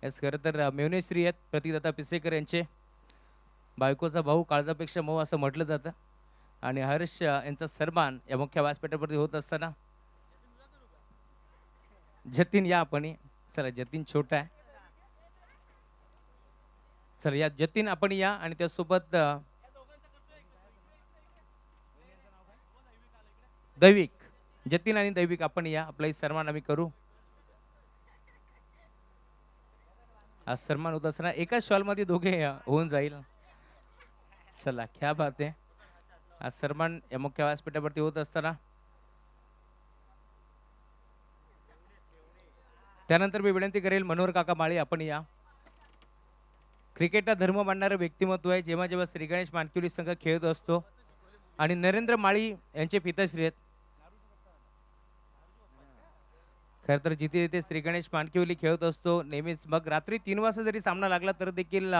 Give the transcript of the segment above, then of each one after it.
यास खरं तर मेवनेश्री आहेत प्रतिदाता पिसेकर यांचे बायकोचा भाऊ काळजापेक्षा मऊ असं म्हटलं जातं आणि हर्ष यांचा सन्मान या मुख्य व्यासपीठावरती होत असताना जतीन या आपण चला जतीन छोटा आहे चला या जतीन आपण या आणि त्यासोबत दैविक जतीन आणि दैविक आपण या आपलाही सन्मान आम्ही करू आज सन्मान होत असताना एकाच शॉलमध्ये दोघे होऊन जाईल चला क्या बात आहे आज सन्मान या मुख्य व्यासपीठावरती होत असताना त्यानंतर मी विनंती करेल मनोहर काका माळी आपण या क्रिकेटला धर्म मानणारं व्यक्तिमत्व आहे जेव्हा जेव्हा श्री गणेश मानकिवली संघ खेळत असतो आणि नरेंद्र माळी यांचे पिताश्री आहेत खरं तर जिथे जिथे श्री गणेश मानकिवली खेळत असतो नेहमीच मग रात्री 3 वाजता जरी सामना लागला तर देखील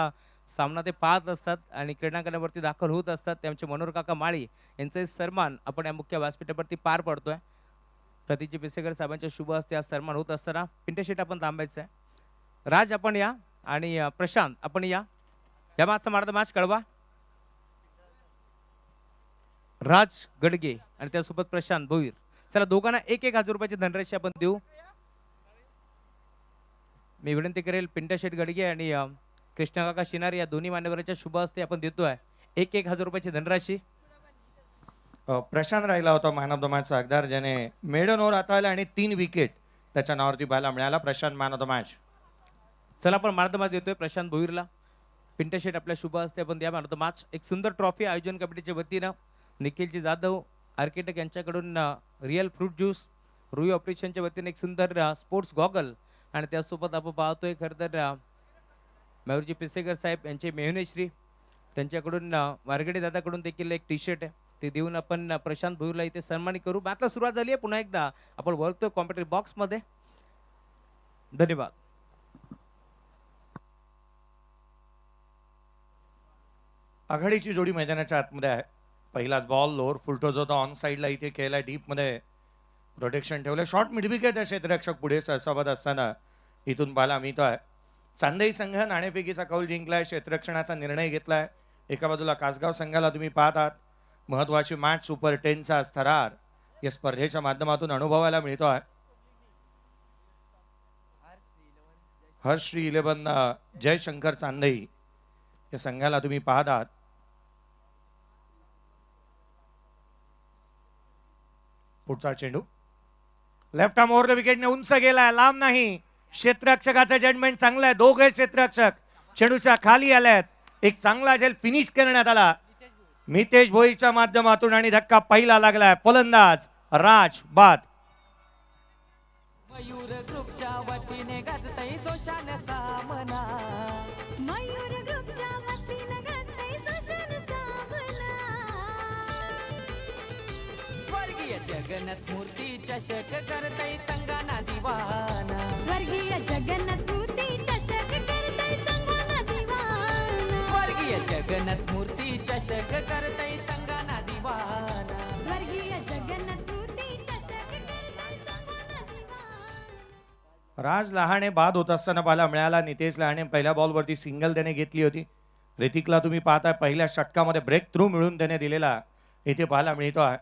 सामना ते पाहत असतात आणि क्रीडांगणावरती दाखल होत असतात त्यांचे मनोहर काका माळी यांचे सन्मान आपण या मुख्य व्यासपीठावरती पार पडतोय प्रतीची पिसेकर साहेबांच्या शुभ हस्ते आज सन्मान होत असताना पिंटशेट आपण थांबायचं आहे राज आपण या आणि प्रशांत आपण या मागचा मार्ग मॅच कळवा राज गडगे आणि त्यासोबत प्रशांत भोईर चला दोघांना 1,000 रुपयाची धनराशी आपण देऊ मी विनंती करेल पिंटशेट गडगे आणि कृष्णकाका शिनार या दोन्ही मान्यवरांच्या शुभ हस्ते आपण देतोय 1,000 रुपयाची धनराशी प्रशांत राहिला होता मॅन ऑफ द मॅचचा हकदार ज्याने मेडन ओव्हर हाताळले आणि 3 विकेट त्याच्या नावावरती पाहायला मिळाला Prashant man of the match चला आपण मॅन ऑफ द मॅच देतोय प्रशांत भोईरला पिंटशेट आपल्या शुभ हस्ते आपण द्या मॅन ऑफ द मॅच एक सुंदर ट्रॉफी आयोजन कमिटीच्या वतीनं निखिलजी जाधव आर्किटेक्ट यांच्याकडून रिअल फ्रूट ज्यूस रुई ऑपरेशनच्या वतीने एक सुंदर स्पोर्ट्स गॉगल आणि त्यासोबत आपण पाहतोय खरं तर मयूरजी पिसेकर साहेब यांचे मेहनेश्री त्यांच्याकडून वारगडे दादाकडून देखील एक टी शर्ट आहे ते देऊन आपण प्रशांत भोईरला इथे सन्मानित करू मॅचला सुरुवात झाली आहे पुन्हा एकदा आपण वळतोय कॉम्प्युटर बॉक्समध्ये धन्यवाद आघाडीची जोडी मैदानाच्या आतमध्ये आहे पहिलाच बॉल लोअर फुलटोज होता ऑन साईडला इथे केला डीपमध्ये प्रोटेक्शन ठेवलं शॉर्ट मिडविकेट क्षेत्ररक्षक पुढे सरसावत असताना इथून पाहायला मिळतोय चांदई संघ नाणेफेकीचा कौल जिंकलाय क्षेत्ररक्षणाचा निर्णय घेतलाय एका बाजूला कासगाव संघाला तुम्ही पाहतात महत्वाची मॅच सुपर 10चा थरार या स्पर्धेच्या माध्यमातून अनुभवायला मिळतोय हर्षी 11 जयशंकर चांदई या संघाला तुम्ही पाहतात पुढचा चेंडू लेफ्ट आर्म ओव्हर द विकेटने उंच गेलाय लांब नाही क्षेत्ररक्षकाचं जजमेंट चांगलं आहे दोघे क्षेत्ररक्षक चेंडूच्या खाली आल्यात एक चांगला झेल फिनिश करण्यात आला मितेश भोईच्या माध्यमातून आणि धक्का पहिला लागलाय फलंदाज राज बाद मयूर ग्रुपच्या वतीने गाजतय जोशान सामना मयूर ग्रुपच्या वतीने गाजतय जोशान सामना स्वर्गीय जगन स्मृती चषक करतय संगाना दिवाना स्वर्गीय जगन स्मृती चषक करतय संगाना दिवाना स्वर्गीय जगन स्मृती चषक करतय संगाना दिवाना स्वर्गीय जगन स्मृती चषक करतय संगाना दिवाना राज लहाने बाद होत असताना पाहायला मिळाला नितेश लहाने पहिल्या बॉलवरती सिंगल त्याने घेतली होती ऋतिकला तुम्ही पाहताय पहिल्या षटकामध्ये ब्रेक थ्रू मिळून त्याने दिलेला इथे पाहायला मिळतोय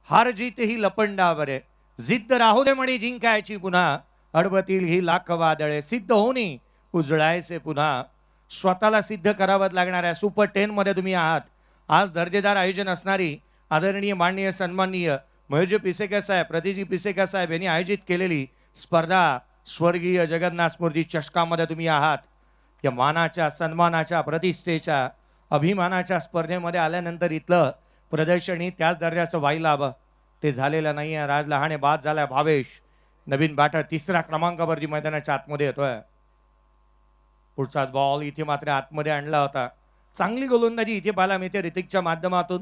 हार जीत ही लपंडावर आहे जिद्द राहू दे म्हणी जिंकायची पुन्हा अडवतील ही लाख वादळे सिद्ध होणी उजळायचे पुन्हा स्वतःला सिद्ध करावं लागणाऱ्या सुपर 10 मध्ये तुम्ही आहात आज दर्जेदार आयोजन असणारी आदरणीय माननीय सन्माननीय मयूरजी पिसेकर साहेब प्रतिजी पिसेकर साहेब यांनी आयोजित केलेली स्पर्धा स्वर्गीय जगन्नाथ स्मृती चषकामध्ये तुम्ही आहात या मानाच्या सन्मानाच्या प्रतिष्ठेच्या अभिमानाच्या स्पर्धेमध्ये आल्यानंतर इथलं प्रदर्शनी त्याच दर्जाचं व्हायला हवं ते झालेलं नाही आहे राज लहाने बाद झालाय भावेश नवीन बॅटर 3रा क्रमांकावरती मैदानाच्या आतमध्ये येतोय पुढचाच बॉल इथे मात्र आतमध्ये आणला होता चांगली गोलंदाजी इथे पाहायला मिळते ऋतिकच्या माध्यमातून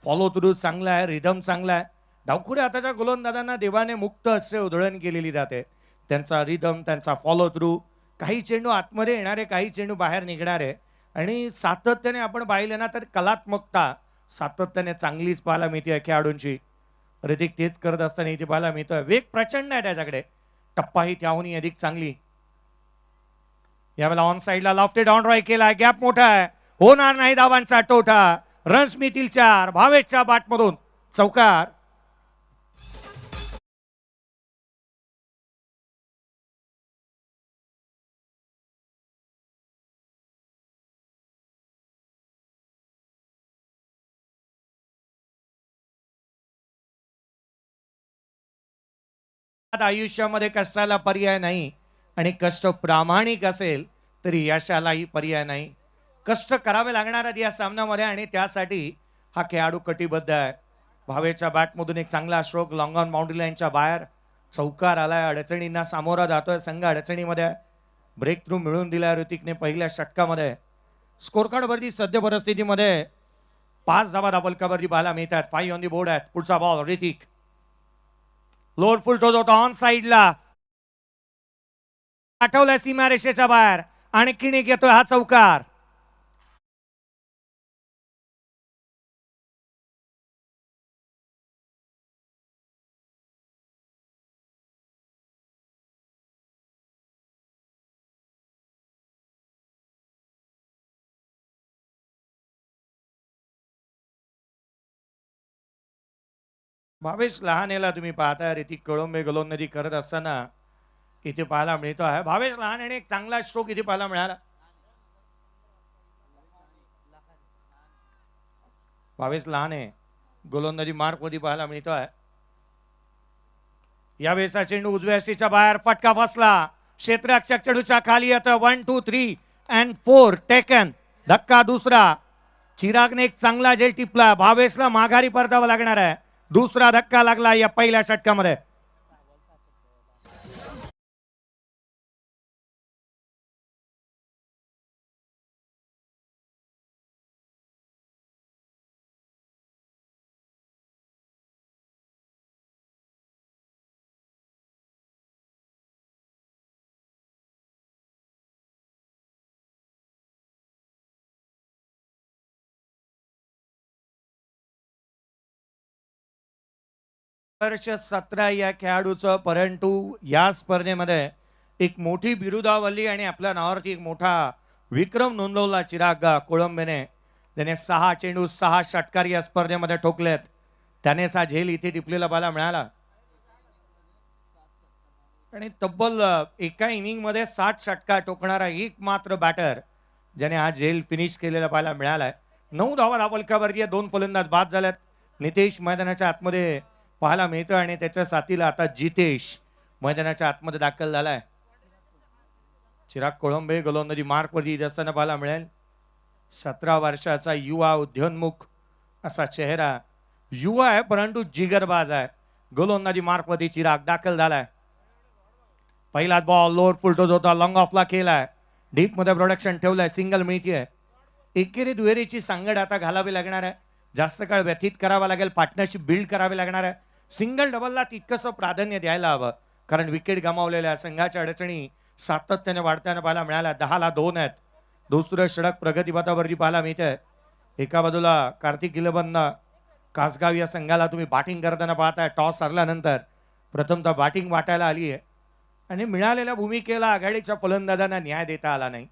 फॉलो थ्रू चांगला आहे रिदम चांगला आहे डावखुऱ्या हाताच्या गोलंदाजांना देवाने मुक्त असे उधळण केलेली जाते त्यांचा रिदम त्यांचा फॉलो थ्रू काही चेंडू आतमध्ये येणारे काही चेंडू बाहेर निघणारे आणि सातत्याने आपण पाहिले ना तर कलात्मकता सातत्याने चांगलीच पाहायला मिळते खेळाडूंची ऋतिक तेच करत असताना इथे पाहायला मिळतोय वेग प्रचंड आहे त्याच्याकडे टप्पा ही त्याहूनही अधिक चांगली यावेळेला ऑन साईडला लॉफ्टेड ऑन ड्राय केलाय, गॅप मोठा आहे, होणार नाही धावांचा टोटा. रन्स मिळतील 4. भावेशच्या बॅटमधून चौकार. आयुष्यामध्ये कष्टाला पर्याय नाही आणि कष्ट प्रामाणिक असेल तरी यशालाही पर्याय नाही. कष्ट करावे लागणार आहेत या सामन्यामध्ये आणि त्यासाठी हा खेळाडू कटिबद्ध आहे. भावेच्या बॅटमधून एक चांगला स्ट्रोक लॉंग ऑन बाउंड्री लाईनच्या बाहेर. चौकार आलाय. अडचणींना सामोरा जातोय संघ. अडचणीमध्ये ब्रेक थ्रू मिळवून दिलाय ऋतिकने पहिल्या षटकामध्ये. स्कोर कार्डवरती सद्य परिस्थितीमध्ये 5 धावा धावलकावरती पाहायला मिळतात. 5 ऑन दी बोर्ड आहेत. पुढचा बॉल ऋतिक. लोअर फुल टोच होता ऑन साईडला, आठवलाय सीमारेषेच्या बाहेर. आणखीन एक येतोय हा चौकार. भावेश लहानेला तुम्ही पाहताय ऋतिक कळंबे गोलंदाजी करत असताना इथे पाहायला मिळतो आहे. भावेश लहानेने एक चांगला स्ट्रोक इथे पाहायला मिळाला. भावेश लहाने गोलंदाजी मार्क मध्ये पाहायला मिळतो आहे. या वेळेचा चेंडू उजव्या हस्तीच्या बाहेर. फटका बसला. क्षेत्ररक्षक चेंडूच्या खाली येतं. 1 2 3 and 4 टेकन. धक्का दुसरा. चिरागने एक चांगला झेल टिपला. भावेशला माघारी परतावं लागणार आहे. दुसरा धक्का लागला या पहिल्या षटकामध्ये. वर्ष 17 या खेळाडूचं, परंतु या स्पर्धेमध्ये एक मोठी बिरुदावली आणि आपल्या नावावरती एक मोठा विक्रम नोंदवला चिराग कोळंबेने. त्याने 6 चेंडू 6 षटकार या स्पर्धेमध्ये ठोकलेत. त्याने हा झेल इथे टिपलेला पाहायला मिळाला आणि तब्बल एका इनिंग मध्ये 60 षटकार ठोकणारा एक मात्र बॅटर ज्याने हा झेल फिनिश केलेला पाहायला मिळालाय. 9 धावा धावलकावरती 2 फलंदाज बाद झाल्यात. नितेश मैदानाच्या आतमध्ये पाहायला मिळतं आणि त्याच्या साथीला आता जितेश मैदानाच्या आतमध्ये दाखल झालाय. चिराग कोळंबे गोलंदाजी मार्कवरती असताना पाहायला मिळेल. 17 वर्षाचा युवा उद्योन्मुख असा चेहरा. युवा आहे परंतु जिगरबाज आहे. गोलंदाजी मार्कवरती चिराग दाखल झालाय. पहिला बॉल लोअर फुलटोच होता. लॉंग ऑफला केलाय. डीप मध्ये प्रोडक्शन ठेवलंय. सिंगल मिळतीये. एकेरी दुहेरीची सांगड आता घालावी लागणार आहे. जास्त काळ व्यतीत करावा लागेल. पार्टनरशिप बिल्ड करावी लागणार आहे. सिंगल डबलला तितकंसं प्राधान्य द्यायला हवं कारण विकेट गमावलेल्या संघाच्या अडचणी सातत्याने वाढताना पाहायला मिळाल्या. 10ला 2 आहेत. दुसरं षटक प्रगतीपथावरती पाहायला मिळतंय. एका बाजूला कार्तिक इलेव्हन कासगाव या संघाला तुम्ही बॅटिंग करताना पाहताय. टॉस हरल्यानंतर प्रथमतः बॅटिंग वाटायला आली आहे आणि मिळालेल्या भूमिकेला आघाडीच्या फलंदाजांना न्याय देता आला नाही.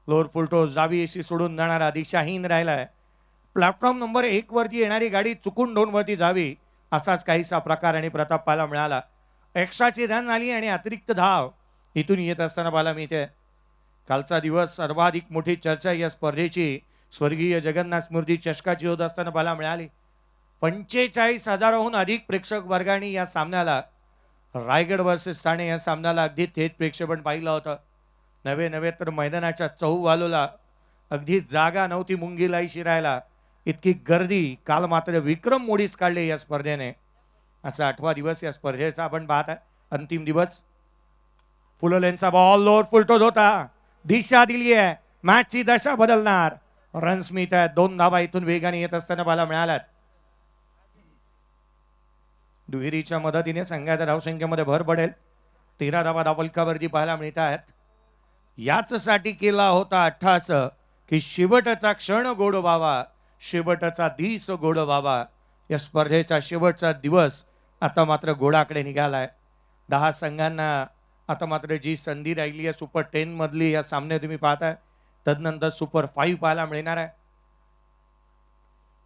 लोअर फुलटोस डावी एसी सोडून जाणारा दिशाहीन राहिलाय. प्लॅटफॉर्म नंबर 1 वरती येणारी गाडी चुकून 2 वरती जावी असाच काहीसा प्रकार आणि प्रताप पाहायला मिळाला. एक्स्ट्राची रन आली आणि अतिरिक्त धाव इथून येत असताना पाहायला मिळते. कालचा दिवस सर्वाधिक मोठी चर्चा या स्पर्धेची स्वर्गीय जगन्नाथ स्मृती चषकाची होत असताना पाहायला मिळाली. 45,000हून अधिक प्रेक्षक वर्गाने या सामन्याला रायगड वर्सेस ठाणे या सामन्याला अगदी थेट प्रेक्षेपण पाहिलं होतं. नवे तर मैदानाच्या चहूबाजूला अगदी जागा नव्हती मुंगीलाही शिरायला. इतकी गर्दी. काल मात्र विक्रम मोडीच काढले या स्पर्धेने. असा 8वा दिवस या स्पर्धेचा आपण पाहत आहे. अंतिम दिवस. फुललेनचा बॉल लोअर फुलटोच होता. दिशा दिली आहे. मॅचची दशा बदलणार. रन्स मिळत आहेत. 2 धावा इथून वेगाने येत असताना पाहायला मिळाल्यात. दुहेरीच्या मदतीने संघाच्या धावसंख्येमध्ये भर पडेल. 13 धावा धावलकावरती पाहायला मिळत आहेत. याचसाठी केला होता अट्टास की शेवटचा क्षण गोड व्हावा, शेवटचा दिस गोड व्हावा. या स्पर्धेचा शेवटचा दिवस आता मात्र गोडाकडे निघालाय. 10 संघांना आता मात्र जी संधी राहिली आहे सुपर 10 मधली या सामने तुम्ही पाहताय, तदनंतर सुपर 5 पाहायला मिळणार आहे.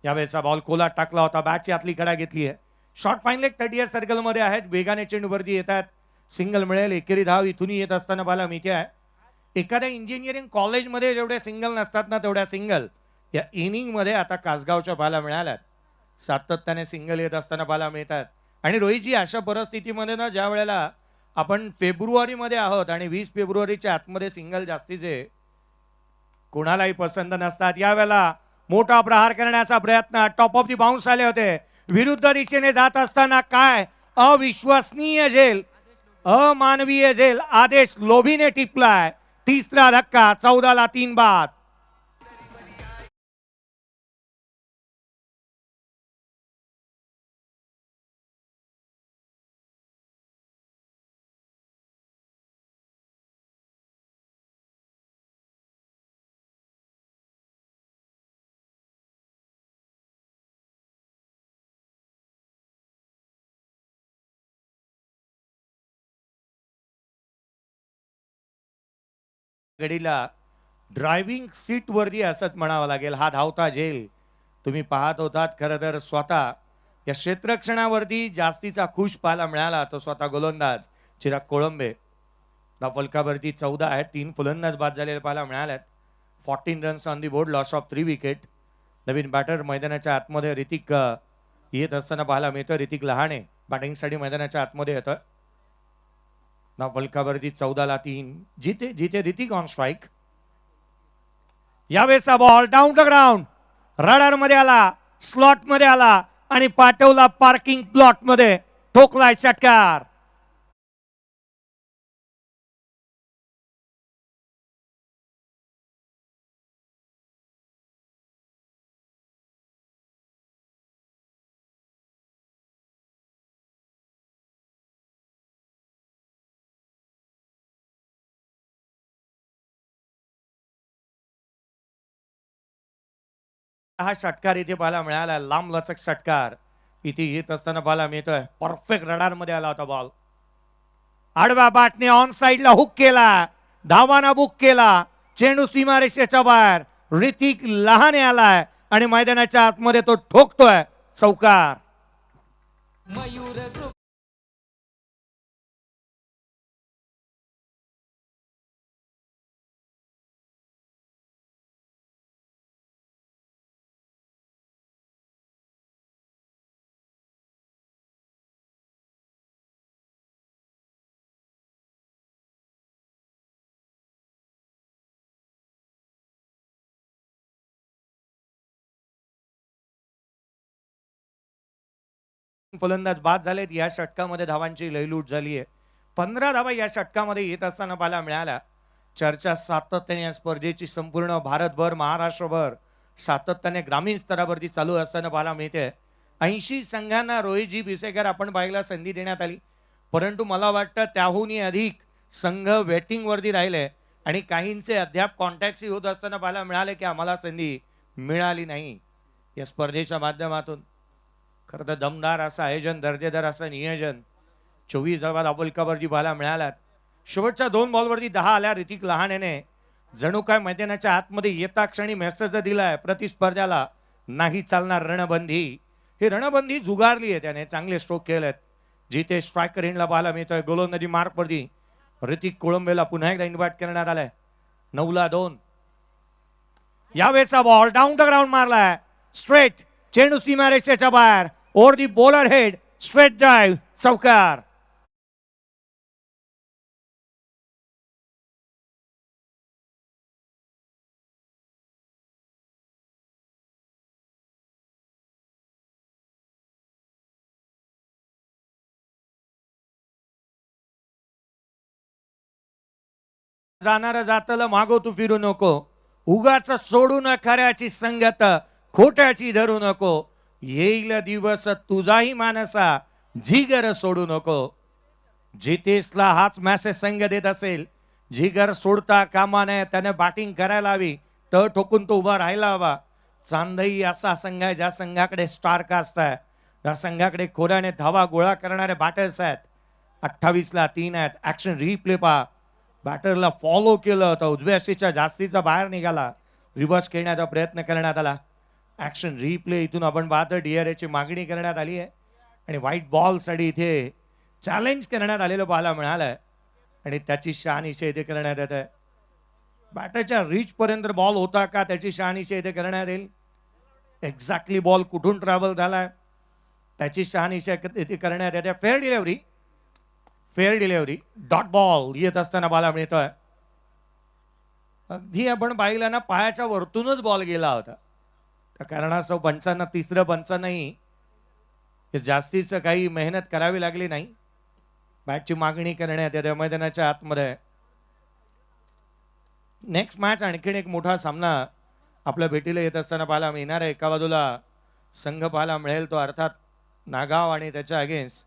यावेळेचा बॉल कोला टाकला होता, बॅटची आतली कडा घेतली आहे. शॉर्ट फाईन लेग 30 सर्कल मध्ये आहेत, वेगाने चेंडूवरती येतात, सिंगल मिळेल. एकेरी धाव इथून येत असताना पाहायला मिळते आहे. एखाद्या इंजिनिअरिंग कॉलेजमध्ये जेवढे सिंगल नसतात ना तेवढ्या सिंगल या इनिंग मध्ये आता कासगावच्या पाहायला मिळाल्यात. सातत्याने सिंगल येत असताना पाहायला मिळतात. आणि रोहितजी अशा परिस्थितीमध्ये ना ज्या वेळेला आपण फेब्रुवारीमध्ये आहोत आणि 20 फेब्रुवारीच्या आतमध्ये सिंगल जास्तीचे कोणालाही पसंत नसतात, यावेळेला मोठा प्रहार करण्याचा प्रयत्न, टॉप ऑफ दी बाउन्स आले होते, विरुद्ध दिशेने जात असताना काय अविश्वसनीय झेल, अमानवीय झेल, आदेश लोभीने टिपलाय. तिसरा धक्का, 14 ला 3 बाद. गडीला ड्रायव्हिंग सीट वरती असंच म्हणावं लागेल. हा धावता झेल तुम्ही पाहत होतात. खरं तर स्वतः या क्षेत्ररक्षणावरती जास्तीचा खुश पाहायला मिळाला तो स्वतः गोलंदाज चिराग कोळंबे. फलकावरती 14 आहेत, 3 फलंदाज बाद झालेले पाहायला मिळाल्यात. 14 runs on the board, loss of 3 wicket. नवीन बॅटर मैदानाच्या आतमध्ये ऋतिक येत असताना पाहायला मिळतं. ऋतिक लहाने बॅटिंगसाठी मैदानाच्या आतमध्ये येतं. फलकावरती 14 ला 3, जिथे जिथे ऋतिक ऑन स्ट्राईक. यावेळेचा ball down the ground, radar मध्ये आला, स्लॉट मध्ये आला आणि पाठवला पार्किंग प्लॉट मध्ये, ठोकलाय षटकार. हा षटकार इथे पाहायला मिळाला, लांब लचक षटकार इथे येत असताना पाहायला मिळतोय. परफेक्ट रडार मध्ये आला होता बॉल. आडव्या बॅटने ऑन साइडला हुक केला, धावाना बुक केला, चेंडू सीमारेषेच्या बाहेर. ऋतिक लहाने आलाय आणि मैदानाच्या आतमध्ये तो ठोकतोय चौकार. मयूर ग्रुप फलंदाज बाद झालेत. या षटकामध्ये धावांची लयलूट झाली आहे. 15 धावा या षटकामध्ये येत असताना पाहायला मिळाल्या. चर्चा सातत्याने या स्पर्धेची संपूर्ण भारतभर, महाराष्ट्रभर सातत्याने ग्रामीण स्तरावरती चालू असताना पाहायला मिळते. 80 संघांना रोहितजी बिसेकर आपण पाहायला संधी देण्यात आली, परंतु मला वाटतं त्याहूनही अधिक संघ वेटिंग वरती राहिले आणि काहींचे अद्याप कॉन्टॅक्टही होत असताना पाहायला मिळाले की आम्हाला संधी मिळाली नाही. या स्पर्धेच्या माध्यमातून खरं तर दमदार असं आयोजन, दर्जेदार असं नियोजन. 24 धावा धावलकावरती पाहायला मिळाल्यात. शेवटच्या 2 बॉलवरती 10 आल्या. ऋतिक लहानेने जणू काय मैदानाच्या आतमध्ये येता क्षणी मेसेज दिलाय प्रतिस्पर्ध्याला, नाही चालणार रणबंदी. ही रणबंदी जुगारली आहे त्याने, चांगले स्ट्रोक केलेत. जिथे स्ट्रायकर एंडला पाहायला मिळतोय. गोलंदाजी मार्कवरती ऋतिक कोळंबेला पुन्हा एकदा इन्व्हाइट करण्यात आलाय. 9 ला 2. यावेळेचा बॉल डाऊन द ग्राउंड मारलाय, स्ट्रेट, चेंडू सीमारेषेच्या बाहेर. Over the bowler head, straight drive, चौकार. जाणार जातलं मागो तू फिरू नको, उगाच सोडू न खऱ्याची संगत, खोट्याची धरू नको. येईल दिवस तुझाही मानसा, जिगर सोडू नको. जितेशला हाच मॅसेज संघ देत असेल, जिगर सोडता कामा नये, त्याने बॅटिंग करायला हवी, तर ठोकून तो उभा राहायला हवा. चांदई असा संघ आहे ज्या संघाकडे स्टार कास्ट आहे, त्या संघाकडे खोऱ्याने धावा गोळा करणारे बॅटर्स आहेत. 28ला 3 आहेत. ऍक्शन रिप्ले पहा. बॅटरला फॉलो केलं होतं, उजव्या सीच्या जास्तीचा बाहेर निघाला, रिव्हर्स खेळण्याचा प्रयत्न करण्यात आला. ऍक्शन रिप्ले इथून आपण पाहतो DRAची मागणी करण्यात आली आहे आणि व्हाईट बॉलसाठी इथे चॅलेंज करण्यात आलेलं पाहायला मिळालंय आणि त्याची शहानिशा इथे करण्यात येत आहे. बॅटरच्या रीच पर्यंत बॉल होता का त्याची शहानिशा इथे करण्यात येईल. एक्झॅक्टली बॉल कुठून ट्रॅव्हल झालाय त्याची शहानिशा इथे करण्यात येते. फेअर डिलेव्हरी डॉट बॉल येत असताना बॉल मिळतोय. अगदी आपण पाहिलं ना, पायाच्या वरतूनच बॉल गेला होता. त्या कारणास्तव पंचांना, तिसरं पंचांनाही जास्तीचं काही मेहनत करावी लागली नाही. बॅटची मागणी करण्यात येते मैदानाच्या आतमध्ये. नेक्स्ट मॅच आणखीन एक मोठा सामना आपल्या भेटीला येत असताना पाहायला मिळणार आहे. एका बाजूला संघ पाहायला मिळेल तो अर्थात नागाव आणि त्याच्या अगेन्स्ट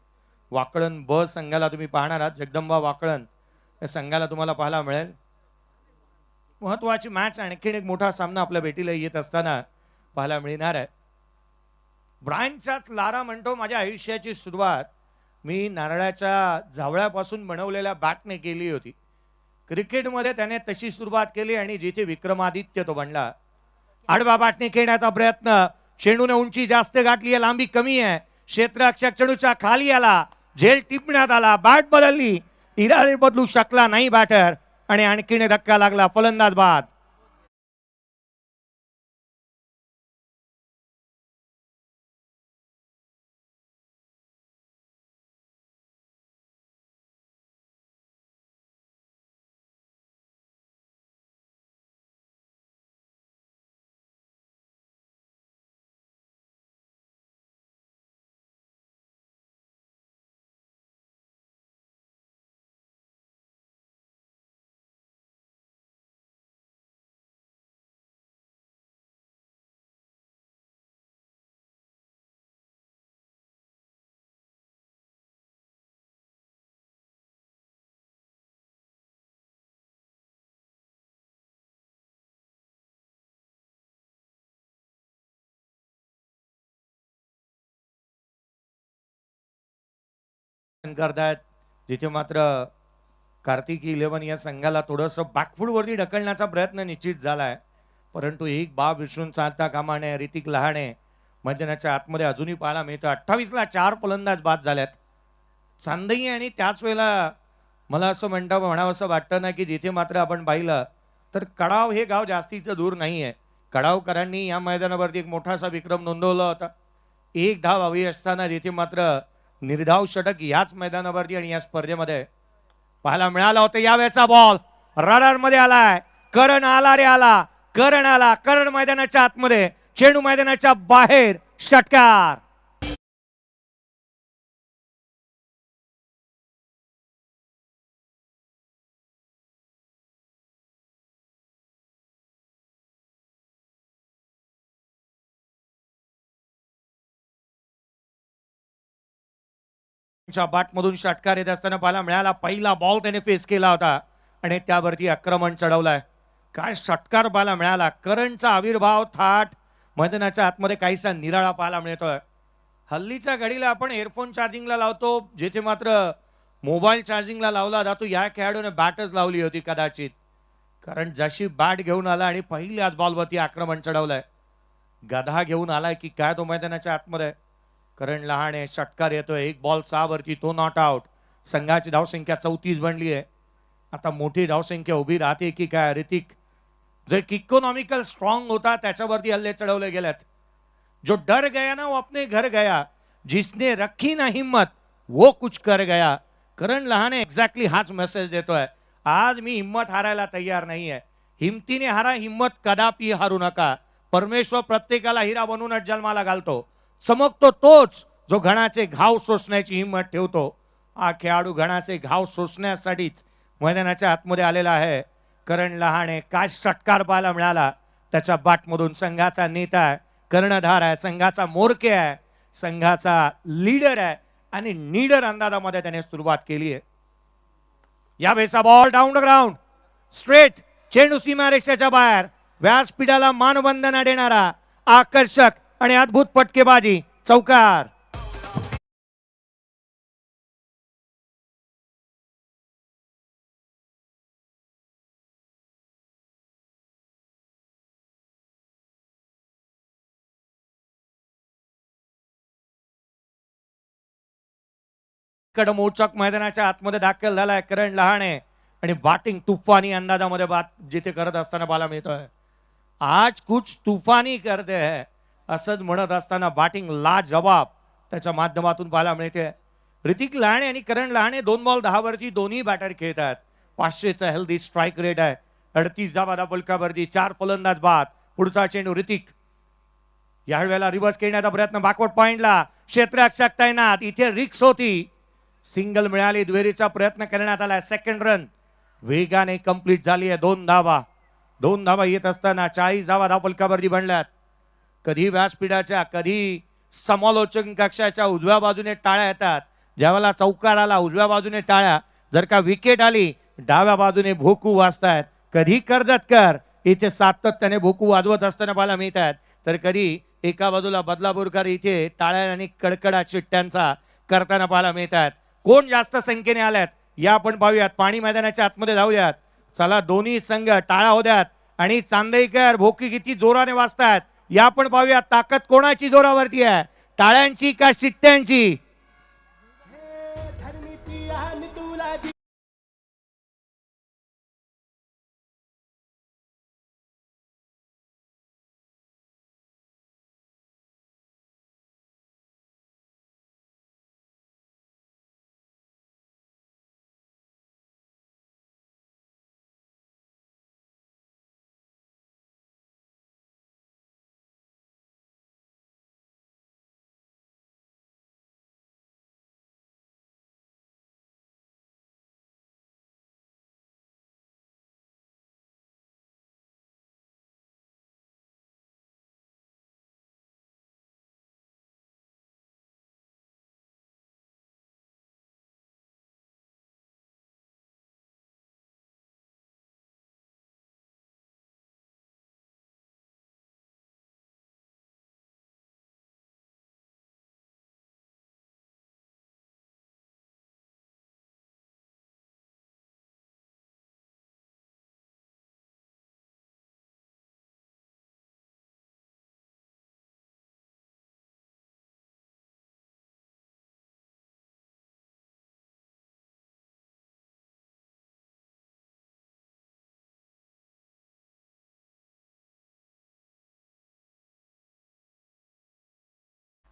वाकळण ब संघाला तुम्ही पाहणार आहात. जगदंबा वाकळण या संघाला तुम्हाला पाहायला मिळेल. महत्वाची मॅच, आणखीन एक मोठा सामना आपल्या भेटीला येत असताना पाहायला मिळणार आहे. ब्रायनचाच लारा म्हणतो, माझ्या आयुष्याची सुरुवात मी नारळाच्या जावळ्यापासून बनवलेल्या बॅटने केली होती. क्रिकेटमध्ये त्याने तशी सुरुवात केली आणि जिथे विक्रमादित्य तो बनला. आडवा बॅटने खेळण्याचा प्रयत्न, चेंडूने उंची जास्त गाठली आहे, लांबी कमी आहे, क्षेत्ररक्षक चेंडूच्या खाली आला, झेल टिपण्यात आला, बॅट बदलली, इरादे बदलू शकला नाही बॅटर आणि आणखीन धक्का लागला, फलंदाज बाद. करतायत जिथे मात्र कार्तिकी 11 या संघाला थोडंसं बॅकफूट वरती ढकलण्याचा प्रयत्न निश्चित झालाय, परंतु एक बाब विसरून चालता कामा नये. ऋतिक लहाणे मैदानाच्या आतमध्ये अजूनही पाहायला मिळतं. 28ला 4 फलंदाज बाद झाल्यात. चांदई आणि त्याच वेळेला मला असं म्हणावं असं वाटतं ना की जिथे मात्र आपण पाहिलं तर कडाव हे गाव जास्तीचं दूर नाही आहे. कडावकरांनी या मैदानावरती एक मोठासा विक्रम नोंदवला होता. 1 धाव हवी असताना जिथे मात्र निर्धाव षटक याच मैदानावरती आणि या स्पर्धेमध्ये पाहायला मिळाला होता. यावेळेचा बॉल रडार मध्ये आलाय. करण आला रे आला, करण आला, करण मैदानाच्या आतमध्ये, चेंडू मैदानाच्या बाहेर, षटकार. बाटमधून षटकार येत असताना पाहायला मिळाला. पहिला बॉल त्याने फेस केला होता आणि त्यावरती आक्रमण चढवलंय. काय षटकार पाहायला मिळाला. करणचा आविर्भाव थाट मैदानाच्या आतमध्ये काहीसा निराळा पाहायला मिळतोय. हल्लीच्या घडीला आपण एअरफोन चार्जिंगला लावतो, जिथे मात्र मोबाईल चार्जिंगला लावला जातो. या खेळाडूने बॅटच लावली होती कदाचित, कारण जशी बॅट घेऊन आला आणि पहिल्याच बॉलवरती आक्रमण चढवलंय. गधा घेऊन आलाय की काय तो मैदानाच्या आतमध्ये. करण लहाणे, षटकार येतोय. 1 बॉल 6 वरती, तो नॉट आउट. संघाची धावसंख्या 34 बनली आहे. आता मोठी धावसंख्या उभी राहते की काय. ऋतिक जो इकॉनॉमिकल स्ट्रॉंग होता त्याच्यावरती हल्ले चढवले गेलेत. जो डर गया ना वो अपने घर गया, जिसने रखी ना हिम्मत वो कुछ कर गया. करण लहाणे एक्झॅक्टली हाच मेसेज देतोय. आज मी हिम्मत हारायला तयार नाहीये. हिमतीने हारा, हिम्मत कदापि हारू नका. परमेश्वर प्रत्येकाला हिरा बनवूनच जन्माला घालतो. चमकतो तोच जो घणाचे घाव सोसण्याची हिंमत ठेवतो. हा खेळाडू घणाचे घाव सोसण्यासाठीच मैदानाच्या आतमध्ये आलेला आहे. करण लहाणे, काय षटकार पाहायला मिळाला त्याच्या बॅटमधून. संघाचा नेता आहे, कर्णधार आहे, संघाचा मोरके आहे, संघाचा लीडर आहे आणि नीडर अंदाजामध्ये त्याने सुरुवात केली आहे. यावेळेचा ball down the ground, straight, चेंडू सीमारेषेच्या बाहेर. व्यासपीठाला मानवंदना देणारा आकर्षक आणि अद्भुत फटकेबाजी, चौकार. कडमोचक मैदानाच्या आतमध्ये दाखल झालाय करण लहाणे आणि बॅटिंग तुफानी अंदाजामध्ये बात जिथे करत असताना पाहायला मिळतोय. आज कुछ तुफानी करते है असंच म्हणत असताना बॅटिंग लाजवाब त्याच्या माध्यमातून पाहायला मिळते. ऋतिक लहाणे आणि करण लहाणे 2 बॉल 10 वरती दोन्ही बॅटर खेळतात. 500चा हेल्दी स्ट्राईक रेट आहे. 38 धावा फलकावरती 4 फलंदाज बाद. पुढचा चेंडू ऋतिक या वेळेला रिव्हर्स खेळण्याचा प्रयत्न बॅकवर्ड पॉइंटला क्षेत्ररक्षक तैनात. इथे रिक्स होती. सिंगल मिळाली. दुहेरीचा प्रयत्न करण्यात आला. सेकंड रन वेगाने कंप्लीट झाली आहे. 2 धावा येत असताना 40 धावा फलकावरती बनल्यात. कधी व्यासपीठाच्या कधी समालोचन कक्षाच्या उजव्या बाजूने टाळ्या येतात. ज्यावेळेला चौकार आला उजव्या बाजूने टाळ्या, जर का विकेट आली डाव्या बाजूने भोकू वाजतायत. कधी कर्जतकर इथे सातत्याने भोकू वाजवत असताना पाहायला मिळत आहेत, तर कधी एका बाजूला बदलापूरकर इथे टाळ्या आणि कडकडाट शिट्ट्यांचा करताना पाहायला मिळत आहेत. कोण जास्त संख्येने आल्यात या आपण पाहूयात. पाणी मैदानाच्या आतमध्ये जाऊयात. चला दोन्ही संघ टाळा होत्यात आणि चांदेकर भोकी किती जोराने वाजतायत या आपण पाहूयात. ताकद कोणाची जोरावरती आहे, टाळ्यांची का शिट्ट्यांची?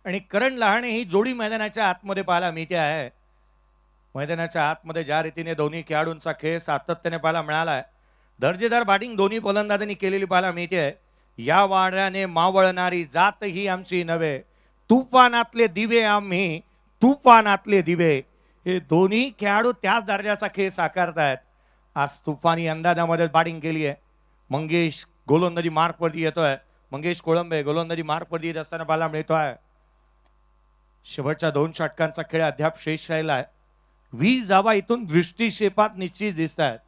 आणि करण लहाणे ही जोडी मैदानाच्या आतमध्ये पाहायला मिळते आहे. मैदानाच्या आतमध्ये ज्या रीतीने दोन्ही खेळाडूंचा खेळ सातत्याने पाहायला मिळाला आहे, दर्जेदार बॅटिंग दोन्ही फलंदाजांनी केलेली पाहायला मिळते आहे. या वाड्याने मावळणारी जात ही आमची नव्हे, तुफानातले दिवे आम्ही, तुफानातले दिवे. हे दोन्ही खेळाडू त्याच दर्जाचा खेळ साकारतायत. आज तुफानी अंदाजामध्ये बॅटिंग केली आहे. मंगेश गोलंदाजी मार्कवरती येतोय. मंगेश कोळंबे गोलंदाजी मार्कवरती येत असताना पाहायला मिळतोय. शेवटच्या 2 षटकांचा खेळ अद्याप शेष राहिला आहे. 20 धावा इथून दृष्टिक्षेपात निश्चित दिसत आहेत.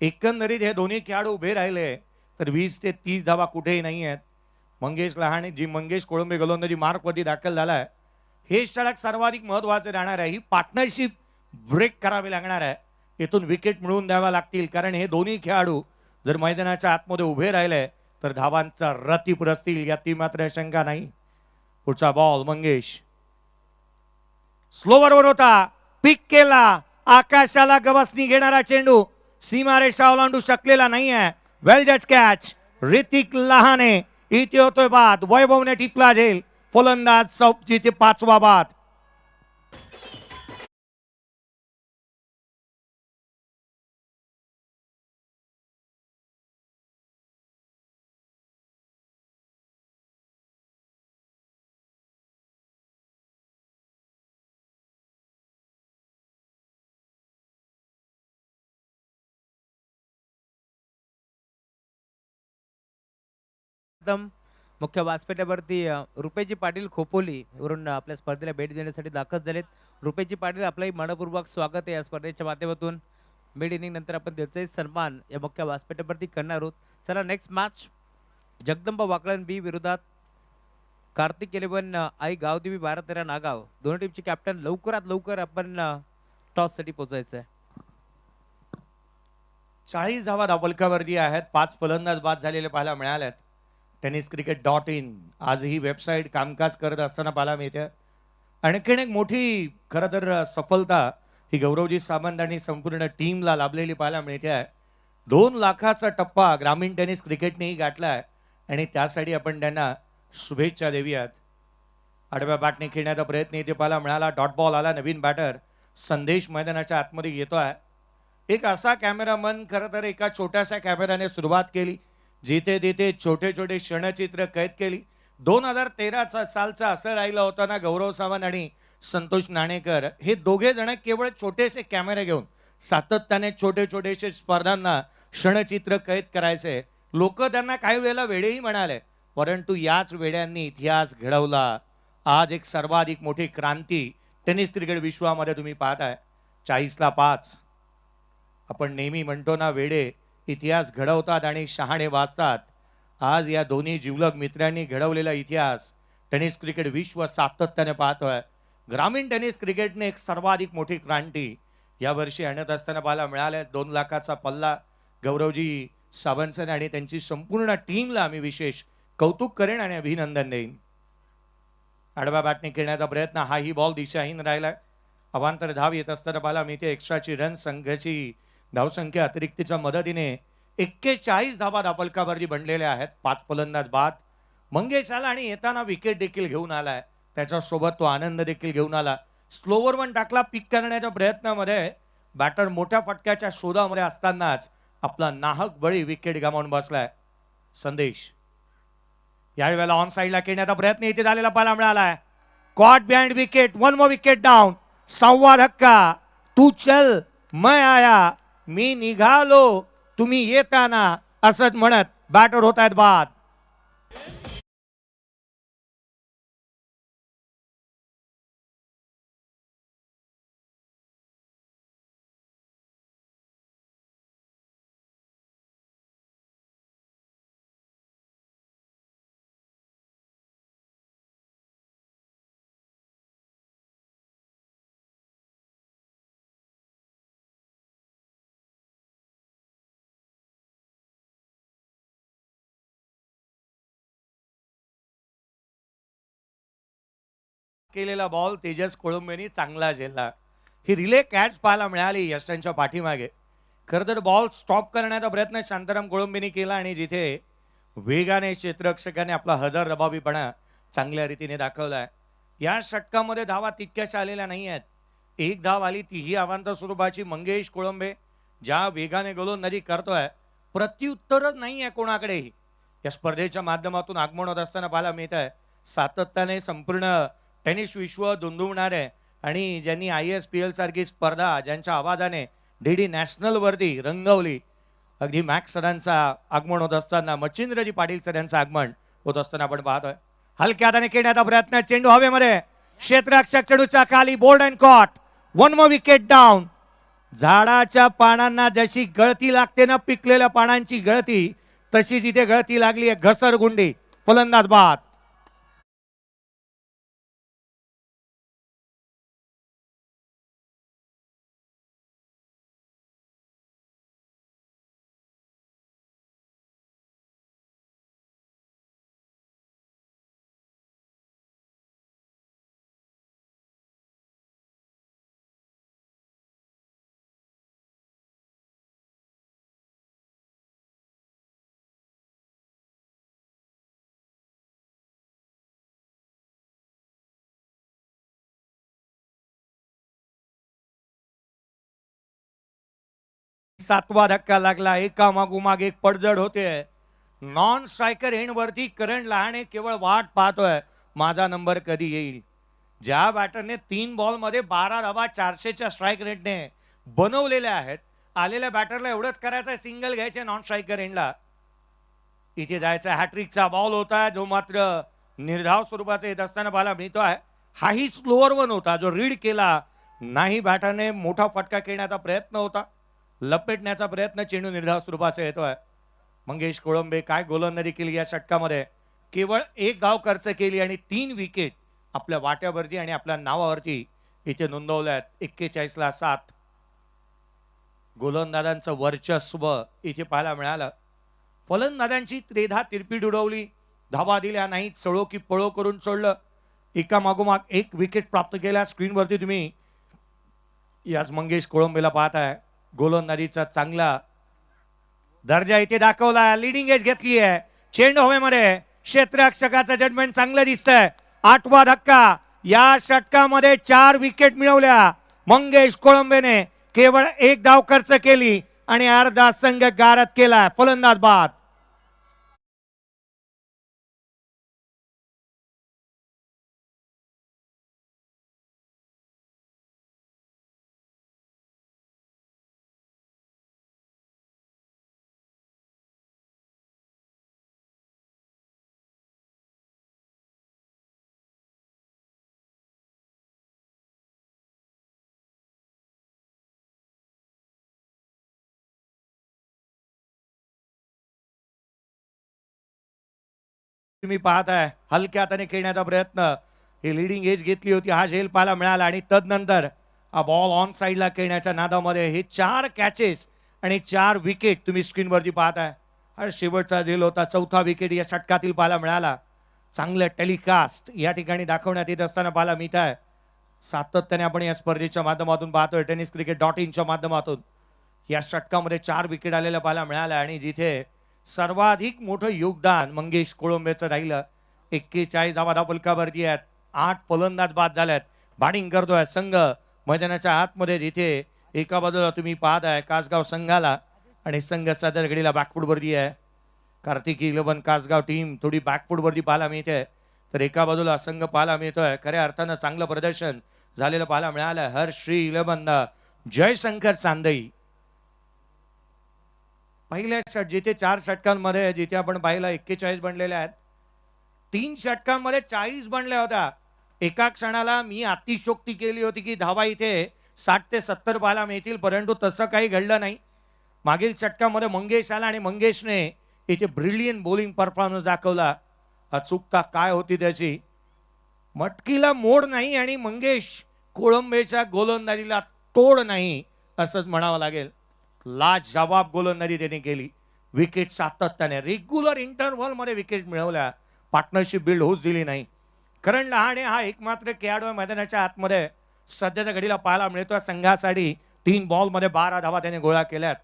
एकंदरीत हे दोन्ही खेळाडू उभे राहिले तर 20 ते 30 धावा कुठेही नाही आहेत. मंगेश लहाणे मंगेश कोळंबे गोलंदाजी मार्कवरती दाखल झाला आहे. हे षटक सर्वाधिक महत्वाचे राहणार आहे. ही पार्टनरशिप ब्रेक करावी लागणार आहे. इथून विकेट मिळवून द्याव्या लागतील, कारण हे दोन्ही खेळाडू जर मैदानाच्या आतमध्ये उभे राहिले तर धावांचा रतीप रचतील यात मात्र शंका नाही. पुढचा बॉल मंगेश स्लोवरवर होता, पिक केला. आकाशाला गवसणी घेणारा चेंडू सीमारेषा ओलांडू शकलेला नाहीये. वेल जज कॅच. ऋतिक लहाने इथे होतोय बाद. वैभवने टिपला झेल. फलंदाज सौपची ते 5वा बाद. एकदम मुख्य व्यासपीठावरती रुपेजी पाटील खोपोली वरून आपल्या स्पर्धेला भेट देण्यासाठी दाखल झालेत. रुपेजी पाटील आपलंही मनपूर्वक स्वागत आहे या स्पर्धेच्या माध्यमातून. मिड इनिंग नंतर आपण त्याचाही सन्मान या मुख्य व्यासपीठावरती करणार आहोत. चला नेक्स्ट मॅच जगदंबा वाकळण बी विरोधात कार्तिक 11 आई गावदेवी 12-13 नागाव. दोन्ही टीमचे कॅप्टन लवकरात लवकर आपण टॉस साठी पोहोचायचं आहे. 40 धावा धावफलकावरती आहेत. 5 फलंदाज बाद झालेले पाहायला मिळालेत. tenniscricket.in आज ही वेबसाईट कामकाज करत असताना पाहायला मिळते. आणखीन एक मोठी खरं तर सफलता ही गौरवजी सामंत आणि संपूर्ण टीमला लाभलेली पाहायला मिळते आहे. 2 लाखाचा टप्पा ग्रामीण टेनिस क्रिकेटनेही गाठला आहे आणि त्यासाठी आपण त्यांना शुभेच्छा देऊयात. आडव्या बॅटने खेळण्याचा प्रयत्न इथे पाहायला मिळाला. डॉट बॉल आला. नवीन बॅटर संदेश मैदानाच्या आतमध्ये येतोय. एक असा कॅमेरामन खरं तर एका छोट्याशा कॅमेराने सुरुवात केली, जिथे तिथे छोटे छोटे क्षणचित्र कैद केली. 2013 सालचा असं राहिलं होतं ना, गौरव सावंत आणि संतोष नाणेकर हे दोघे जण केवळ छोटेसे कॅमेरे घेऊन सातत्याने छोटे छोटेसे स्पर्धांना क्षणचित्र कैद करायचे. लोक त्यांना काही वेळेला वेडेही म्हणाले, परंतु याच वेड्यांनी इतिहास घडवला. आज एक सर्वाधिक मोठी क्रांती टेनिस क्रिकेट विश्वामध्ये तुम्ही पाहताय. 40ला 5. आपण नेहमी म्हणतो ना, वेडे इतिहास घडवतात आणि शहाणे वाचतात. आज या दोन्ही जिवलग मित्रांनी घडवलेला इतिहास टेनिस क्रिकेट विश्व सातत्याने पाहतोय. ग्रामीण टेनिस क्रिकेटने एक सर्वाधिक मोठी क्रांती यावर्षी आणत असताना पाहायला मिळाले. 2 लाखाचा पल्ला गौरवजी सावंत आणि त्यांची संपूर्ण टीमला आम्ही विशेष कौतुक करेन आणि अभिनंदन देईन. आडव्या बॅटने खेळण्याचा प्रयत्न, हाही बॉल दिशाहीन राहिलाय. अवांतर धाव येत असताना पाहायला मिळते. एक्स्ट्राची रन संघाची धावसंख्या अतिरिक्तच्या मदतीने 41 धावा धापलकावरती बनलेल्या आहेत. 5 फलंदाज बाद. मंगेश आला आणि येताना विकेट देखील घेऊन आलाय. त्याच्यासोबत तो आनंद देखील घेऊन आला. स्लोवर वन टाकला पिक करण्याच्या प्रयत्नामध्ये. बॅटर मोठ्या फटक्याच्या शोधामध्ये असतानाच आपला नाहक बळी विकेट गमावून बसलाय. संदेश यावेळेला ऑन साईडला खेळण्याचा प्रयत्न इथे झालेला पाहायला मिळालाय. Caught behind wicket. 1 more wicket down. 6वा धक्का. तू चल मैं आया, मी निघालो तुम्ही येताना, असंच म्हणत बॅटर होत आहेत बाद. केलेला बॉल तेजस कोळंबेनी चांगला झेलला. ही रिले कॅच पाहायला मिळाली यष्टांच्या पाठीमागे. खरं तर बॉल स्टॉप करण्याचा प्रयत्न शांताराम कोळंबेनी केला आणि जिथे वेगाने क्षेत्ररक्षकाने आपला हजर रबाबीपणा चांगल्या रीतीने दाखवलाय. या षटकामध्ये धावा तितक्याशा आलेल्या नाही आहेत. 1 धाव आली, तीही अवांतर स्वरूपाची. मंगेश कोळंबे ज्या वेगाने गोलंदाजी करतोय, प्रत्युत्तरच नाही आहे कोणाकडेही. या स्पर्धेच्या माध्यमातून आगमन होत असताना पाहायला मिळत आहे. सातत्याने संपूर्ण टेनिस विश्व दुमदुमणार आहे आणि ज्यांनी ISPL सारखी स्पर्धा ज्यांच्या आवाजाने DD नॅशनल वरती रंगवली, अगदी मॅक्स सरांचा आगमन होत असताना, मच्छिंद्रजी पाटील सरांचं आगमन होत असताना आपण पाहतोय. हलक्या हाताने खेळण्याचा प्रयत्न. चेंडू हवेमध्ये. क्षेत्ररक्षक चेंडूच्या खाली. Bowled and caught. 1 more wicket down. झाडाच्या पानांना जशी गळती लागते ना, पिकलेल्या पानांची गळती, तशी जिथे गळती लागली आहे घसरगुंडी. फलंदाज बाद. सातवा धक्का लागला. एका मागोमाग एक पडझड होते. नॉन स्ट्रायकर एंड वरती करण लहाने केवळ वाट पाहतोय, माझा नंबर कधी येईल. ज्या बॅटरने 3 बॉल मध्ये 12 धावा 400च्या स्ट्राईक रेटने बनवलेल्या आहेत, आलेल्या बॅटरला एवढंच करायचं, सिंगल घ्यायचे नॉन स्ट्रायकर एंडला. इथे जायचा हॅट्रिकचा बॉल होता, जो मात्र निर्धाव स्वरूपाचा येत असताना पाहायला मिळतोय. हाही स्लोअर वन होता जो रीड केला नाही. बॅटरने मोठा फटका खेळण्याचा प्रयत्न होता, लपेटण्याचा प्रयत्न, चेंडू निर्धाव स्वरूपाचा येतोय. मंगेश कोळंबे काय गोलंदाजी केली या षटकामध्ये. केवळ 1 धाव खर्च केली आणि 3 विकेट आपल्या वाट्यावरती आणि आपल्या नावावरती इथे नोंदवल्यात. 41ला 7 गोलंदाजांचं वर्चस्व इथे पाहायला मिळालं. फलंदाजांची त्रेधा तिरपीट उडवली, धावा दिल्या नाहीत, सळो की पळो करून सोडलं. एका मागोमाग एक विकेट प्राप्त केल्या. स्क्रीनवरती तुम्ही याच मंगेश कोळंबेला पाहताय. गोलंदाजीचा चांगला दर्जा इथे दाखवला. लिडिंग एज घेतली आहे. चेंडू हवेमध्ये क्षेत्ररक्षकाचं जजमेंट चांगलं दिसतंय. 8वा धक्का. या षटकामध्ये 4 विकेट मिळवल्या मंगेश कोळंबेने. केवळ 1 धाव खर्च केली आणि अर्धा संघ गारद केला. फलंदाज बाद. तुम्ही पाहताय हलक्या हाताने खेळण्याचा प्रयत्न. ही लिडिंग एज घेतली होती. हा झेल पाहायला मिळाला आणि तदनंतर हा बॉल ऑन साइडला खेळण्याच्या नादामध्ये हे 4 कॅचेस आणि 4 विकेट तुम्ही स्क्रीनवरती पाहताय. हा शेवटचा झेल होता. 4था विकेट या षटकातील पाहायला मिळाला. चांगलं टेलिकास्ट या ठिकाणी दाखवण्यात येत असताना पाहायला मिळत आहे. सातत्याने आपण या स्पर्धेच्या माध्यमातून पाहतोय. tenniscricket.in च्या माध्यमातून या षटकामध्ये 4 विकेट आलेल्या पाहायला मिळाल्या आणि जिथे सर्वाधिक मोठं योगदान मंगेश कोळंबेचं राहिलं. 41 धावा धावफलकावरती आहेत. 8 फलंदाज बाद झाल्यात. बॅटिंग करतोय संघ मैदानाच्या आतमध्ये. जिथे एका बाजूला तुम्ही पाहताय कासगाव संघाला आणि संघ सदर घडीला बॅकफूटवरती आहे. कार्तिकी 11 कासगाव टीम थोडी बॅकफूटवरती पाहायला मिळते. तर एका बाजूला संघ पाहायला मिळतोय खऱ्या अर्थानं चांगलं प्रदर्शन झालेलं पाहायला मिळालं. हर्षी 11 जयशंकर चांदई पहिल्या षट जिथे 4 षटकांमध्ये जिथे आपण पाहिलं 41 बनलेले आहेत. 3 षटकांमध्ये 40 बनल्या होत्या. एका क्षणाला मी अतिशोक्ती केली होती की धावा इथे 60 ते 70 पाहायला मिळतील, परंतु तसं काही घडलं नाही. मागील षटकामध्ये मंगेश आला आणि मंगेशने इथे ब्रिलियंट बॉलिंग परफॉर्मन्स दाखवला. अचूकता काय होती त्याची. मटकीला मोड नाही आणि मंगेश कोळंबेच्या गोलंदाजीला तोड नाही असंच म्हणावं लागेल. लाजवाब गोलंदाजी त्यांनी केली. विकेट सातत्याने रेग्युलर इंटरव्हल मध्ये विकेट मिळवल्या. पार्टनरशिप बिल्ड होऊच दिली नाही. करण लहाने हा एकमात्र खेळाडू मैदानाच्या आतमध्ये सध्याच्या घडीला पाहायला मिळतोय. संघासाठी 3 बॉल मध्ये 12 धावा त्याने गोळा केल्यात.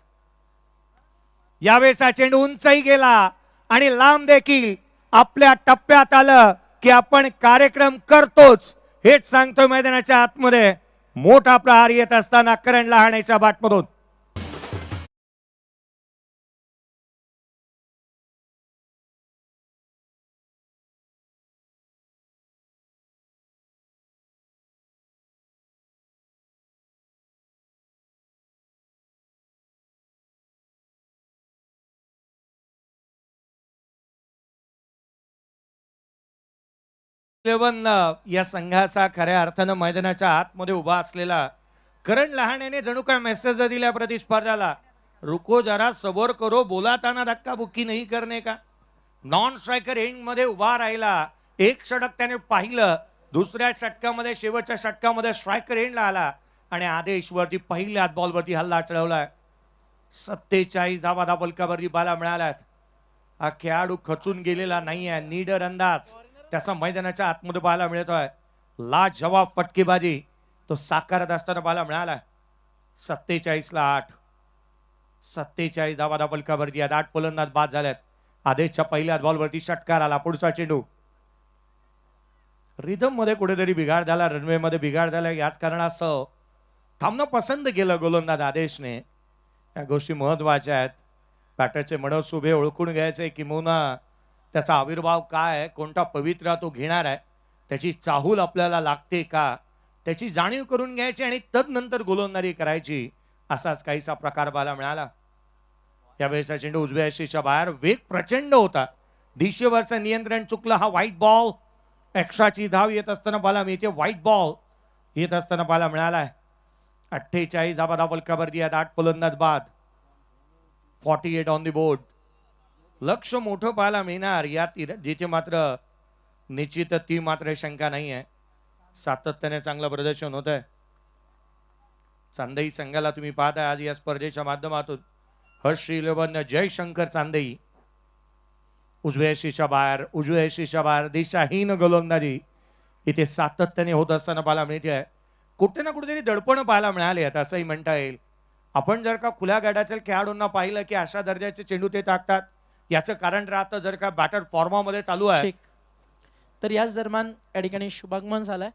यावेळेस हा चेंडू उंचही गेला आणि लांब देखील आपल्या टप्प्यात आलं की आपण कार्यक्रम करतोच हेच सांगतोय मैदानाच्या आतमध्ये. मोठा प्रहार येत असताना करण लहानेच्या बॅटमधून या संघाचा खऱ्या अर्थानं मैदानाच्या आतमध्ये उभा असलेला करण लहानेने जणू काय मेसेज दिल्या प्रतिस्पर्धाला. रुको जरा सबर करो, बोलाताना धक्का बुक्की नाही करणे का. नॉन स्ट्रायकर एंड मध्ये उभा राहिला. 1 षटक त्याने पाहिलं. दुसऱ्या षटकामध्ये शेवटच्या षटकामध्ये स्ट्रायकर एंडला आला आणि आदेशवरती पहिल्याच बॉलवरती हल्ला चढवलाय. 47 धावा धावफलकावरती बाला मिळाल्यात. हा खेळाडू खचून गेलेला नाहीये. नीडर अंदाज त्याचा मैदानाच्या आतमध्ये पाहायला मिळतोय. लाजवाब फटकेबाजी तो साकारत असताना पाहायला मिळाला. 47ला 8. 47 धावा धावफलकावरती 8 फलंदाज बाद झाल्यात. आदेशच्या पहिल्याच बॉलवरती षटकार आला. पुढचा चेंडू रिदम मध्ये कुठेतरी बिघाड झाला. रनवे मध्ये बिघाड झाला. याच कारणास्तव थांबणं पसंत केलं गोलंदाज आदेशने. या गोष्टी महत्वाच्या आहेत. बॅटरचे मनसुबे ओळखून घ्यायचे किंवा त्याचा आविर्भाव काय, कोणता पवित्रा तो घेणार आहे, त्याची चाहूल आपल्याला लागते का, त्याची जाणीव करून घ्यायची आणि तदनंतर गोलंदाजी करायची. असाच काहीसा प्रकार पाहायला मिळाला. यावेळेचा चेंडू उजव्या यष्टीच्या बाहेर. वेग प्रचंड होता. दिशेवरचं नियंत्रण चुकलं. हा व्हाईट बॉल. एक्स्ट्राची धाव येत असताना पाहायला मिळते. व्हाईट बॉल येत असताना पाहायला मिळालाय. 48 धावा धावफलकावरती 8 फलंदाज बाद. 48 ऑन द बोर्ड. लक्ष मोठं पाहायला मिळणार यात जिथे मात्र निश्चित ती मात्र शंका नाही आहे. सातत्याने चांगलं प्रदर्शन होत आहे. चांदई संघाला तुम्ही पाहताय आज या स्पर्धेच्या माध्यमातून. हर्षी 11 जयशंकर चांदई उजव्या यष्टीच्या बाहेर. उजव्या यष्टीच्या बाहेर दिशाहीन गोलंदाजी इथे सातत्याने होत असताना पाहायला मिळते आहे. कुठे ना कुठेतरी दडपण पाहायला मिळाले आहेत असंही म्हणता येईल. आपण जर का खुल्या गटातील खेळाडूंना पाहिलं की अशा दर्जाचे चेंडू ते टाकतात, याचं कारण राहतं जर का बॅटर फॉर्मामध्ये चालू आहे. चेक. तर याच दरम्यान या ठिकाणी शुभागमन झालाय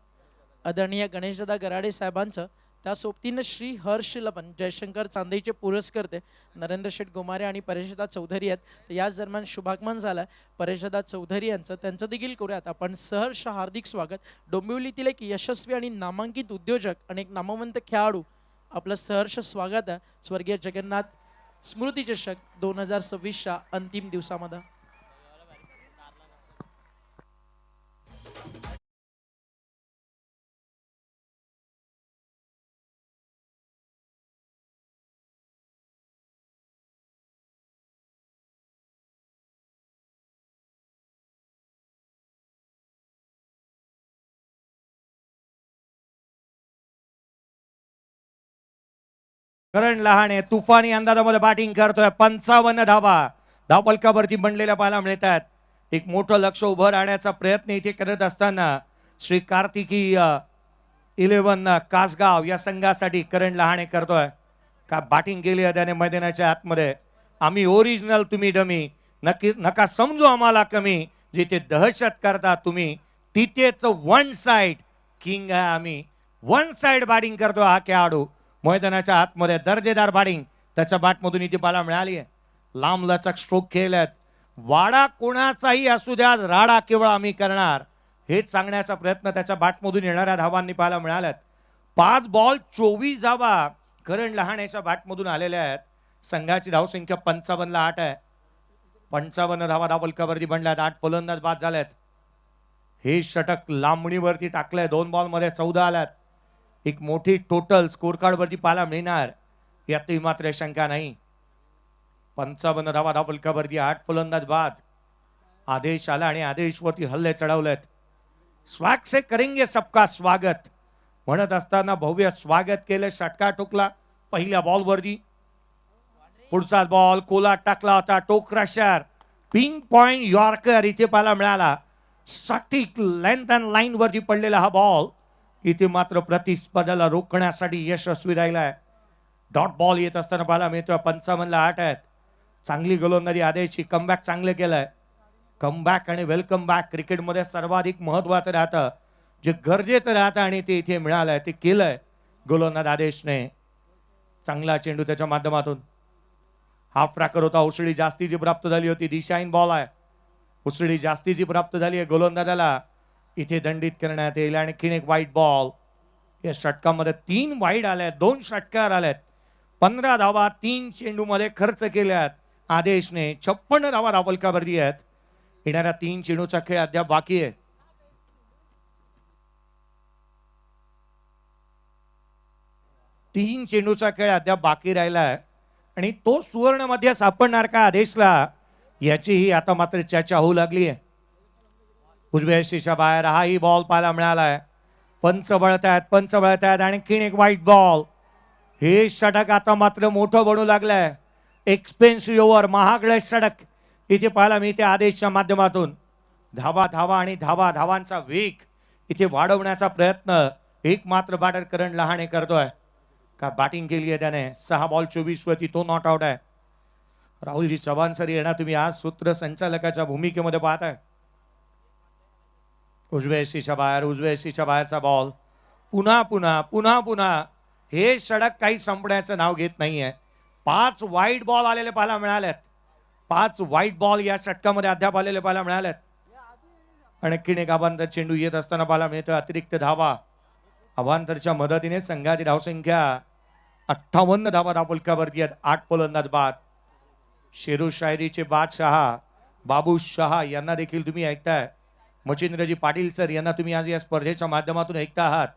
आदरणीय गणेशदादा गराडे साहेबांचं. त्या सोबतीनं श्री हर्ष लपन जयशंकर चांदेचे पुरस्कर्ते नरेंद्र शेठ गोमारे आणि परेशदा चौधरी आहेत. तर याच दरम्यान शुभागमन झालाय परेशदा चौधरी यांचं. त्यांचं देखील करूयात आपण सहर्ष हार्दिक स्वागत. डोंबिवलीतील एक यशस्वी आणि नामांकित उद्योजक आणि एक नामवंत खेळाडू, आपलं सहर्ष स्वागत आहे स्वर्गीय जगन्नाथ स्मृती चषक 2026च्या अंतिम दिवसामध्ये. करण लहाने तुफानी अंदाजामध्ये बॅटिंग करतोय. 55 धावा धावफलकावरती बनलेल्या पाहायला मिळतात. एक मोठं लक्ष उभं राहण्याचा प्रयत्न इथे करत असताना श्री कार्तिकी 11 कासगाव या संघासाठी करण लहाने करतोय. का बॅटिंग केली आहे त्याने मैदानाच्या आतमध्ये. आम्ही ओरिजिनल तुम्ही डमी, नक्की नका समजू आम्हाला कमी. जिथे दहशत करता तुम्ही तिथेच वन साइड किंग आहे आम्ही. वन साइड बॅटिंग करतो हा खेळाडू मैदानाच्या आतमध्ये. दर्जेदार बॅटिंग त्याच्या बॅटमधून इथे पाहायला मिळाली आहे. लांब लचक स्ट्रोक खेळल्यात. वाडा कोणाचाही असू द्या, राडा केवळ आम्ही करणार हेच सांगण्याचा प्रयत्न त्याच्या बॅटमधून येणाऱ्या धावांनी पाहायला मिळाल्यात. 5 बॉल 24 धावा करण लहानेच्या बॅटमधून आलेल्या आहेत. संघाची धावसंख्या 55 8 आहे. 55 धावा धावफलकावरती बनल्यात. 8 फलंदाज बाद झाल्यात. हे षटक लांबणीवरती टाकलंय. 2 बॉलमध्ये 14 आल्यात. एक मोठी टोटल स्कोर कार्ड वरती पाहायला मिळणार यातही मात्र शंका नाही. 55 धावा धावफलकावरती 8 फलंदाज बाद. आदेश आला आणि आदेशवरती हल्ले चढवलेत. स्वाग से करेंगे सबका स्वागत म्हणत असताना भव्य स्वागत केलं. षटका ठोकला पहिल्या बॉलवरती. पुढचा बॉल कोलाट टाकला होता. टोक क्रशर पिंक पॉइंट यॉर्कर इथे पाहायला मिळाला. सटीक लेंथ अँड लाईन वरती पडलेला हा बॉल इथे मात्र प्रतिस्पर्धाला रोखण्यासाठी यशस्वी राहिलाय. डॉट बॉल येत असताना पाहायला मिळतोय. 55 8 आहेत. चांगली गोलंदाजी आदेशची. कमबॅक चांगलं केलंय. कमबॅक आणि वेलकम बॅक क्रिकेटमध्ये सर्वाधिक महत्वाचं राहतं. जे गरजेचं राहतं आणि ते इथे मिळालंय ते केलंय गोलंदाज आदेशने. चांगला चेंडू त्याच्या माध्यमातून. हाफ ट्रॅकर होता. उसळी जास्तीची प्राप्त झाली होती. दिशाहीन बॉल आहे. उसळी जास्तीची प्राप्त झाली आहे गोलंदाजाला. इथे दंडित करण्यात येईल. आणखीन एक वाईट बॉल. या षटकामध्ये 3 वाईड आल्यात. 2 षटकार आल्यात. 15 धावा 3 चेंडूमध्ये खर्च केल्यात आदेशने. 56 धावा धावफलकावरती आहेत. येणाऱ्या 3 चेंडूचा खेळ अद्याप बाकी आहे. तीन चेंडूचा खेळ अद्याप बाकी राहिलाय आणि तो सुवर्ण मध्ये सापडणार का आदेशला याचीही आता मात्र चर्चा होऊ लागली आहे. उजव्या शीशा बाहेर हाही बॉल पाहायला मिळालाय. पंच वळतायत आणखीन एक वाईट बॉल. हे षटक आता मात्र मोठं बनू लागलंय. एक्सपेन्सिव्ह ओव्हर महागडे षटक इथे पाहायला मिळते आदेशच्या माध्यमातून. धावा आणि धावांचा वेग इथे वाढवण्याचा प्रयत्न एक मात्र बॅटर करण लहाने करतोय. का बॅटिंग केली आहे त्याने. 6 बॉल 24 वरती तो नॉट आउट आहे. राहुलजी चव्हाण सर येणार तुम्ही आज सूत्रसंचालकाच्या भूमिकेमध्ये पाहताय. उजव्या शीच्या बाहेरचा बॉल. पुन्हा हे षटक काही संपण्याचं नाव घेत नाहीये. 5 वाईट बॉल आलेले पाहायला मिळालेत. 5 वाईट बॉल या षटकामध्ये अद्याप आलेले पाहायला मिळालेत. आणखीन एक अवांतर चेंडू येत असताना पाहायला मिळतो. अतिरिक्त धावा. अवांतरच्या मदतीने संघाची धावसंख्या 58 धावा धावफलकावरती आहेत. 8 फलंदाज बाद. शेरू शायरीचे बादशहा बाबू शहा यांना देखील तुम्ही ऐकताय. मचिंद्रजी पाटील सर यांना तुम्ही आज या स्पर्धेच्या माध्यमातून ऐकता आहात.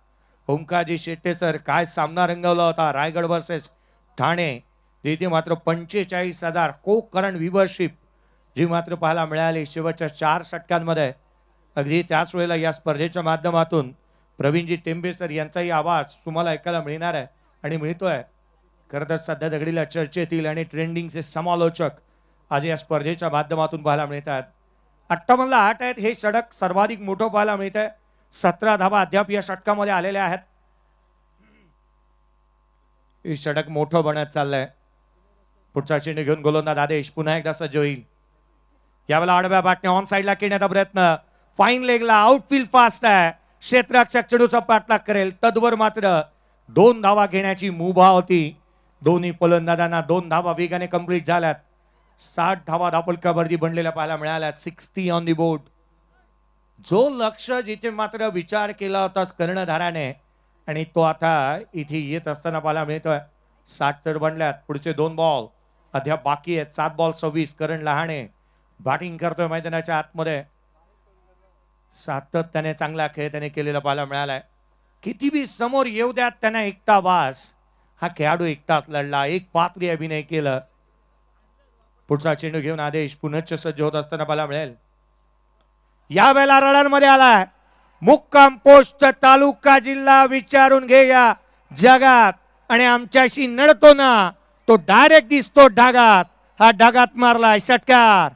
ओंकारजी शेट्टे सर काय सामना रंगवला होता रायगड वर्सेस ठाणे. जिथे मात्र 45,000 को करंट व्ह्यूअरशिप जी मात्र पाहायला मिळाली शेवटच्या 4 षटकांमध्ये. अगदी त्याच वेळेला या स्पर्धेच्या माध्यमातून प्रवीणजी टेंबे सर यांचाही आवाज तुम्हाला ऐकायला मिळणार आहे आणि मिळतोय. खरं तर सध्या दगडीला चर्चेतील आणि ट्रेंडिंगचे समालोचक आज या स्पर्धेच्या माध्यमातून पाहायला मिळतात. 58 8 आहेत. हे षटक सर्वाधिक मोठं पाहायला मिळत आहे. 17 धावा अद्याप या षटकामध्ये आलेल्या आहेत. हे षटक मोठं बनत चाललंय. पुढचा चेंडू घेऊन गोलंदाज आदेश पुन्हा एकदा सज्ज होईल. यावेळेला आडव्या बॅटने ऑन साइडला खेळण्याचा प्रयत्न, फाईन लेगला, आउटफील्ड फास्ट आहे. क्षेत्ररक्षक चेंडूचा पाठलाग करेल. तद्वर मात्र 2 धावा घेण्याची मुभा होती. दोन्ही फलंदाजांना 2 धावा वेगाने कंप्लीट झाल्यात. 60 धावा धापलकावरती बनलेल्या पाहायला मिळाल्यात. 60 ऑन दी बोर्ड. जो लक्ष जिथे मात्र विचार केला होता कर्णधाराने आणि तो आता इथे येत असताना पाहायला मिळतोय. 60 तर बनल्यात. पुढचे 2 बॉल अद्याप बाकी आहेत. 7 बॉल 26. करण लहाणे बॅटिंग करतोय मैदानाच्या आतमध्ये. सातत्याने चांगला खेळ त्याने केलेला पाहायला मिळालाय. किती बी समोर येऊ द्यात त्यांना एकटा वास. हा खेळाडू एकटाच लढला, एक पात्री अभिनय केलं. पुढचा चेंडू घेऊन आदेश पुनश्च सज्ज होत असताना पाहायला मिळेल. या वेळेला रडांमध्ये आलाय. मुक्काम पोस्ट तालुका जिल्हा विचारून घे या जगात आणि आमच्याशी नडतो ना तो डायरेक्ट दिसतो ढागात. हा ढागात मारलाय षटकार.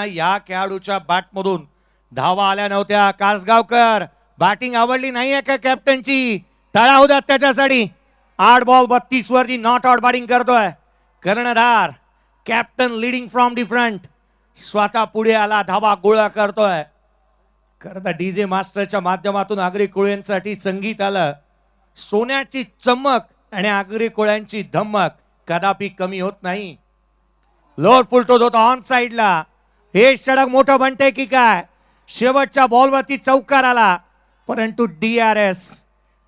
या खेळाडूच्या बॅट मधून धावा आल्या नव्हत्या. कासगावकर बॅटिंग आवडली नाहीये का कॅप्टनची? टाळा होत्या त्याच्यासाठी. 8 बॉल 32 वरती नॉट आउट बॅटिंग करतोय कर्णधार. Captain leading from the front. स्वतः पुढे आला, धावा गोळा करतोय. खरं डीजे मास्टरच्या माध्यमातून आगरी कोळ्यांसाठी संगीत आलं. सोन्याची चमक आणि आगरी कोळ्यांची धमक कदापि कमी होत नाही. लोअर फुलटोच होता ऑन साइडला. हे षटक मोठं बनते की काय? शेवटच्या बॉलवरती चौकार आला परंतु DRS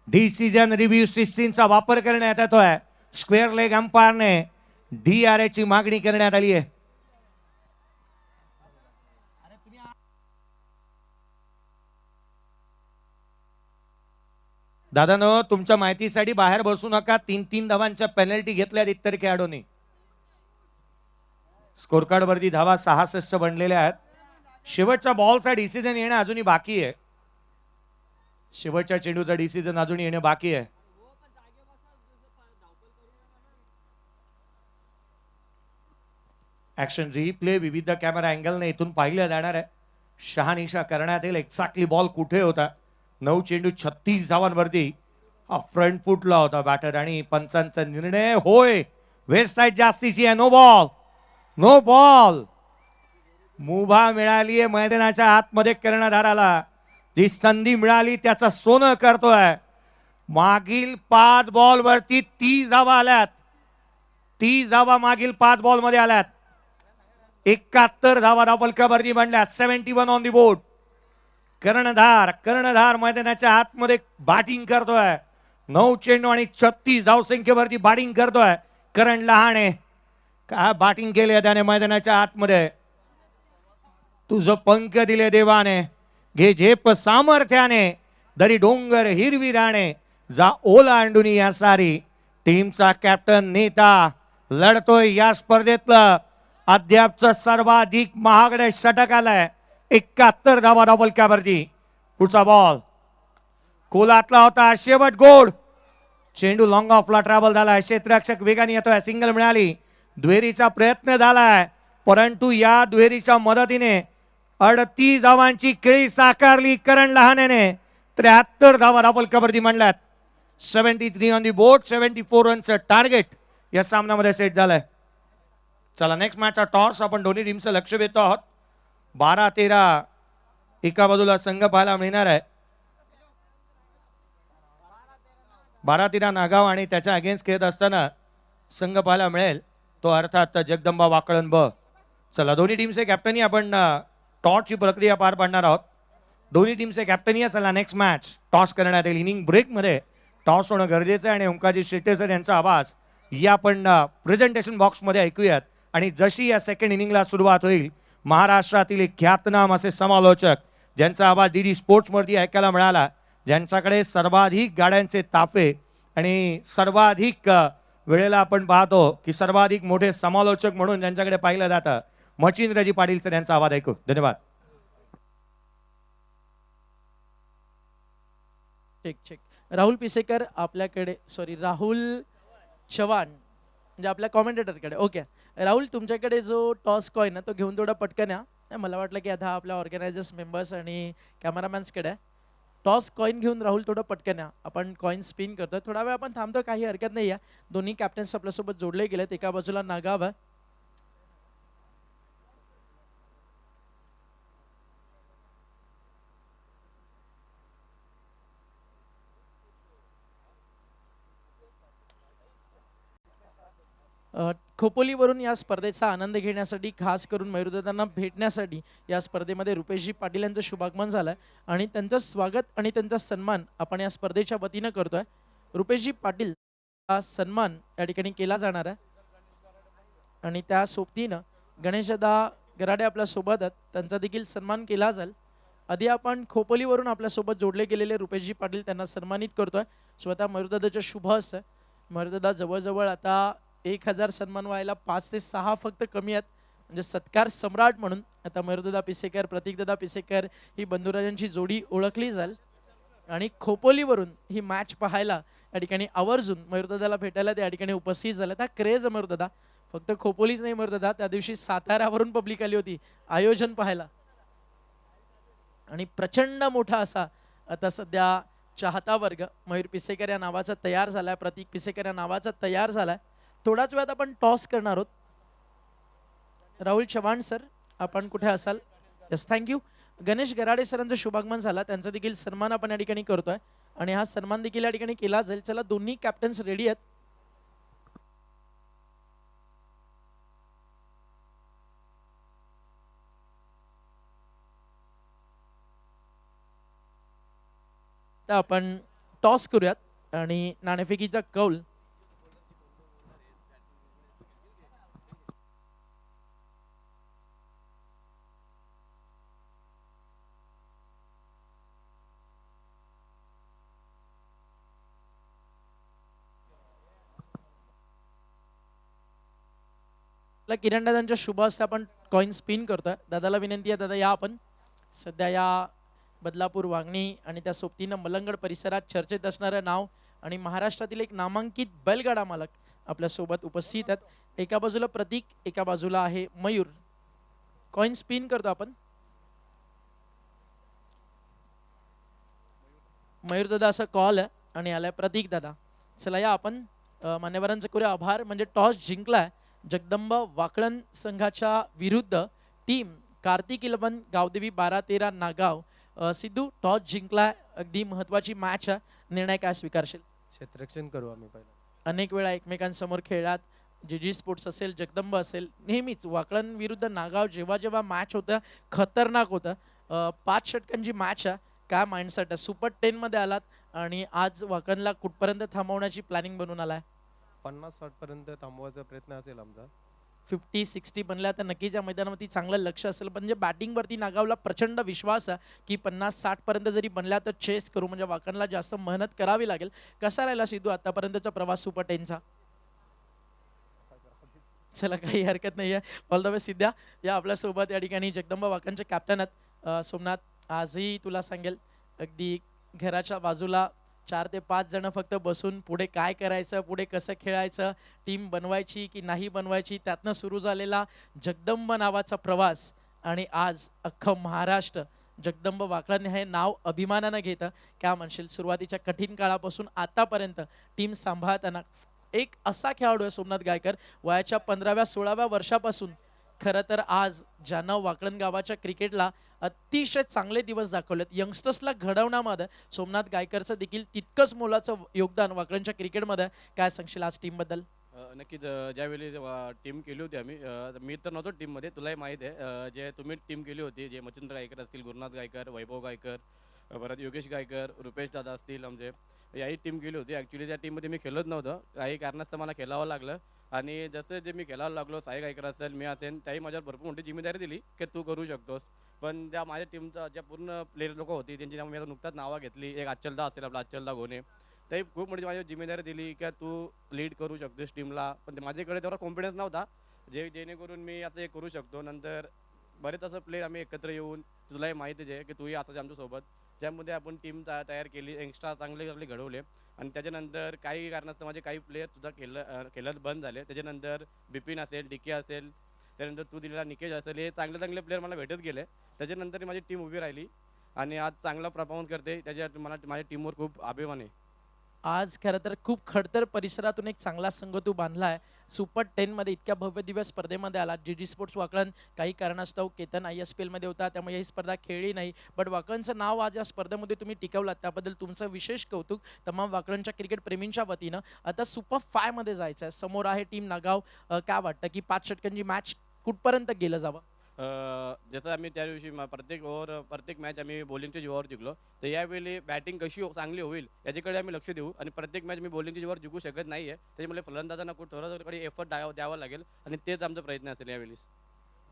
डिसिजन रिव्ह्यू सिस्टीमचा वापर करण्यात येतोय. स्क्वेअर लेग अंपायरने DRS ची मागणी करण्यात आली आहे. दादानो तुमच्या माहितीसाठी बाहेर बसू नका. 3-3 धावांच्या पेनल्टी घेतल्यात इतर खेळाडूंनी. स्कोर कार्ड वरती धावा 66 बनलेल्या आहेत. शेवटच्या बॉलचा डिसिजन येणं अजूनही बाकी आहे. शेवटच्या चेंडूचा डिसिजन अजून येणं बाकी आहे. ऍक्शन रिप्ले विविध कॅमेरा अँगलने इथून पाहिलं जाणार आहे. शहानिशा करण्यात येईल एक्झॅक्टली बॉल कुठे होता. 9 चेंडू 36 धावांवरती फ्रंट फुटला होता बॅटर आणि पंचांचा निर्णय होय. वेस्ट साइड जास्तीची आहे. No ball, no ball. मुभा मिळाली आहे मैदानाच्या आतमध्ये कर्णधाराला. जी संधी मिळाली त्याचं सोनं करतोय. मागील 5 बॉल वरती 30 धावा आल्यात. 30 धावा मागील 5 बॉल मध्ये आल्यात. 71 धावा धापलकावरती बनल्यात. 71 ऑन दी बोर्ड. कर्णधार मैदानाच्या आतमध्ये बॅटिंग करतोय. 9 चेंडू आणि 36 धावसंख्येवरती बॅटिंग करतोय करण लहाणे. काय बॅटिंग केली त्याने मैदानाच्या आतमध्ये. तुझं पंख दिले देवाने, घे झेप सामर्थ्याने, दरी डोंगर हिरवी राणे, जा ओलांडून या सारी. टीमचा कॅप्टन नेता लढतोय या स्पर्धेतलं अद्यापचं सर्वाधिक महागडे षटक आलंय. 71 धावा धावलक्यावरती. पुढचा बॉल कोलातला होता. शेवट गोड. चेंडू लॉंग ऑफला ट्रॅव्हल झालाय. क्षेत्ररक्षक वेगाने येतोय. सिंगल मिळाली. दुहेरीचा प्रयत्न झालाय परंतु या दुहेरीच्या मदतीने 38 धावांची खेळी साकारली करण लहानेने. 73 धावा धापलकावरती म्हणल्यात. 73 ऑन दी बोर्ड. 74 रनचं टार्गेट या सामन्यामध्ये सेट झालंय. चला नेक्स्ट मॅचचा टॉस आपण दोन्ही टीमचं लक्ष देतो आहोत. 12-13 एका बाजूला संघ पाहायला मिळणार आहे. 12-13 नागाव आणि त्याच्या अगेन्स्ट खेळत असताना संघ पाहायला मिळेल तो अर्थात जगदंबा वाकळण ब. चला दोन्ही टीमचे कॅप्टनी आपण टॉसची प्रक्रिया पार पाडणार आहोत. दोन्ही टीमचे कॅप्टनी. चला नेक्स्ट मॅच टॉस करण्यात येईल. इनिंग ब्रेकमध्ये टॉस होणं गरजेचं आहे आणि ओंकारजी शेट्टे सर यांचा आवाज या आपण प्रेझेंटेशन बॉक्समध्ये ऐकूयात. आणि जशी या सेकंड इनिंगला सुरुवात होईल महाराष्ट्रातील एक ख्यातनाम असे समालोचक ज्यांचा आवाज DD स्पोर्ट्सवरती ऐकायला मिळाला ज्यांच्याकडे सर्वाधिक गाड्यांचे ताफे आणि सर्वाधिक वेळेला आपण पाहतो की सर्वाधिक मोठे समालोचक म्हणून ज्यांच्याकडे पाहिलं जातं, मच्छिंद्रजी पाटीलचं त्यांचा आवाज ऐकू. धन्यवाद. ठीक. राहुल पिसेकर आपल्याकडे, सॉरी राहुल चव्हाण म्हणजे आपल्या कॉमेंटेटरकडे. ओके राहुल, तुमच्याकडे जो टॉस कॉइन आहे तो घेऊन थोडा पटकन या. मला वाटलं की आता आपल्या ऑर्गनायझर्स मेंबर्स आणि कॅमेरामॅन्सकडे आहे. टॉस कॉइन घेऊन राहुल थोडं पटकन या. आपण कॉइन स्पिन करतो, थोडा वेळ आपण थांबतो, काही हरकत नाही आहे. दोन्ही कॅप्टन्स आपल्यासोबत जोडले गेलेत. एका बाजूला नागाव आहे, खोपोलीवरून या स्पर्धेचा आनंद घेण्यासाठी, खास करून मयूरदादांना भेटण्यासाठी या स्पर्धेमध्ये रुपेशजी पाटील यांचं शुभागमन झालंय आणि त्यांचं स्वागत आणि त्यांचा सन्मान आपण या स्पर्धेच्या वतीनं करतोय. रुपेशजी पाटील हा सन्मान या ठिकाणी केला जाणार आहे आणि त्या सोबतीनं गणेशदा गराडे आपल्या सोबत आहेत, त्यांचा देखील सन्मान केला जाईल. आधी आपण खोपोलीवरून आपल्यासोबत जोडले गेलेले रुपेशजी पाटील त्यांना सन्मानित करतोय स्वतः मयूरदादाच्या शुभ हस्ते. मयूरदादा जवळजवळ आता 1000 सन्मान व्हायला 5 ते 6 फक्त कमी आहेत. म्हणजे सत्कार सम्राट म्हणून आता मयूरदादा पिसेकर, प्रतीकदादा पिसेकर ही बंधुराजांची जोडी ओळखली जाईल. आणि खोपोलीवरून ही मॅच पाहायला या ठिकाणी आवर्जून मयूरदादाला भेटायला त्या ठिकाणी उपस्थित झाले. हा क्रेज मयूरदादा, फक्त खोपोलीच नाही मयूरदादा, त्या दिवशी साताऱ्यावरून पब्लिक आली होती आयोजन पाहायला. आणि प्रचंड मोठा असा आता सध्या चाहता वर्ग मयूर पिसेकर या नावाचा तयार झालाय, प्रतीक पिसेकर या नावाचा तयार झालाय. थोड्याच वेळात आपण टॉस करणार आहोत. राहुल चव्हाण सर, आपण कुठे असाल? Yes, thank you. गणेश गराडे सरांचं शुभागमन झाला, त्यांचा देखील सन्मान आपण या ठिकाणी करतोय आणि हा सन्मान देखील या ठिकाणी केला जाईल. चला, दोन्ही कॅप्टन्स रेडी आहेत. तर आपण टॉस करूयात आणि नाणेफेकीचा कौल किरण दादांच्या शुभ हस्ते आपण कॉइन स्पिन करतोय. दादाला विनंती आहे, दादा या आपण. सध्या या बदलापूर, वांगणी आणि त्या सोबतीनं मलंगड परिसरात चर्चेत असणारं नाव आणि महाराष्ट्रातील एक नामांकित बैलगाडा मालक आपल्या सोबत उपस्थित आहेत. एका बाजूला प्रतीक, एका बाजूला आहे मयूर. कॉइन स्पिन करतो आपण. मयूर दादा असा कॉल आहे आणि आलाय प्रतीक दादा. चला या आपण. मान्यवरांचे करूया आभार. म्हणजे टॉस जिंकलाय जगदंबा वाकळण संघाच्या विरुद्ध टीम कार्तिक 11 गावदेवी 12-13 नागाव. सिद्धू, टॉस जिंकलाय, अगदी महत्वाची मॅच आहे, निर्णय काय स्वीकारशील? क्षेत्ररक्षण करू आम्ही पहिला. अनेक वेळा एकमेकांसमोर खेळात, जी स्पोर्ट्स असेल, जगदंबा असेल, नेहमीच वाकळण विरुद्ध नागाव जेव्हा जेव्हा मॅच होतं खतरनाक होतं. 5 षटकांची मॅच आहे, काय माइंडसेट आहे? सुपर 10 मध्ये आलात आणि आज वाकणला कुठपर्यंत थांबवण्याची प्लॅनिंग बनवून आलाय? 50-60 पर्यंत थांबवायचा प्रयत्न असेल आमचा. 50-60 बनल्या तर नक्कीच या मैदानावरती चांगलं लक्ष असेल. म्हणजे बॅटिंगवरती नागावला प्रचंड विश्वास आहे की 50-60 पर्यंत जरी बनल्या तर चेस करू, म्हणजे वाकणला जास्त मेहनत करावी लागेल. कसा राहिला सिद्धू आतापर्यंतचा प्रवास सुपर 10चा? चला, काही हरकत नाही आहे. ऑल द वे सिद्ध्या. या आपल्यासोबत या ठिकाणी जगदंबा वाकणचे कॅप्टन आहेत. सोमनाथ, आजही तुला सांगेल अगदी घराच्या बाजूला 4 ते 5 जण फक्त बसून पुढे काय करायचं, पुढे कसं खेळायचं, टीम बनवायची की नाही बनवायची, त्यातनं सुरू झालेला जगदंब नावाचा प्रवास. आणि आज अख्खं महाराष्ट्र जगदंब वाकळण हे नाव अभिमानानं घेतं. काय म्हणशील, सुरुवातीच्या कठीण काळापासून आतापर्यंत टीम सांभाळताना एक असा खेळाडू आहे सोमनाथ गायकर, वयाच्या 15व्या-16व्या वर्षापासून खरं तर आज ज्यानं वाकळण गावाच्या क्रिकेटला अतिशय चांगले दिवस दाखवलेत, यंगस्टर्सला घडवण्यामध्ये सोमनाथ गायकरचं देखील तितकंच मोलाचं योगदान वाकळणच्या क्रिकेटमध्ये. काय सांगशील आज टीमबद्दल? नक्कीच. ज्यावेळी टीम केली होती आम्ही, मी तर नव्हतो टीममध्ये, तुलाही माहीत आहे. जे तुम्ही टीम केली होती, जे मच्छिंद्र गायकर असतील, गुरुनाथ गायकर, वैभव गायकर, परत योगेश गायकर, रुपेश दादा असतील, आमचे याही टीम केली होती. ॲक्च्युली त्या टीममध्ये मी खेळत नव्हतं, काही कारणास्तव मला खेळावं लागलं. आणि जसं जे मी खेळायला लागलो, साई गायकर असेल, मी असेल, त्याही माझ्यावर भरपूर मोठी जिम्मेदारी दिली की तू करू शकतोस. पण त्या माझ्या टीमचा ज्या पूर्ण प्लेयर लोक होती त्यांची नावं मी आता नुकताच नावं घेतली. एक अच्चलदा असेल आपला अच्चलदा घोणे, ते खूप मोठी माझी जिम्मेदारी दिली की तू लीड करू शकतोस टीमला. पण ते माझ्याकडे तेवढा कॉन्फिडन्स नव्हता जेणेकरून मी असं हे करू शकतो. नंतर बरेच असं प्लेयर आम्ही एकत्र येऊन, तुलाही माहितीच आहे की तूही असाच आमच्यासोबत, ज्यामध्ये आपण टीम तयार केली, यंगस्टर चांगले चांगले घडवले. आणि त्याच्यानंतर काही कारणास्तव माझे काही प्लेयर सुद्धा खेळत बंद झाले. त्याच्यानंतर बिपिन असेल, डीके असेल, त्यानंतर तू दिलेला निकेश असेल, हे चांगले चांगले प्लेयर मला भेटत गेले. त्याच्यानंतर माझी टीम उभी राहिली आणि आज चांगला परफॉर्मन्स करते. त्याच्यासाठी मला माझ्या टीमवर खूप अभिमान आहे. आज खरं तर खूप खडतर परिसरातून एक चांगला संघ तू बांधला आहे. सुपर 10 मध्ये इतक्या भव्य दिव्य स्पर्धेमध्ये आला. जी स्पोर्ट्स वाकळण काही कारणास्तव केतन ISPL मध्ये होता, त्यामुळे ही स्पर्धा खेळली नाही. बट वाकळणचं नाव आज या स्पर्धेमध्ये तुम्ही टिकवलात, त्याबद्दल तुमचं विशेष कौतुक तमाम वाकळणच्या क्रिकेट प्रेमींच्या वतीनं. आता सुपर 5 मध्ये जायचं आहे, समोर आहे टीम नागाव. काय वाटतं की 5 षटकांची मॅच कुठपर्यंत गेलं जावं? जसं आम्ही त्या दिवशी प्रत्येक मॅच आम्ही बॉलिंगच्या जीवावर जिंकलो, तर यावेळी बॅटिंग कशी चांगली होईल याच्याकडे आम्ही लक्ष देऊ. आणि प्रत्येक मॅच मी बॉलिंगच्या जीवावर जिंकू शकत नाही आहे, त्याच्यामुळे फलंदाजांना थोडासा एफर्ट द्यावा लागेल आणि तेच आमचा प्रयत्न असेल यावेळी.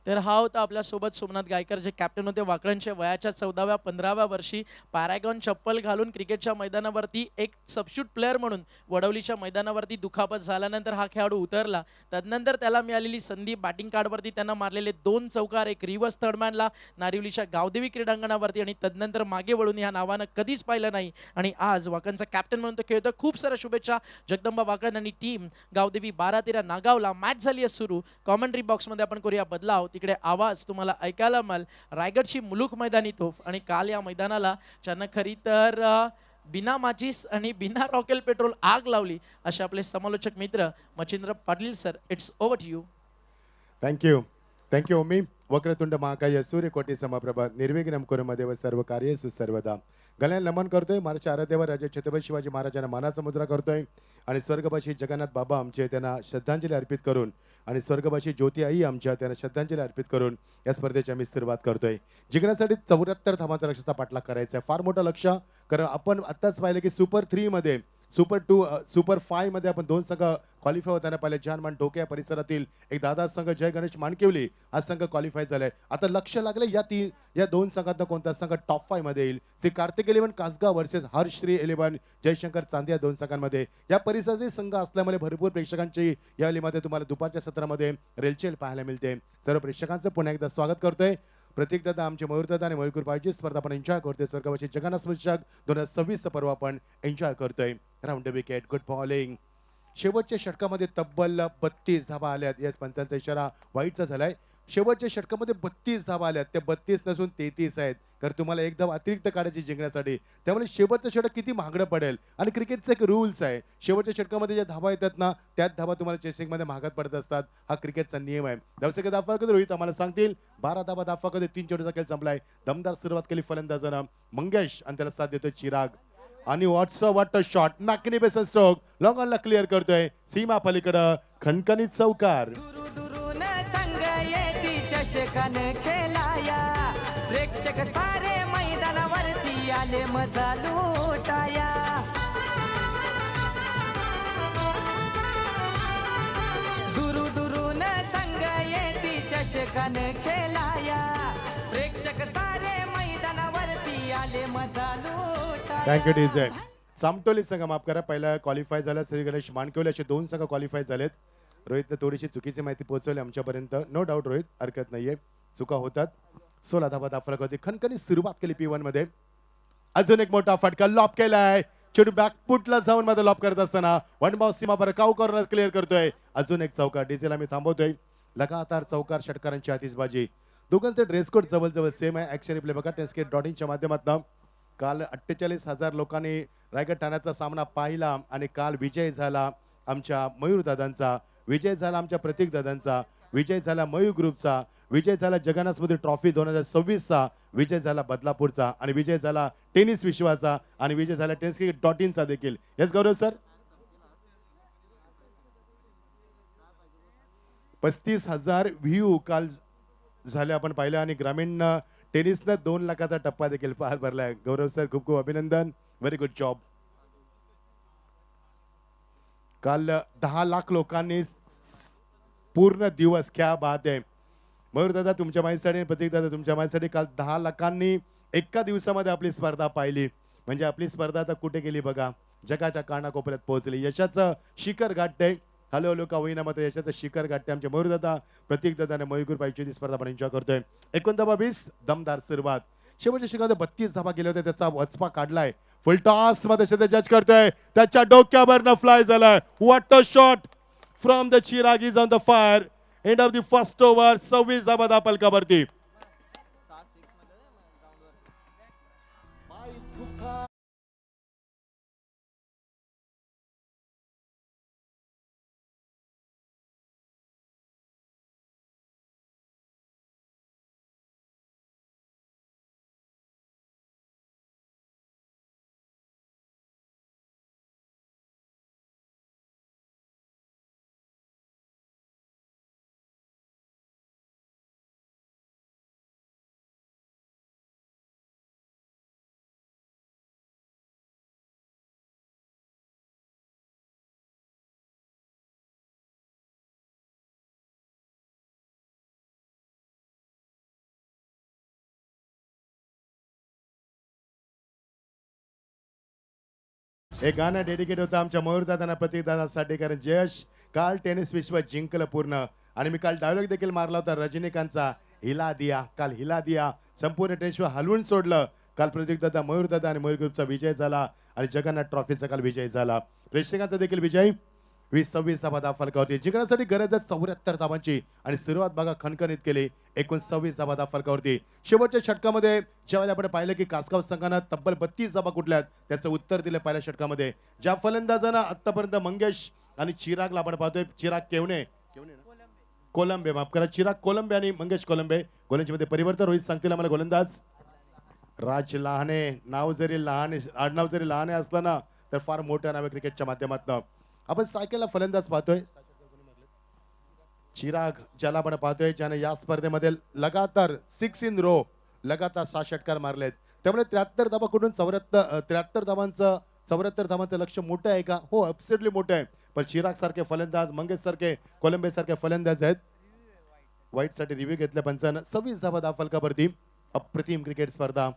तर हा होता आपल्यासोबत सोमनाथ गायकर, जे कॅप्टन होते वाकळणचे. वयाच्या 14व्या-15व्या वर्षी पॅरागॉन चप्पल घालून क्रिकेटच्या मैदानावरती एक सबस्टिट्यूट प्लेअर म्हणून वडवलीच्या मैदानावरती दुखापत झाल्यानंतर हा खेळाडू उतरला. त्यानंतर त्याला मिळालेली संधी, बॅटिंग कार्डवरती त्यांना मारलेले 2 चौकार, एक रिव्हर्स थर्डमॅनला नारिवलीच्या गावदेवी क्रीडांगणावरती, आणि तदनंतर मागे वळून या नावानं कधीच पाहिलं नाही. आणि आज वाकणचा कॅप्टन म्हणून तो खेळतो. खूप साऱ्या शुभेच्छा जगदंबा वाकळण आणि टीम गावदेवी 12-13 नागावला. मॅच झाली आहे सुरू. कॉमेंट्री बॉक्समध्ये आपण करूया बदलाव. तिकडे आवाज तुम्हाला ऐकायला मिळेल रायगडची मुलुक मैदानी तोफ. आणि काल या मैदानाला ज्यानं खरी तर बिना माचीस आणि बिना रॉकेल पेट्रोल आग लावली असे आपले समालोचक मित्र Machhindra Patil sir, it's over to you. Thank you Omi. वक्रतुंड महाकाय सूर्यकोटी समप्रभा निर्विघ्नम कुरुमदेव सर्व कार्येषु सर्वदा. गल्याला नमन करतोय. महाराष्ट्र आराध्यवर राजे छत्रपती शिवाजी महाराजांना मानाचा मुद्रा करतोय आणि स्वर्गवासी जगन्नाथ बाबा आमचे त्यांना श्रद्धांजली अर्पित करून आणि स्वर्गवासी ज्योती आई आमच्या त्यांना श्रद्धांजली अर्पित करून या स्पर्धेची आम्ही सुरुवात करतोय. जिंकण्यासाठी 74 धावांचा लक्ष्याचा पाठलाग करायचा आहे. फार मोठं लक्ष, कारण आपण आत्ताच पाहिलं की सुपर 3 मध्ये, सुपर 2, सुपर 5 मध्ये आपण 2 संघ क्वालिफाय होताना पाहिले. जानमान डोके या परिसरातील एक दादा संघ जय गणेश मानकेवली हा संघ क्वालिफाय झालाय. आता लक्ष लागले या 2 संघातनं कोणता संघ टॉप 5 मध्ये येईल. ते कार्तिक 11 कासगाव वर्सेस हर्षश्री 11 जयशंकर चांदी या 2 संघांमध्ये या परिसरातील संघ असल्यामुळे भरपूर प्रेक्षकांची या लीमध्ये तुम्हाला दुपारच्या सत्रामध्ये रेलचेल पाहायला मिळते. सर्व प्रेक्षकांचं पुन्हा एकदा स्वागत करतोय. प्रतीक दादा, आमचे मयूर दादा आणि मयूर पाहिजे स्पर्धा आपण एन्जॉय करतोय. स्वर्गवासी जगन्नाथ स्मृतिक 2026 पर्व आपण एन्जॉय करतोय. Round the wicket, good bowling. शेवटच्या षटकामध्ये तब्बल 32 धावा आल्यात. याच पंचांचा इशारा वाईटचा झालाय. शेवटच्या षटकामध्ये 32 धावा आल्यात. ते 32 नसून 33 आहेत, कारण तुम्हाला एक धाव अतिरिक्त काढायची जिंकण्यासाठी. त्यामुळे शेवटचं षटक किती महागडं पडेल. आणि क्रिकेटचं एक रूल्स आहे, शेवटच्या षटकामध्ये ज्या धावा येतात ना, त्याच धावा तुम्हाला चेसिंगमध्ये महागात पडत असतात. हा क्रिकेटचा नियम आहे. धावसंख्या दाफा कधी रोहित आम्हाला सांगतील. 12 धावा दाफा कधी 3 चेंडूचा खेळ संपलाय. दमदार सुरुवात केली फलंदाजानं मंगेश आणि त्याला साथ देतोय चिराग. आणि what a shot, magnificent stroke, long ऑनला क्लिअर करतोय सीमा पलीकडं खणखणीत चौकार. दुरून संग येती चषकान खेळाया, प्रेक्षक सारे मैदानावरती आले मजा लुटाया. दुरून संग येती चषकान खेळाया, प्रेक्षक सारे मैदानावरती आले मजा लुटाया. Thank you DJ. सामटोली संघ माफ करा, पहिला क्वालिफाय झाला. श्री गणेश मानकेवले असे 2 संघ क्वालिफाय झालेत. रोहितने थोडीशी चुकीची माहिती पोहोचवली आमच्यापर्यंत. नो डाऊट रोहित, हरकत नाहीये, चुका होतात. 16 धावा दाफलक होती. खणखणी सुरुवात केली P1 मध्ये. अजून एक मोठा फटका लॉप केलाय. चेंडू बॅकफुटला जाऊन मध्ये लॉप करत असताना वन बाउन्स सीमा पर काऊ कॉर्नर क्लिअर करतोय. अजून एक चौकार. डीजेला मी थांबवतोय. लगातार चौकार षटकारांची आतिषबाजी. दोघांचे ड्रेस कोड जवळ सेम आहे. ऍक्शन रिप्ले बघा टेस्केट.inच्या माध्यमातून. काल 48,000 लोकांनी रायगड ठाण्याचा सामना पाहिला आणि काल विजय झाला आमच्या मयूर दादांचा, विजय झाला आमच्या प्रतीक दादांचा, विजय झाला मयूर ग्रुपचा, विजय झाला जगन्नाथ स्मृती ट्रॉफी 2026चा, विजय झाला बदलापूरचा आणि विजय झाला टेनिस विश्वाचा आणि विजय झाला टेस्केट.inचा देखील. येस गौरव सर. 35,000 व्ह्यू काल झाले आपण पाहिलं आणि ग्रामीण टेनिसनं 2 लाखाचा टप्पा देखील पार भरलाय. गौरव सर खूप खूप अभिनंदन, व्हेरी गुड जॉब. काल 10 लाख लोकांनी पूर्ण दिवस, क्या बात आहे. मयूर दादा तुमच्या माहितीसाठी आणि प्रतीक दादा तुमच्या माहितीसाठी काल 10 लाखांनी एका दिवसामध्ये आपली स्पर्धा पाहिली. म्हणजे आपली स्पर्धा आता कुठे गेली बघा, जगाच्या कानाकोपऱ्यात पोहोचली. यशाचं शिखर गाठते, हॅलो हॅलो का होईना मात्र यशाचं शिखर गाठते. आमचे मयूर दादा, प्रतीक दादा आणि मयूर पाहिजे स्पर्धा आपण एन्जॉय करतोय. 29 दमदार सुरुवात. शेवटच्या शिखरामध्ये 32 धावा गेले होते, त्याचा वचपा काढलाय. फुल टॉस मध्ये सध्या जज करतोय, त्याच्या डोक्यावर फ्लाय झालाय. What a shot from the Chirag is on the fire. End of the first over. 26 धावा दापलकावरती. हे गाणं डेडिकेट होतं आमच्या मयूर दादांना, प्रतीक दादांसाठी. कारण जयश काल टेनिस विश्व जिंकलं पूर्ण. आणि मी काल डायलॉग देखील मारला होता रजनीकांतचा, हिला दिया. काल हिला दिया संपूर्ण टेनिस विश्व हलवून सोडलं. काल प्रतीक दादा, मयूर दादा आणि मयूर ग्रुपचा विजय झाला आणि जगन्नाथ ट्रॉफीचा काल विजय झाला. प्रेक्षकांचा देखील विजय. 26 धावा दाफलकावरती. जिंकण्यासाठी गरज आहे 74 धावांची आणि सुरुवात बघा खणखणीत केली. एकूण 26 धावा दाफलकावरती. शेवटच्या षटकामध्ये ज्यावेळेला आपण पाहिलं की कासगाव संघानं तब्बल 32 धावा कुठल्यात त्याचं उत्तर दिलं पहिल्या षटकामध्ये. ज्या फलंदाजांना आतापर्यंत मंगेश आणि चिरागला आपण पाहतोय, चिराग केवणे कोलंबे, माफ करा, चिराग कोलंबे आणि मंगेश कोलंबे. गोलंदाजीमध्ये परिवर्तन रोहित सांगतील आम्हाला. गोलंदाज राज लहाने. नाव जरी लहान, आडनाव जरी लहाने असलं ना तर फार मोठं नाव आहे क्रिकेटच्या माध्यमातून. आपण स्ट्रायकरला फलंदाज पाहतोय चिराग, ज्याला आपण पाहतोय ज्याने या स्पर्धेमध्ये लगातार 6 इन रो लगातार 6 षटकार मारलेत. त्यामुळे 73 धावा कुठून 73 धावांचं लक्ष मोठं आहे का? हो, ॲब्सोल्युटली मोठं आहे. पण चिराग सारखे फलंदाज, मंगेश सारखे, कोलंबे सारखे फलंदाज आहेत. वाईट साठी रिव्ह्यू घेतल्या पंचानं. 26 धावा दाफलकावरती. अप्रतिम क्रिकेट स्पर्धा.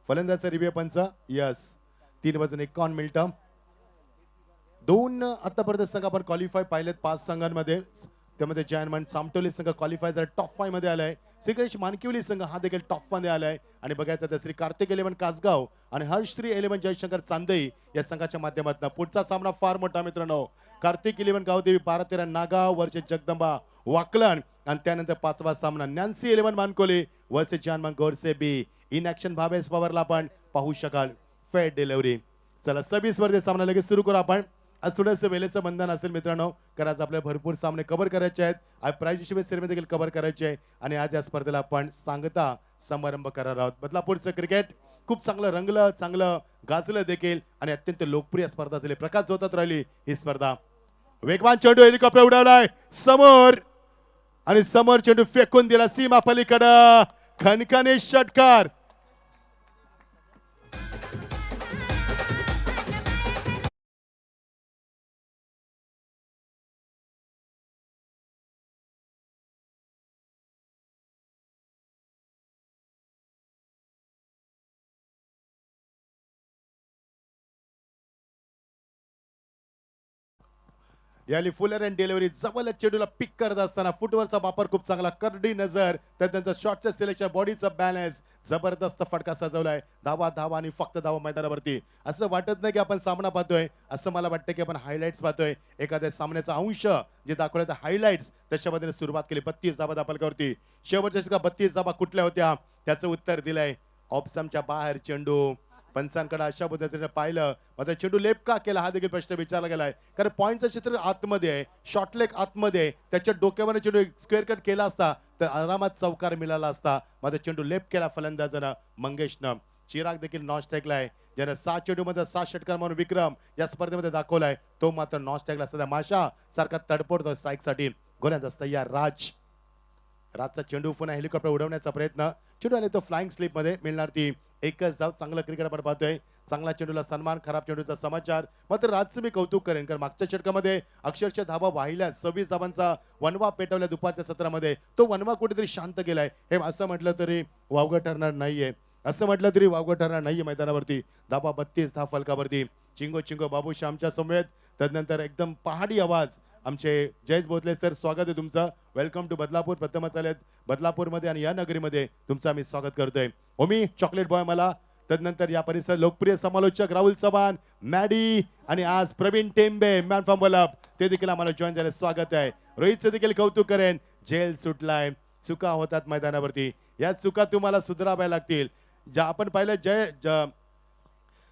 फलंदाजचा रिव्ह्यू पंच यस 3 वाजून 51 मिनिटं. 2 आतापर्यंत संघ आपण क्वालिफाय पाहिलेत 5 संघांमध्ये. त्यामध्ये जयनमन सामटोली संघ क्वालिफाय झाला, टॉप 5 मध्ये आलाय. श्रीगणेश मानकिवली संघ हा देखील टॉप 5 मध्ये आलाय. आणि बघायचं तर श्री कार्तिक 11 कासगाव आणि हर्षश्री 11 जयशंकर चांदई या संघाच्या माध्यमातून. पुढचा सामना फार मोठा मित्रांनो. कार्तिक 11 गावदेवी 12-13 नागाव वर्सेस जगदंबा वाकलन. आणि त्यानंतर 5वा सामना Nancy 11 Mankoli versus Janman Godse B. In action Bhavesh पवारला आपण पाहू शकाल. Fair delivery. चला 26 वरती सामना लगेच सुरू करू आपण. आज थोडंसं वेळेचं बंधन असेल मित्रांनो, कारण आज आपल्याला भरपूर सामने कव्हर करायचे आहेत. आज प्राइज सेरेमनी देखील कव्हर करायचे आहे आणि आज या स्पर्धेला आपण सांगता समारंभ करणार आहोत. बदलापूरचं क्रिकेट खूप चांगलं रंगलं, चांगलं गाजलं देखील आणि अत्यंत लोकप्रिय स्पर्धा झाली. प्रकाश जोतात राहिली ही स्पर्धा. वेगवान चेंडू हेलिकॉप्टर उडवलाय समोर आणि समोर चेंडू फेकून दिला सीमा पलीकडं. खणखणी षटकार. याली फुलर अँड डिलिव्हरी. जवळ चेंडूला पिक करत असताना फुटवरचा वापर खूप चांगला, करडी नजर, त्यानंतर शॉटचं सिलेक्शन, बॉडीचा बॅलन्स, जबरदस्त फटका सजवलाय. धावा धावा आणि फक्त धावा मैदानावरती. असं वाटत नाही की आपण सामना पाहतोय, असं मला वाटतं की आपण हायलाइट्स पाहतोय. एखाद्या सामन्याचा अंश जे दाखवलं हायलाइट्स त्याच्या पद्धतीने सुरुवात केली. 32 धावा दापलकावरती. शेवटच्या षटकात 32 धावा कुठल्या होत्या त्याचं उत्तर दिलंय. ऑप्शनच्या बाहेर चेंडू. पंचांकडे अशा पद्धतीने पाहिलं मात्र चेंडू लेप का केला हा देखील प्रश्न विचारला गेलाय. कारण पॉईंटचं चित्र आतमध्ये आहे, शॉर्टलेग आतमध्ये आहे. त्याच्या डोक्यावर चेंडू स्क्वेअर कट केला असता तर आरामात चौकार मिळाला असता. मात्र चेंडू लेप केला फलंदाजानं मंगेशनं. चिराग देखील नॉन स्ट्राईकला आहे, ज्याने 7 चेंडूमध्ये 7 षटकार म्हणून विक्रम या स्पर्धेमध्ये दाखवलाय. तो मात्र नॉन स्ट्राईकला सध्या माशा सारखा तडफडतो स्ट्राईकसाठी. गोलंदाज तयार राजचा चेंडू पुन्हा हेलिकॉप्टर उडवण्याचा प्रयत्न. चेंडू आले तो फ्लाइंग स्लिप मध्ये मिळणार ती एकच धाव. चांगलं क्रिकेट आपण पाहतोय. चांगला चेंडूला सन्मान, खराब चेंडूचा समाचार. मात्र राजचं मी कौतुक करेन, कारण मागच्या षटकामध्ये अक्षरशः धाबा वाहिल्या, 26 धाबांचा वनवा पेटवल्या दुपारच्या सत्रामध्ये. तो वनवा कुठेतरी शांत गेलाय, हे असं म्हटलं तरी वावगं ठरणार नाहीये. असं म्हटलं तरी वावगं ठरणार नाहीये. मैदानावरती धाबा 32 धाव फलकावरती. चिंगो चिंगो बाबूशी आमच्या समवेत. त्यानंतर एकदम पहाडी आवाज आमचे जयेश भोसले सर, स्वागत आहे तुमचं. Welcome to Badlapur. प्रथमच आलेत बदलापूरमध्ये आणि या नगरीमध्ये तुमचं आम्ही स्वागत करतोय. ओमी चॉकलेट बॉय मला. त्यानंतर या परिसर लोकप्रिय समालोचक राहुल चव्हाण, मॅडी आणि आज प्रवीण टेंबे मॅन फ्रॉम बल्लभ, ते देखील आम्हाला जॉईन झाले, स्वागत आहे. रोहितचं देखील कौतुक करेन. जेल सुटलाय, चुका होतात मैदानावरती, या चुका तुम्हाला सुधाराव्या लागतील. ज्या आपण पाहिलं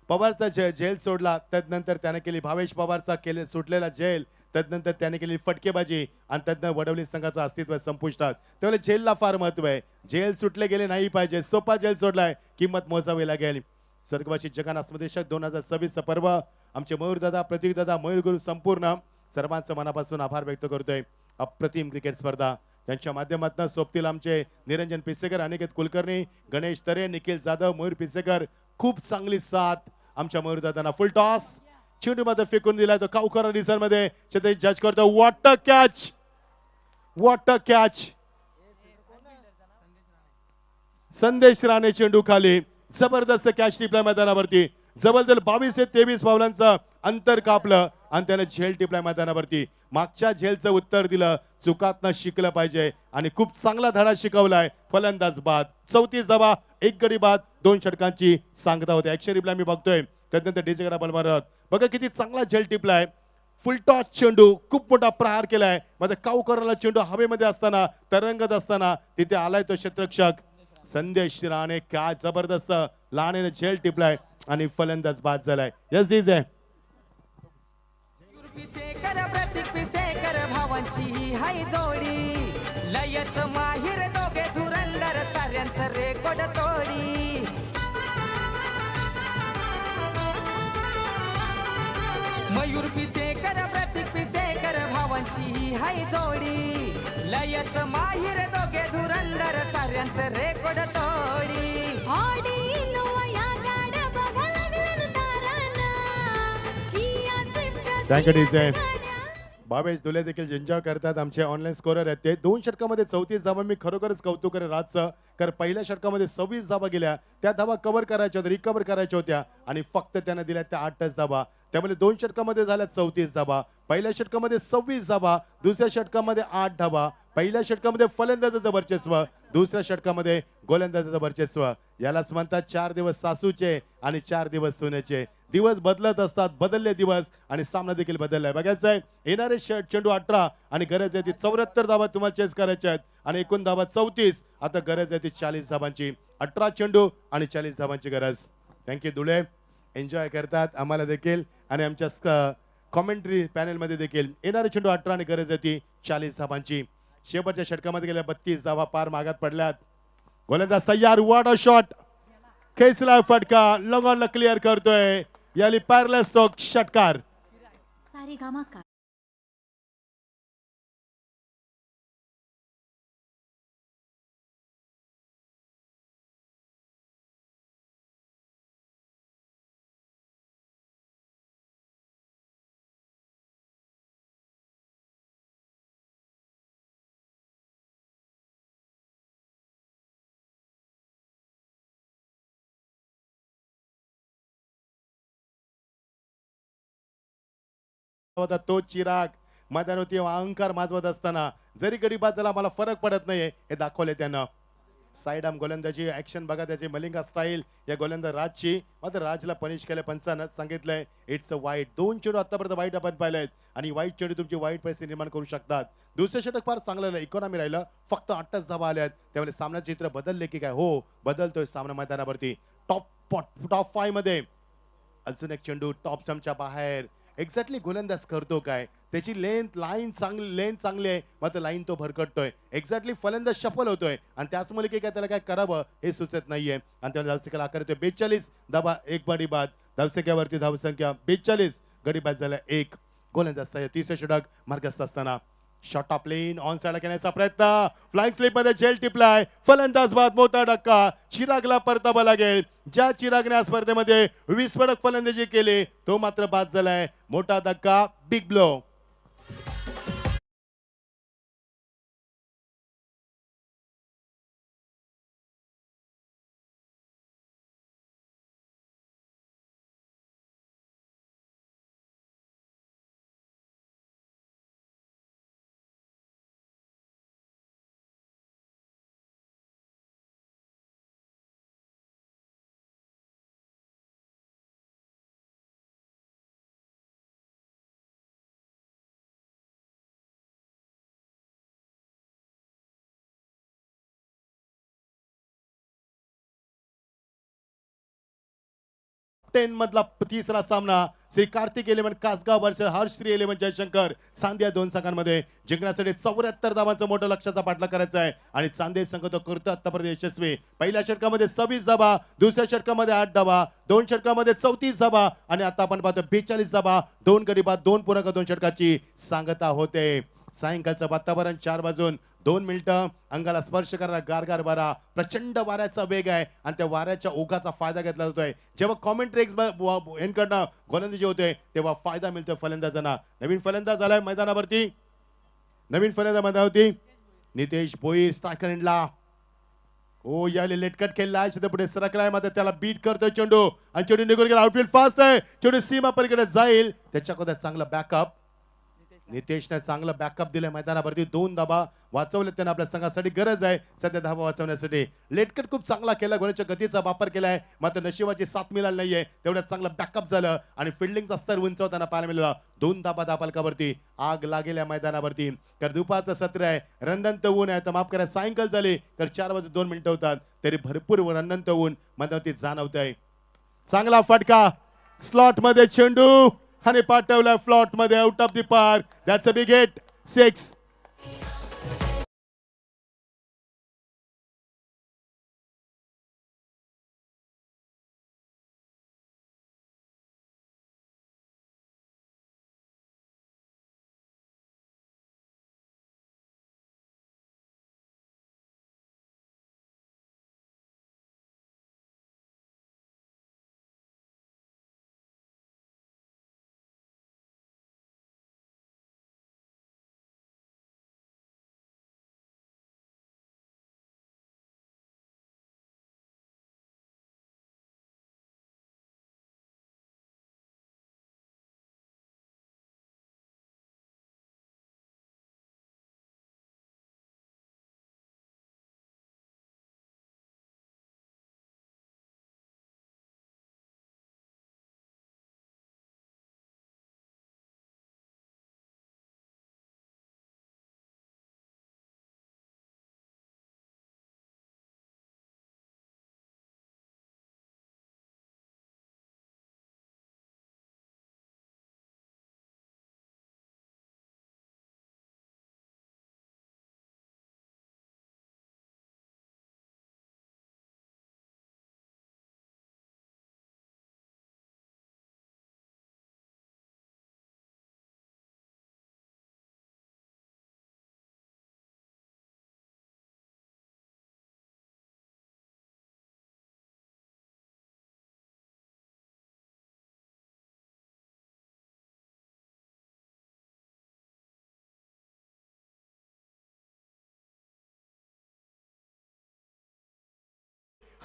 पवारचा जेल सोडला, त्यानंतर त्याने केली भावेश पवारचा सुटलेला जेल, त्यानंतर त्याने केली फटकेबाजी आणि त्यानंतर वडवली संघाचं अस्तित्व संपुष्टात. त्यावेळेला जेलला फार महत्व आहे. जेल सुटले गेले नाही पाहिजे. सोपा जेल सोडलाय, किंमत मोजावी लागेल. स्वर्गवासी जगन्नाथ स्मदेशक 2026 पर्व आमचे मयूरदादा, प्रतीकदादा, मयूरगुरु संपूर्ण सर्वांचं मनापासून आभार व्यक्त करतोय. अप्रतिम क्रिकेट स्पर्धा त्यांच्या माध्यमातून सोबतील आमचे निरंजन पिसेकर, अनिकेत कुलकर्णी, गणेश तरे, निखिल जाधव, मयूर पिसेकर. खूप चांगली साथ आमच्या मयूरदादांना. फुल टॉस चेंडू मध्ये फेकून दिलाय तो कावकर रिझन मध्ये. क्षितिज जज करतो. What a catch, what a catch. संदेश राणे चेंडू खाली. जबरदस्त कॅच टिपलाय मैदानावरती. जबरदस्त 22 ते 23 पावलांचं अंतर कापलं आणि त्याने झेल टिपलाय मैदानावरती. मागच्या झेलचं उत्तर दिलं. चुकातनं शिकलं पाहिजे आणि खूप चांगला धडा शिकवलाय. फलंदाज बाद. 34 धावा, 1 गडी बाद, 2 षटकांची सांगता होते. ऍक्शन रिप्लाय मी बघतोय. त्यानंतर डीजेकडे बल मारत बघा किती चांगला झेल टिपलाय. फुल टॉस चेंडू, खूप मोठा प्रहार केलाय. मध्ये कावकरला चेंडू हवेमध्ये असताना, तरंगत असताना तिथे आलाय तो क्षेत्ररक्षक संदेश राणे. काय जबरदस्त लाणेने झेल टिपलाय आणि फलंदाज बाद झालाय. यस दिस आहे. पिसेकर प्रतीक पिसेकर भावांची ही हाय जोडी. लयच माहिर दोघे धुरंदर, साऱ्यांचं रेकॉर्ड तोडी. मयूर पिसेकर प्रतीक पिसेकर भावांची ही हाय जोडी. लयच माहिर दोघे धुरंदर, साऱ्यांचं रेकॉर्ड तोडी. Thank you DJ. भावेश दुले देखील एन्जॉय करतात. आमचे ऑनलाईन स्कोरर आहेत ते. 2 षटकामध्ये 34 धावा. मी खरोखरच कौतुक करेन राजचं, कारण पहिल्या षटकामध्ये 26 धावा गेल्या. त्या धावा कव्हर करायच्या होत्या, रिकव्हर करायच्या होत्या आणि फक्त त्याने दिल्या त्या 8च धावा. त्यामुळे 2 षटकामध्ये झाल्या 34 धावा. पहिल्या षटकामध्ये 26 धावा, दुसऱ्या षटकामध्ये 8 धावा. पहिल्या षटकामध्ये फलंदाजाचं वर्चस्व, दुसऱ्या षटकामध्ये गोलंदाजाचं वर्चस्व. यालाच म्हणतात 4 दिवस सासूचे आणि 4 दिवस सुनेचे. दिवस बदलत असतात, बदलले दिवस आणि सामना देखील बदललाय. बघायचं आहे येणारे चेंडू 18 आणि गरज आहे ती 74 धावा तुम्हाला चेस करायच्या आहेत आणि एकूण धावा 34. आता गरज आहे ती 40 धावांची. 18 चेंडू आणि 40 धावांची गरज. थँक्यू दुले. एन्जॉय करतात आम्हाला देखील आणि आमच्या कॉमेंट्री पॅनलमध्ये देखील. येणारे चेंडू 18 आणि गरज आहे ती 40 धावांची. शेवटच्या षटकामध्ये गेल्या 32 धावा पार मागात पडल्यात. गोलंदाज तयार. What a shot. खेचला फटका, लॉंगॉनला क्लिअर करतोय. याली पॅरलेस स्ट्रोक षटकार. सारेगामाका होता तो चिराग मैदानावरती अहंकार माजवत असताना जरी गडी बाद झाला मला फरक पडत नाहीये हे दाखवले त्यानं. साईड आर्म गोलंदाजी ऍक्शन बघा त्याची मलिंगा स्टाईल या गोलंदाज राजची. मात्र राजला पनिश केलं पंचानं सांगितलंय इट्स अ वाईट. 2 चेंडू आतापर्यंत वाईट आपण पाहिलेत आणि वाईट चेंडू तुमची वाईट परिस्थिती निर्माण करू शकतात. दुसरे षटक फार चांगलं राहिलं, इकॉनॉमी राहिलं, फक्त 8च धावा आल्यात. त्यामुळे सामन्याचे चित्र बदलले की काय? हो बदलतोय सामना मैदानावरती. टॉप 5 मध्ये अजून एक चेंडू टॉप स्टंपच्या बाहेर. एक्झॅक्टली गोलंदाज करतो काय? त्याची लाईन चांगली आहे, मात्र लाईन तो भरकटतोय. एक्झॅक्टली फलंदाज सफल होतोय आणि त्याचमुळे की काय त्याला काय करावं हे सुचत नाहीये. आणि त्याला धावसंख्येला आकार येतोय 42 धावा, 1 गडी बाद. धावसंख्येवरती धावसंख्या 42, गडी बाद झाल्या 1. गोलंदाज तिसरे षटक मार्गस्थ असताना shot of lane on side घेण्याचा प्रयत्न, फ्लाइंग स्लिप मध्ये झेल टिपलाय, फलंदाज बाद मोठा धक्का, चिरागला परतावा लागेल. ज्या चिरागने या स्पर्धेमध्ये विस्फोटक फलंदाजी केली तो मात्र बाद झालाय. मोठा धक्का, बिग ब्लो. टेन मधला तिसरा सामना श्री कार्तिक 11 कासगाव वर्सेस हर्ष श्री 11 जयशंकर. चांदे 2 संघांमध्ये जिंकण्यासाठी 74 धावांचं मोठं लक्ष्याचा पाठलाग करायचा आहे आणि चांदे संघ तो करतो आतापर्यंत यशस्वी. पहिल्या षटकामध्ये 26 धावा, दुसऱ्या षटकामध्ये 8 धावा, 2 षटकामध्ये 34 धावा आणि आता आपण पाहतो 42 धावा, 2 गडी बाद, 2 पूरक 2 षटकाची सांगता होते. सायंकाळचं वातावरण 4 वाजून 2 मिनिटं, अंगाला स्पर्श करणारा गारगार वारा, प्रचंड वाऱ्याचा वेग आहे आणि त्या वाऱ्याच्या ओघाचा फायदा घेतला जातोय. जेव्हा कॉमेंट्री एंडकडनं गोलंदाजी होते तेव्हा फायदा मिळतोय फलंदाजांना. नवीन फलंदाज आलाय मैदानावरती, नवीन फलंदाज मैदानावरती नितेश भोईर स्ट्रायकर एंडला. ओ याले लेटकट खेळला, पुढे सरकलाय, मात्र त्याला बीट करतोय चेंडू आणि चेंडू निघून गेला. आउटफील्ड फास्ट आहे, चेंडू सीमा पलीकडे जाईल, त्याच्याकडे चांगला बॅकअप. नितेशने चांगला बॅकअप दिलाय मैदानावरती. 2 धाबा वाचवले त्यांना, आपल्या संघासाठी गरज आहे सध्या धाबा वाचवण्यासाठी. लेटकट खूप चांगला केला, गोलच्या गतीचा वापर केलाय, मात्र नशिबाची साथ मिळाली नाहीये. तेवढ्यात चांगला बॅकअप झालं आणि फिल्डिंगचा स्तर उंचावताना पाहायला मिळाला. 2 धाबा धापालकावरती आग लागेल या मैदानावरती. तर दुपारचं सत्र आहे, रणदंत ऊन आहे, तर माफ करा सायंकाळ झाली तर 4 वाजून 2 मिनिटं होतात तरी भरपूर रणदंत ऊन मैदानावरती जाणवत आहे. चांगला फटका, स्लॉट मध्ये चेंडू आणि पाठवला फ्लॉट मध्ये, out of the park. That's a big hit, 6.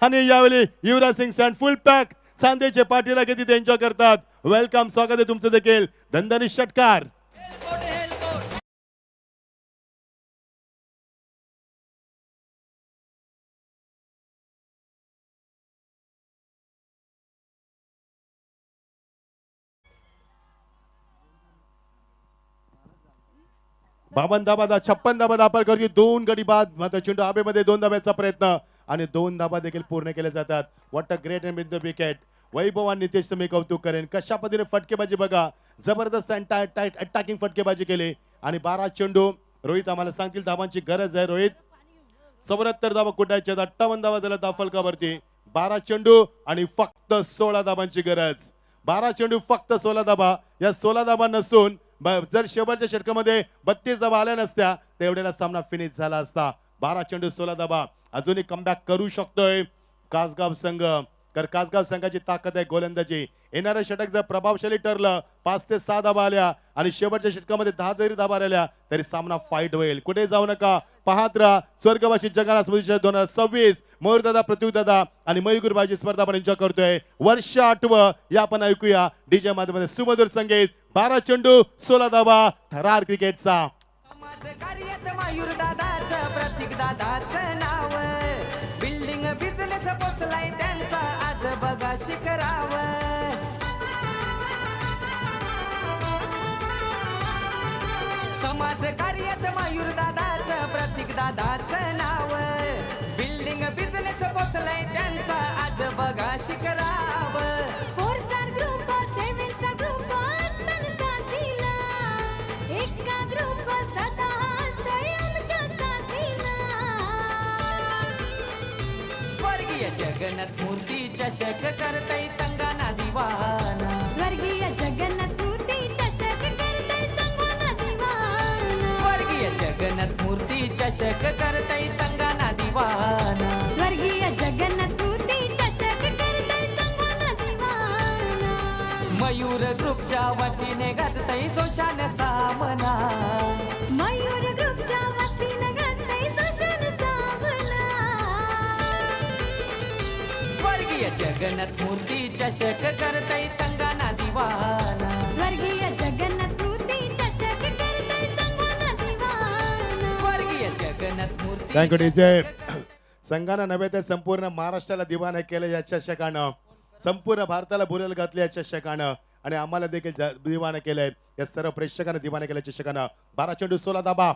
आणि यावेळी युवराज सिंग स्टँड फुल पॅक चांदेचे पाठीला किती एन्जॉय करतात. वेलकम, स्वागत आहे तुमचं देखील. दणदणी षटकार. बावन धाबा 56 धाबा धापल करती, 2 गडी बाद, मात्र चेंडू हवेमध्ये 2 धाब्याचा प्रयत्न आणि 2 धाबा देखील पूर्ण केले जातात. What a great end with the wicket. Vaibhav आणि नितेश तुम्ही कौतुक करेन. कशा पद्धतीने फटकेबाजी बघा, जबरदस्त अटॅकिंग फटकेबाजी केली आणि 12 चेंडू. रोहित आम्हाला सांगतील धावांची गरज आहे. रोहित 74 धावा कुठायच्या, 58 धावा झाल्या धाफलकावरती. 12 चेंडू आणि फक्त 16 धावांची गरज. 12 चेंडू फक्त 16 धाबा. या 16 धाबा नसून जर शेवटच्या षटकामध्ये 32 धावा आल्या नसत्या तर एवढ्याला सामना फिनिश झाला असता. 12 चेंडू 16 धावा. अजूनही कमबॅक करू शकतोय कासगाव संघ. तर कासगाव संघाची ताकद आहे गोलंदाजी. येणारं षटक जर प्रभावशाली ठरलं 5 ते 6 धावा आल्या आणि शेवटच्या षटकामध्ये 10 जरी धावा राहिल्या तरी सामना फाईट होईल. कुठे जाऊ नका, पाहत राहा स्वर्गवासी जगन्नाथ स्मृती 2026 मयूरदादा, प्रत्युदादा आणि मयूरबाजी स्पर्धा आपण एन्जॉय करतोय. वर्ष 8वं या आपण ऐकूया डीजे माध्यमामध्ये सुमधुर संगीत. 12 चेंडू 16 धावा थरार क्रिकेटचा. समाज कार्यात मयूर दादाचं प्रतीक दादाचं नाव. बिल्डिंग बिझनेस पोचलाय त्यांचा आज बघा शिखराव. समाज कार्यात मयूर दादाचं प्रतीक दादाचं नाव. बिल्डिंग बिझनेस पोचलाय त्यांचा आज बघा शिखराव. 4 स्टार ग्रुप 7 स्टार ग्रुप असताना साथीला एका ग्रुप सदा असतोय आमच्या साथीला. स्वर्गीय जगन्नाथ मूर्ती चषक करतय संगाना दिवाना. स्वर्गीय जगन्नाथ स्तुती चषक करतय संघाना दिवाना. स्वर्गीय जगन्नाथ मूर्ती चषक करतय संगाना दिवाना. स्वर्गीय जगन्नाथ स्तुती चषक करतय संघाना दिवाना. मयूर ग्रुपच्या वतीने गाजतय जोशान सामना. मयूर ग्रुपच्या वतीनं गाजतय जोशान सामना. स्वर्गीय जगन्नाथ मूर्ती चषक करतय संगाना दिवाना. स्वर्गीय जगन्नाथ स्तुती चषक करतय संघाना दिवाना. स्वर्गीय जगन्नाथ मूर्ती थँक्यू डीजे. चषक संघानं नव्हे तर संपूर्ण महाराष्ट्राला दिवाना केलं या चषकानं. संपूर्ण भारताला बुरेल घातले या चषकानं आणि आम्हाला देखील दिवाना केलंय. या सर्व प्रेक्षकांना दिवाना केल्या चषकानं. 12 चेंडू 16 धाबा.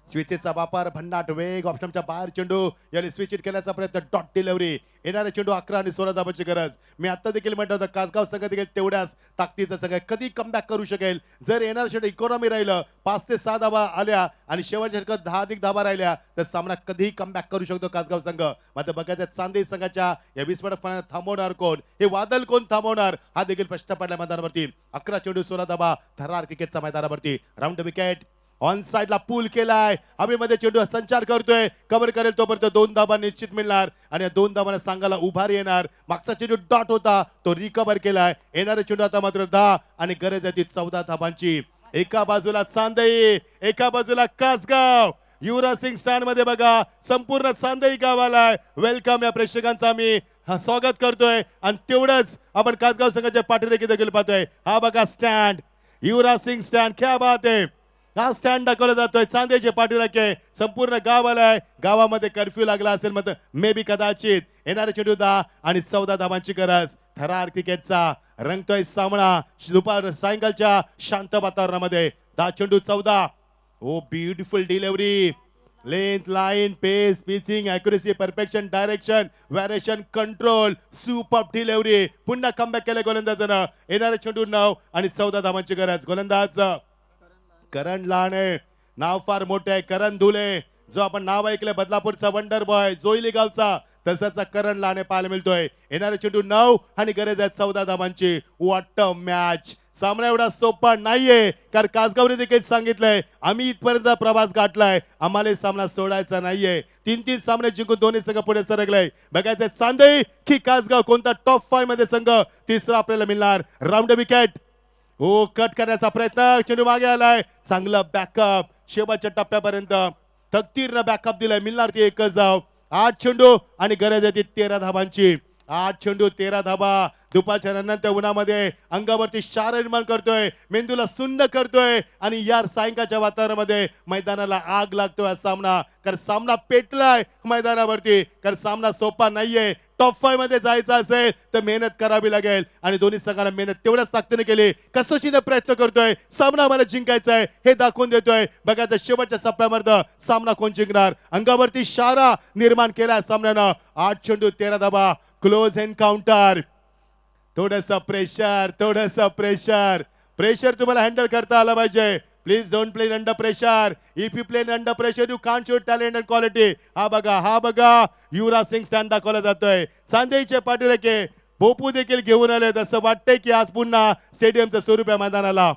स्विचचा वापर, भन्नाट वेग, ऑप्शनच्या बाहेर चेंडू याने स्विच हिट केल्याचा प्रयत्न. Dot delivery. येणारे चेंडू 11 आणि 16 धाबाची गरज. मी आता देखील म्हटलं होतं कासगाव संघ देखील तेवढ्याच ताकदीचं संघ कधी कमबॅक करू शकेल. जर येणार षटक इकॉनॉमी राहिलं 5 ते 6 धाबा आल्या आणि शेवटच्या षटकात 10 अधिक धाबा राहिल्या तर सामना कधीही कमबॅक करू शकतो कासगाव संघ. मात्र बघायचं चांदेई संघाच्या या विस्फोटक फलंदाज थांबवणार कोण, हे वादळ कोण थांबवणार हा देखील प्रश्न पडला मैदानावरती. 11 चेंडू 16 धाबा थरार क्रिकेटचा मैदानावरती. राऊंड विकेट ऑन साइडला पूल केलाय. हवेमध्ये चेंडू संचार करतोय, कव्हर करेल तोपर्यंत 2 धाबा निश्चित मिळणार आणि या 2 धाबांना सांगायला उभारी येणार. मागचा चेंडू डॉट होता तो रिकव्हर केलाय. येणारे चेंडू आता मात्र 10 आणि गरज आहे ती 14 धाबांची. एका बाजूला चांदई, एका बाजूला कासगाव. युवराज सिंग स्टँड मध्ये बघा संपूर्ण चांदई गावाला वेलकम या प्रेक्षकांचा मी स्वागत करतोय आणि तेवढंच आपण कासगाव संघाच्या पाठीरेखी देखील पाहतोय. हा बघा स्टँड, युवराज सिंग स्टँड, क्या बात आहे. हा स्टँड दाखवला जातोय चांदेचे पाठीराखे. संपूर्ण गाव आलाय. गावामध्ये कर्फ्यू लागला असेल मग मे बी कदाचित. येणारे चेंडू 10 आणि 14 धाबांची गरज. थरार क्रिकेटचा रंगतोय सामना दुपार सायंकाळच्या शांत वातावरणामध्ये. 10 चेंडू 14. Oh beautiful delivery, length, line, pace, pitching, accuracy, perfection, direction, variation, control, super delivery. पुन्हा कमबॅक केलं गोलंदाजानं. येणारे चेंडू 9 आणि 14 धाबांची गरज. गोलंदाज करण लाणे, नाव फार मोठे आहे. करण धुले, जो आपण नाव ऐकलंय बदलापूरचा वंडर बॉय, जोईली गावचा, तसाचा करण लाणे पाहायला मिळतोय. येणारे चेंडू 9 आणि गरज आहे 14 धाबांची. What a match. सामना एवढा सोपा नाहीये कारण कासगावने देखील सांगितलंय आम्ही इथपर्यंत प्रवास गाठलाय, आम्हाला सामना सोडायचा नाहीये. 3-3 सामने जिंकून दोन्ही संघ पुढे सरकले. बघायचंय चांदई की कासगाव कोणता टॉप 5 मध्ये संघ तिसरा आपल्याला मिळणार. Round wicket. हो कट करण्याचा प्रयत्न, चेंडू मागे आलाय. चांगलं बॅकअप शेवटच्या टप्प्यापर्यंत तकतीरनं बॅकअप दिलाय. मिळणार ती एकच धाव. 8 चेंडू आणि गरज आहे ती 13 धाबांची. 8 चेंडू 13 धाबा. दुपारच्या नंतर उन्हामध्ये अंगावरती शार निर्माण करतोय, मेंदूला सुन्न करतोय आणि या सायंकाळच्या वातावरणामध्ये मैदानाला आग लागतोय. सामना कारण सामना पेटलाय मैदानावरती, कारण सामना सोपा नाहीये. टॉप 5 मध्ये जायचं असेल तर मेहनत करावी लागेल आणि दोन्ही संघांना मेहनत तेवढ्याच ताकदीने केली. कसोशीने प्रयत्न करतोय. सामना आम्हाला जिंकायचा आहे हे दाखवून देतोय. बघायचं शेवटच्या टप्प्यामध्ये सामना कोण जिंकणार. अंगावरती शारा निर्माण केलाय सामन्यानं. 8 चेंडू 13 धाबा. Close encounter. थोडंसं प्रेशर, थोडंसं प्रेशर. प्रेशर तुम्हाला हँडल करता आला पाहिजे. Please don't play under pressure. If you play under pressure you can't show talent and quality. हा बघा, हा बघा युवराज सिंग स्टँड दाखवला जातोय. चांदेईचे पाठीराखे पोपू देखील घेऊन आले. असं वाटतंय की आज पुन्हा स्टेडियमचं स्वरूप आहे मैदानाला.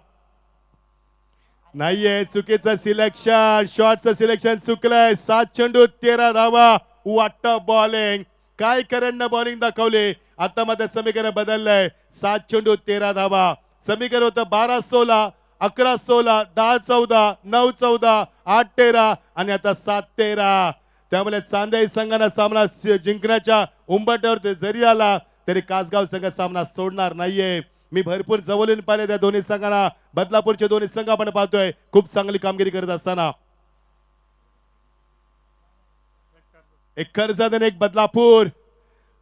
नाहीये, चुकीचं सिलेक्शन, शॉटचं सिलेक्शन चुकलंय. 7 चेंडू 13 धावा. वाट बॉलिंग, काय करणं बॉलिंग दाखवली. आता मात्र समीकरण बदललंय. 7 चेंडू 13 धावा. समीकरण होतं 12-16, 11-16, 10-14, 9-14, 8-13 आणि आता 7-13. त्यामुळे चांदेई संघानं सामना जिंकण्याच्या उंबरठ्यावर जरी आला तरी कासगाव संघ सामना सोडणार नाहीये. मी भरपूर जवळून पाहिले त्या दोन्ही संघांना. बदलापूरचे दोन्ही संघ आपण पाहतोय खूप चांगली कामगिरी करत असताना. एक कर्जत आणि एक बदलापूर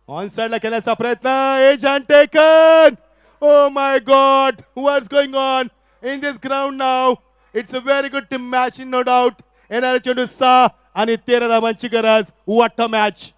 ऑन साइडला खेळण्याचा प्रयत्न. Edge and taken. Oh my god, what's going on in this ground नाव. It's a very good match in no doubt. येणारे चेंडू 6 आणि 13 धावांची गरज. What a match.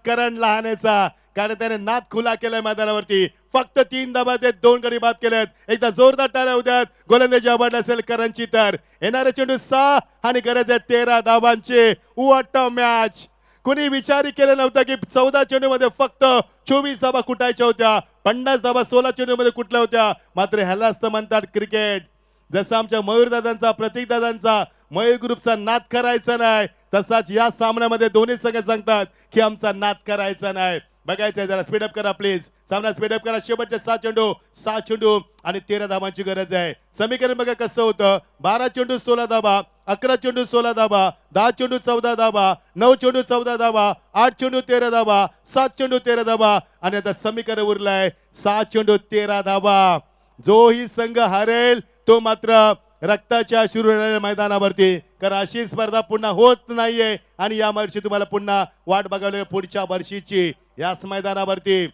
करण लहानेचा, कारण त्याने नाद खुला केलाय मैदानावरती. फक्त 3 धाबा देत 2 गडी बाद केलेत. एकदा जोरदार टाळ्या उद्यात गोलंदाजी आवडली असेल करणची. तर येणारे चेंडू 6 आणि गरज आहे 13 धाबांची. What a match. कुणी विचारही केलं नव्हतं की 14 चेंडू मध्ये फक्त 24 धाबा कुटायच्या होत्या. 50 धाबा 16 चेंडू मध्ये कुठल्या होत्या. मात्र ह्याला असतं म्हणतात क्रिकेट. जसं आमच्या मयूर दादांचा, प्रतीक दादांचा मयूर ग्रुपचा नाद करायचा नाही, तसाच या सामन्यामध्ये दोन्ही संघ सांगतात की आमचा नाद करायचा नाही. बघायचंय, जरा स्पीडअप करा प्लीज. सामना स्पीडअप करा. शेवटचे 6 चेंडू आणि 13 धाबांची गरज आहे. समीकरण बघा कसं होतं. 12 चेंडू 16 धाबा, 11 चेंडू 16 धाबा, 10 चेंडू 14 धाबा, 9 चेंडू 14 धाबा, 8 चेंडू 13 धाबा, 7 चेंडू 13 धाबा आणि आता समीकरण उरलंय 6 चेंडू 13 धाबा. जो ही संघ हरेल तो मात्र रक्ताच्या अश्रू मैदानावरती, कारण अशी स्पर्धा पुन्हा होत नाहीये. आणि या वर्षी तुम्हाला पुन्हा वाट बघावी पुढच्या वर्षीची. याच मैदानावरती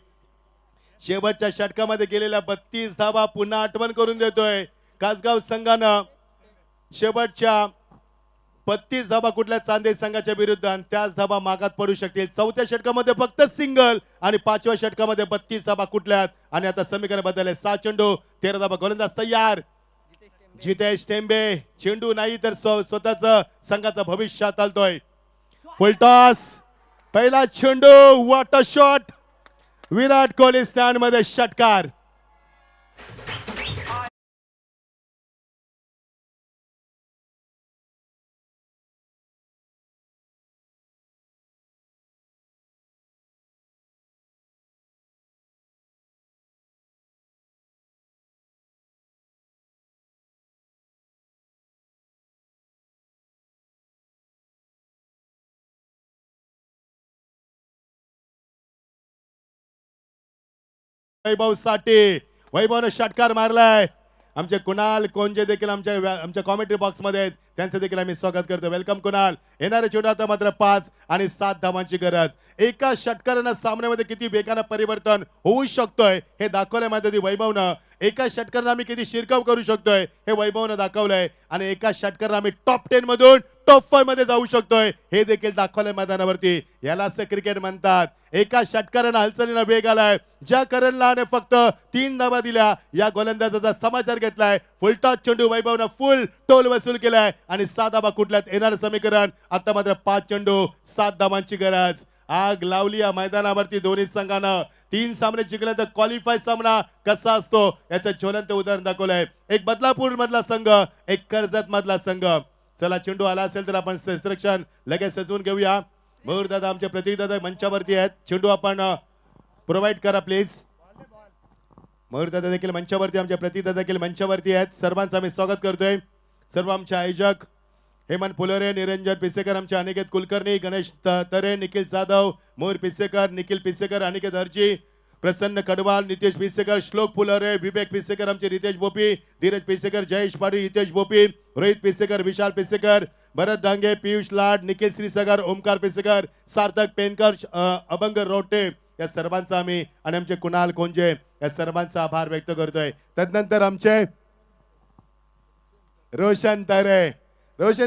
शेवटच्या षटकामध्ये गेलेल्या 32 धावा पुन्हा आठवण करून देतोय कासगाव संघानं. शेवटच्या 32 धावा कुठल्या चांदेई संघाच्या विरुद्ध, आणि त्याच धावा मागात पडू शकतील. 4थ्या षटकामध्ये फक्त सिंगल आणि 5व्या षटकामध्ये 32 धावा कुठल्यात. आणि आता समीकरण बदलले. 6 चेंडू 13 धावा. गोलंदाज तयार. जितेश टेंबे. चेंडू नाही तर स्वतःच संघाचं भविष्य चालतोय. फुलटॉस. पहिला चेंडू. What a shot. Virat Kohli stand मध्ये षटकार. वैभव साठे. वैभवने षटकार मारलाय. आमचे कुणाल कोंजे देखील आमच्या कॉमेंट्री बॉक्स मध्ये आहेत. त्यांचं देखील आम्ही स्वागत करतो. वेलकम कुणाल. येणारे चेंडू आता मात्र 5 आणि 7 धावांची गरज. एका षटकारानं सामन्यामध्ये किती वेगानं परिवर्तन होऊ शकतोय हे दाखवलंय मात्र वैभवनं. एका षटकारानं आम्ही किती शिरकाव करू शकतोय हे वैभवनं दाखवलंय. आणि एका षटकारानं आम्ही टॉप 10 मधून टॉप 5 मध्ये जाऊ शकतोय हे देखील दाखवलंय मैदानावरती. यालाच क्रिकेट म्हणतात. एका षटकारानं हालचालीनं वेग आलाय. ज्या करण लहाने फक्त 3 धावा दिल्या, या गोलंदाजाचा समाचार घेतलाय. फुलटॉस चेंडू वैभवनं फुल टोल वसूल केलाय आणि 7 धावा कुठल्यात. येणार समीकरण आता मात्र 5 चेंडू 7 धावांची गरज. आग लावली या मैदानावरती दोन्ही संघानं. 3 सामने जिंकल्यानंतर क्वालिफाय सामना कसा असतो याचं ज्वलंत उदाहरण दाखवलंय. एक बदलापूर मधला संघ, एक कर्जत मधला संघ. चला, चेंडू आला असेल तर आपण इन्स्ट्रक्शन लगेच सजवून घेऊया. मयूर दादा, आमचे प्रतीक दादा मंचावरती आहेत. चेंडू आपण प्रोव्हाइड करा प्लीज. मयूर दादा देखील मंचावरती, आमचे प्रतीक दादा देखील मंचावरती आहेत. सर्वांचं आम्ही स्वागत करतोय. सर्व आमचे आयोजक हेमंत फुलोरे, निरंजन पिसेकर, आमचे अनिकेत कुलकर्णी, गणेश तरे, निखिल जाधव, मोर पिसेकर, निखिल पिसेकर, अनिकेत हरजी, प्रसन्न कडवाल, नितेश पिसेकर, श्लोक फुलरे, विवेक पिसेकर, आमचे रितेश बोपी, धीरज पिसेकर, जयेश पाटील, हितेश बोपी, रोहित पिसेकर, विशाल पिसेकर, भरत डांगे, पियुष लाड, निखिल श्रीसागर, ओमकार पिसेकर, सार्थक पेनकर, अभंग रोटे, या सर्वांचा आम्ही आणि आमचे कुणाल कोंजे या सर्वांचा आभार व्यक्त करतोय. तदनंतर आमचे रोशन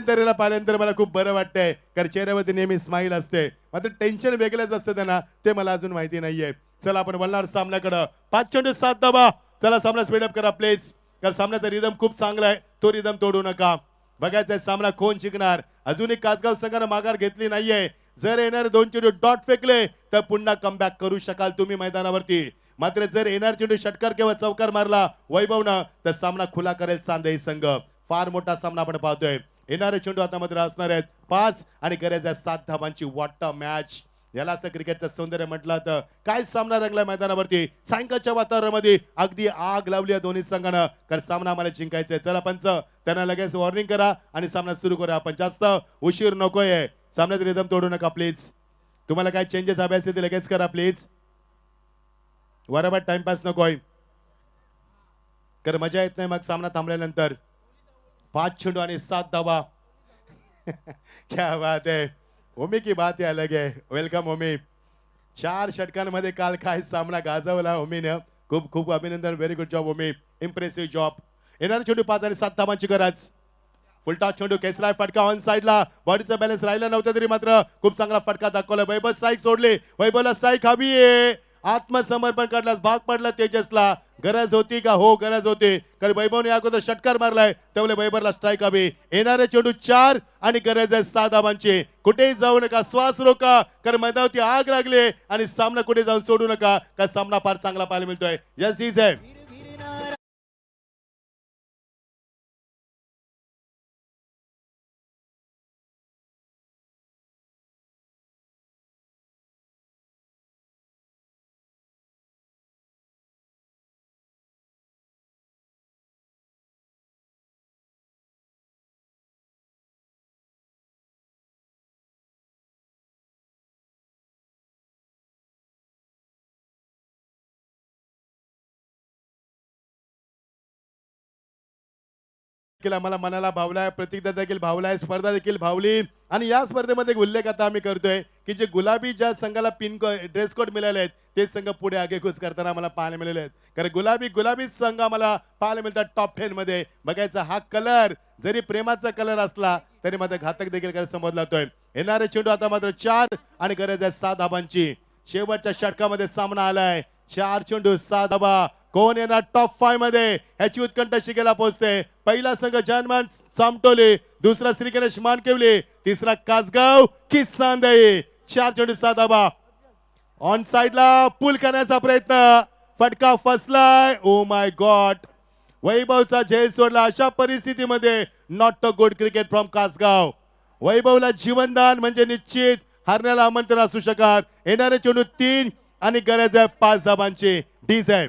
तरेला पाहिल्यानंतर मला खूप बरं वाटतंय, कारण चेहऱ्यावरती नेहमी स्माईल असते, मात्र टेन्शन वेगळंच असतं त्यांना, ते मला अजून माहिती नाहीये. चला आपण वळणार सामन्याकडं. 5 चेंडू 7 धावा. चला सामना स्पीडअप करा प्लीज, कारण सामन्याचा रिदम खूप चांगला आहे, तो रिदम तोडू नका. बघायचंय सामना कोण जिंकणार. अजूनही कासगाव संघानं माघार घेतली नाहीये. जर येणारे 2 चेंडू डॉट फेकले तर पुन्हा कमबॅक करू शकाल तुम्ही मैदानावरती, मात्र जर येणार चेंडू षटकार किंवा चौकार मारला वैभवनं तर सामना खुला करेल चांदेई संघ. फार मोठा सामना आपण पाहतोय. येणारे चेंडू आता मात्र असणार आहेत 5 आणि गरज आहे 7 धावांची. What a match. याला असं क्रिकेटचं सौंदर्य म्हटलं तर काय सामना रंगलाय मैदानावरती. सायंकाळच्या वातावरणामध्ये अगदी आग लावली आहे दोन्ही संघानं, कारण सामना आम्हाला जिंकायचा आहे. चला पंच त्यांना लगेच वॉर्निंग करा आणि सामना सुरू करा. आपण जास्त उशीर नकोय, सामन्यात रिदम तोडू नका प्लीज. तुम्हाला काय चेंजेस हवे असतील ते लगेच करा प्लीज. बरोबर टाइमपास नकोय, कारण मजा येत नाही मग सामना थांबल्यानंतर. 5 चेंडू आणि 7 धावा. क्या बात है, ओमी की बात है अलग है. वेलकम ओमी. 4 षटकांमध्ये काल काय सामना गाजवला ओमीनं. खूप खूप अभिनंदन. व्हेरी गुड जॉब ओमी, इम्प्रेसिव्ह जॉब. येणारे चेंडू 5 आणि 7 धावांची गरज. फुलटा चेंडू केसलाय, फटका ऑन साइडला. बॉडीचा बॅलन्स राहिला नव्हता तरी मात्र खूप चांगला फटका दाखवला. वैभव स्ट्राईक सोडली. वैभवला स्ट्राईक हवी आहे. आत्मसमर्पण करण्यास भाग पडला तेजसला. गरज होती का? हो गरज होती, कारण वैभवने अगोदर षटकार मारलाय, त्यामुळे वैभवला स्ट्राईक हवी. येणारे चेंडू 4 आणि गरज आहे 7 धावांची. कुठेही जाऊ नका, श्वास रोका, कारण मैदानावरती आग लागली आणि सामना कुठे जाऊन सोडू नका, कारण सामना फार चांगला पाहायला मिळतोय. यस दिस आहे. मला मनाला भावलाय, प्रतीकदा देखील भावलाय, स्पर्धा देखील भावली. आणि या स्पर्धेमध्ये एक उल्लेख आता आम्ही करतोय की जे गुलाबी ज्या संघाला ड्रेस कोड मिळाले आहेत ते संघ पुढे आगेकूच करताना आम्हाला पाहायला मिळाले आहेत, कारण गुलाबी संघ आम्हाला पाहायला मिळतात टॉप 10 मध्ये. बघायचा हा कलर जरी प्रेमाचा कलर असला तरी मात्र घातक देखील कलर समजला जातोय. येणारे चेंडू आता मात्र 4 आणि गरज आहे 7 धावांची. शेवटच्या षटकामध्ये सामना आलाय. 4 चेंडू 7 धावा. कोण येणार टॉप 5 मध्ये ह्याची उत्कंठा शिकेला पोहोचते. पहिला संघ जनमान सामटोली, दुसरा श्री गणेश मानकेवली, तिसरा कासगाव की चांदेई. 4 चेंडू 7 धावा. ऑन साइडला पुल करण्याचा प्रयत्न, फटका फसलाय. ओ माय गॉड, वैभवचा झेल सोडला. अशा परिस्थितीमध्ये not a good cricket from Kasgaon. वैभवला जीवनदान म्हणजे निश्चित हरण्याला आमंत्रण असू शकत. येणारे चेंडू 3 आणि गरज आहे 5 धावांची. डीज आहे.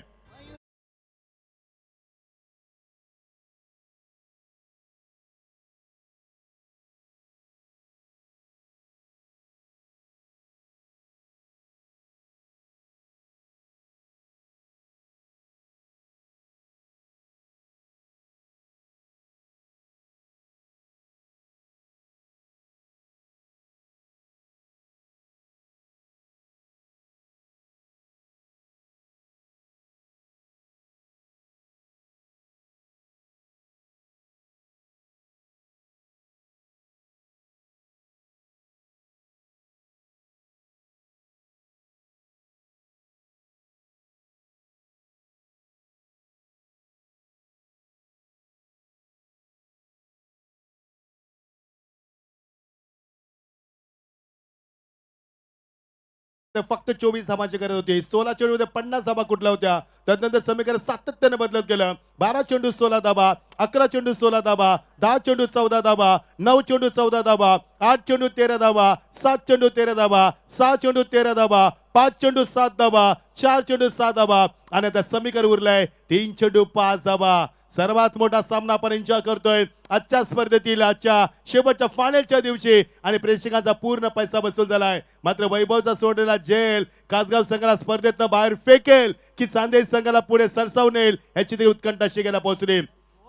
फक्त 24 धावांची गरज होती. 16 चेंडूमध्ये 50 धावा कुठल्या होत्या. त्यानंतर समीकरण सातत्याने बदलत गेलं. 12 चेंडू 16 धावा, 11 चेंडू 16 धावा, 10 चेंडू 14 धावा, 9 चेंडू 14 धावा, 8 चेंडू 13 धावा, 7 चेंडू 13 धावा, 6 चेंडू 13 धावा, 5 चेंडू 7 धावा, 4 चेंडू 7 धावा आणि आता समीकरण उरलंय 3 चेंडू 5 धावा. सर्वात मोठा सामना आपण एन्जॉय करतोय आजच्या स्पर्धेतील, आजच्या शेवटच्या फायनलच्या दिवशी, आणि प्रेक्षकांचा पूर्ण पैसा वसूल झालाय. मात्र वैभवचा सोडलेला जेल कासगाव संघाला स्पर्धेतनं बाहेर फेकेल की चांदेल संघाला पुढे सरसावून येईल याची ती उत्कंठा शिगेला पोहोचली.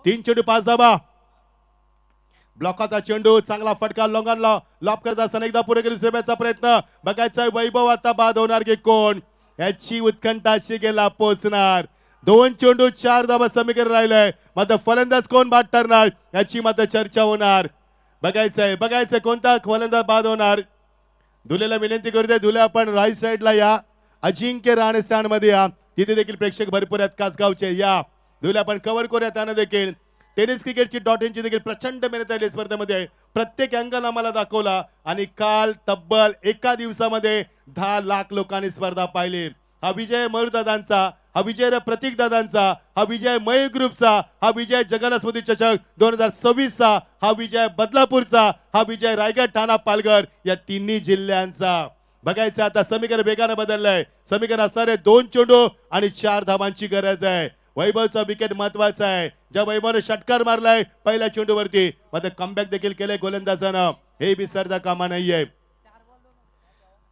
3 चेंडू 5 धाबा. ब्लॉकाचा चेंडू, चांगला फटका, लॉंगांना लॉप करत असताना एकदा पुढे गेली सेव्याचा प्रयत्न. बघायचा वैभव आता बाद होणार की कोण, याची उत्कंठा शिगेला पोहोचणार. 2 चेंडू 4 धाबा समीकरण राहिलंय. मात्र फलंदाज कोण बाद ठरणार याची मात्र चर्चा होणार. बघायचंय कोणता फलंदाज बाद होणार. धुलेला विनंती करतोय, धुले आपण राईट साईडला या, अजिंक्य राणे स्टँड मध्ये या, तिथे देखील प्रेक्षक भरपूर आहेत कासगावचे. या धुले आपण कव्हर करूया. त्यानं देखील टेनिस क्रिकेटची .in देखील प्रचंड मेहनत आहे स्पर्धेमध्ये. प्रत्येक अँगल आम्हाला दाखवला आणि काल तब्बल एका दिवसामध्ये 10 लाख लोकांनी स्पर्धा पाहिली. हा विजय मयूरदादांचा, हा विजय प्रतीक दादांचा, हा विजय मयूर ग्रुपचा, हा विजय जगाला स्मृती चषक 2026चा, हा विजय बदलापूरचा, हा विजय रायगड, ठाणा, पालघर या तिन्ही जिल्ह्यांचा. बघायचं आता समीकरण वेगाने बदललंय. समीकरण असणारे 2 चेंडू आणि 4 धावांची गरज आहे. वैभवचा विकेट महत्वाचा आहे. ज्या वैभवने षटकार मारलाय पहिल्या चेंडूवरती, मात्र कमबॅक देखील केलंय गोलंदाजानं, हे विसरता कामा नाहीये.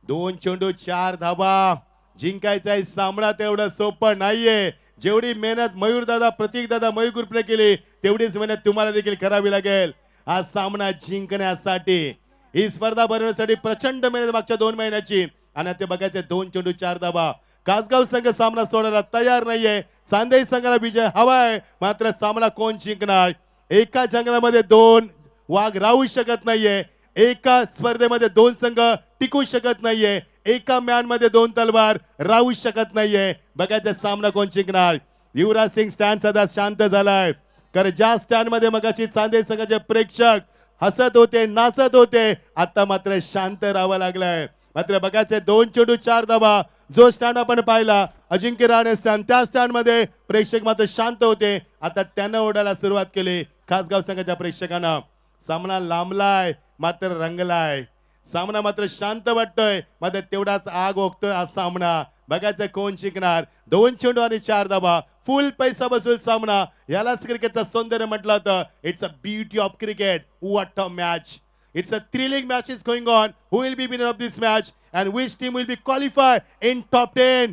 2 चेंडू 4 धावा. जिंकायचा आहे सामना तेवढं सोपं नाहीये. जेवढी मेहनत मयूरदादा, प्रतीकदादा, मयूर ग्रुपने केली तेवढीच मेहनत तुम्हाला देखील करावी लागेल हा सामना जिंकण्यासाठी. ही स्पर्धा भरवण्यासाठी प्रचंड मेहनत मागच्या 2 महिन्याची. आणि ते बघायचे 2 चेंडू 4 धावा. कासगाव संघ सामना सोडायला तयार नाहीये. चांदेई संघाला विजय हवाय, मात्र सामना कोण जिंकणार. एका जंगलामध्ये 2 वाघ राहू शकत नाहीये. एका स्पर्धेमध्ये 2 संघ टिकू शकत नाहीये. एका मॅन मध्ये 2 तलवार राहू शकत नाहीये. बघायचा सामना कोण जिंकणार. युवराज सिंग स्टँड सध्या शांत झालाय, कारण ज्या स्टँड मध्ये मगाशी चांदेई संघाचे प्रेक्षक हसत होते, नाचत होते, आता मात्र शांत राहावं लागलंय. मात्र बघायचे 2 चेंडू 4 धावा. जो स्टँड आपण पाहिला अजिंक्य राणे स्टँड, त्या स्टँड मध्ये प्रेक्षक मात्र शांत होते. आता त्यानं ओढायला सुरुवात केली खासगाव संघाच्या प्रेक्षकांना. सामना लांबलाय मात्र रंगलाय. सामना मात्र शांत वाटतोय, मात्र तेवढाच आग ओकतोय हा सामना. बघायचं कोण जिंकणार. 2 चेंडू आणि 4 धावा. फुल पैसा बसूल सामना. यालाच क्रिकेटचं सौंदर्य म्हटलं होतं. It's a beauty of cricket. What a match. It's a thrilling match is going on. Who will be winner of this match and which team will be qualified in top 10?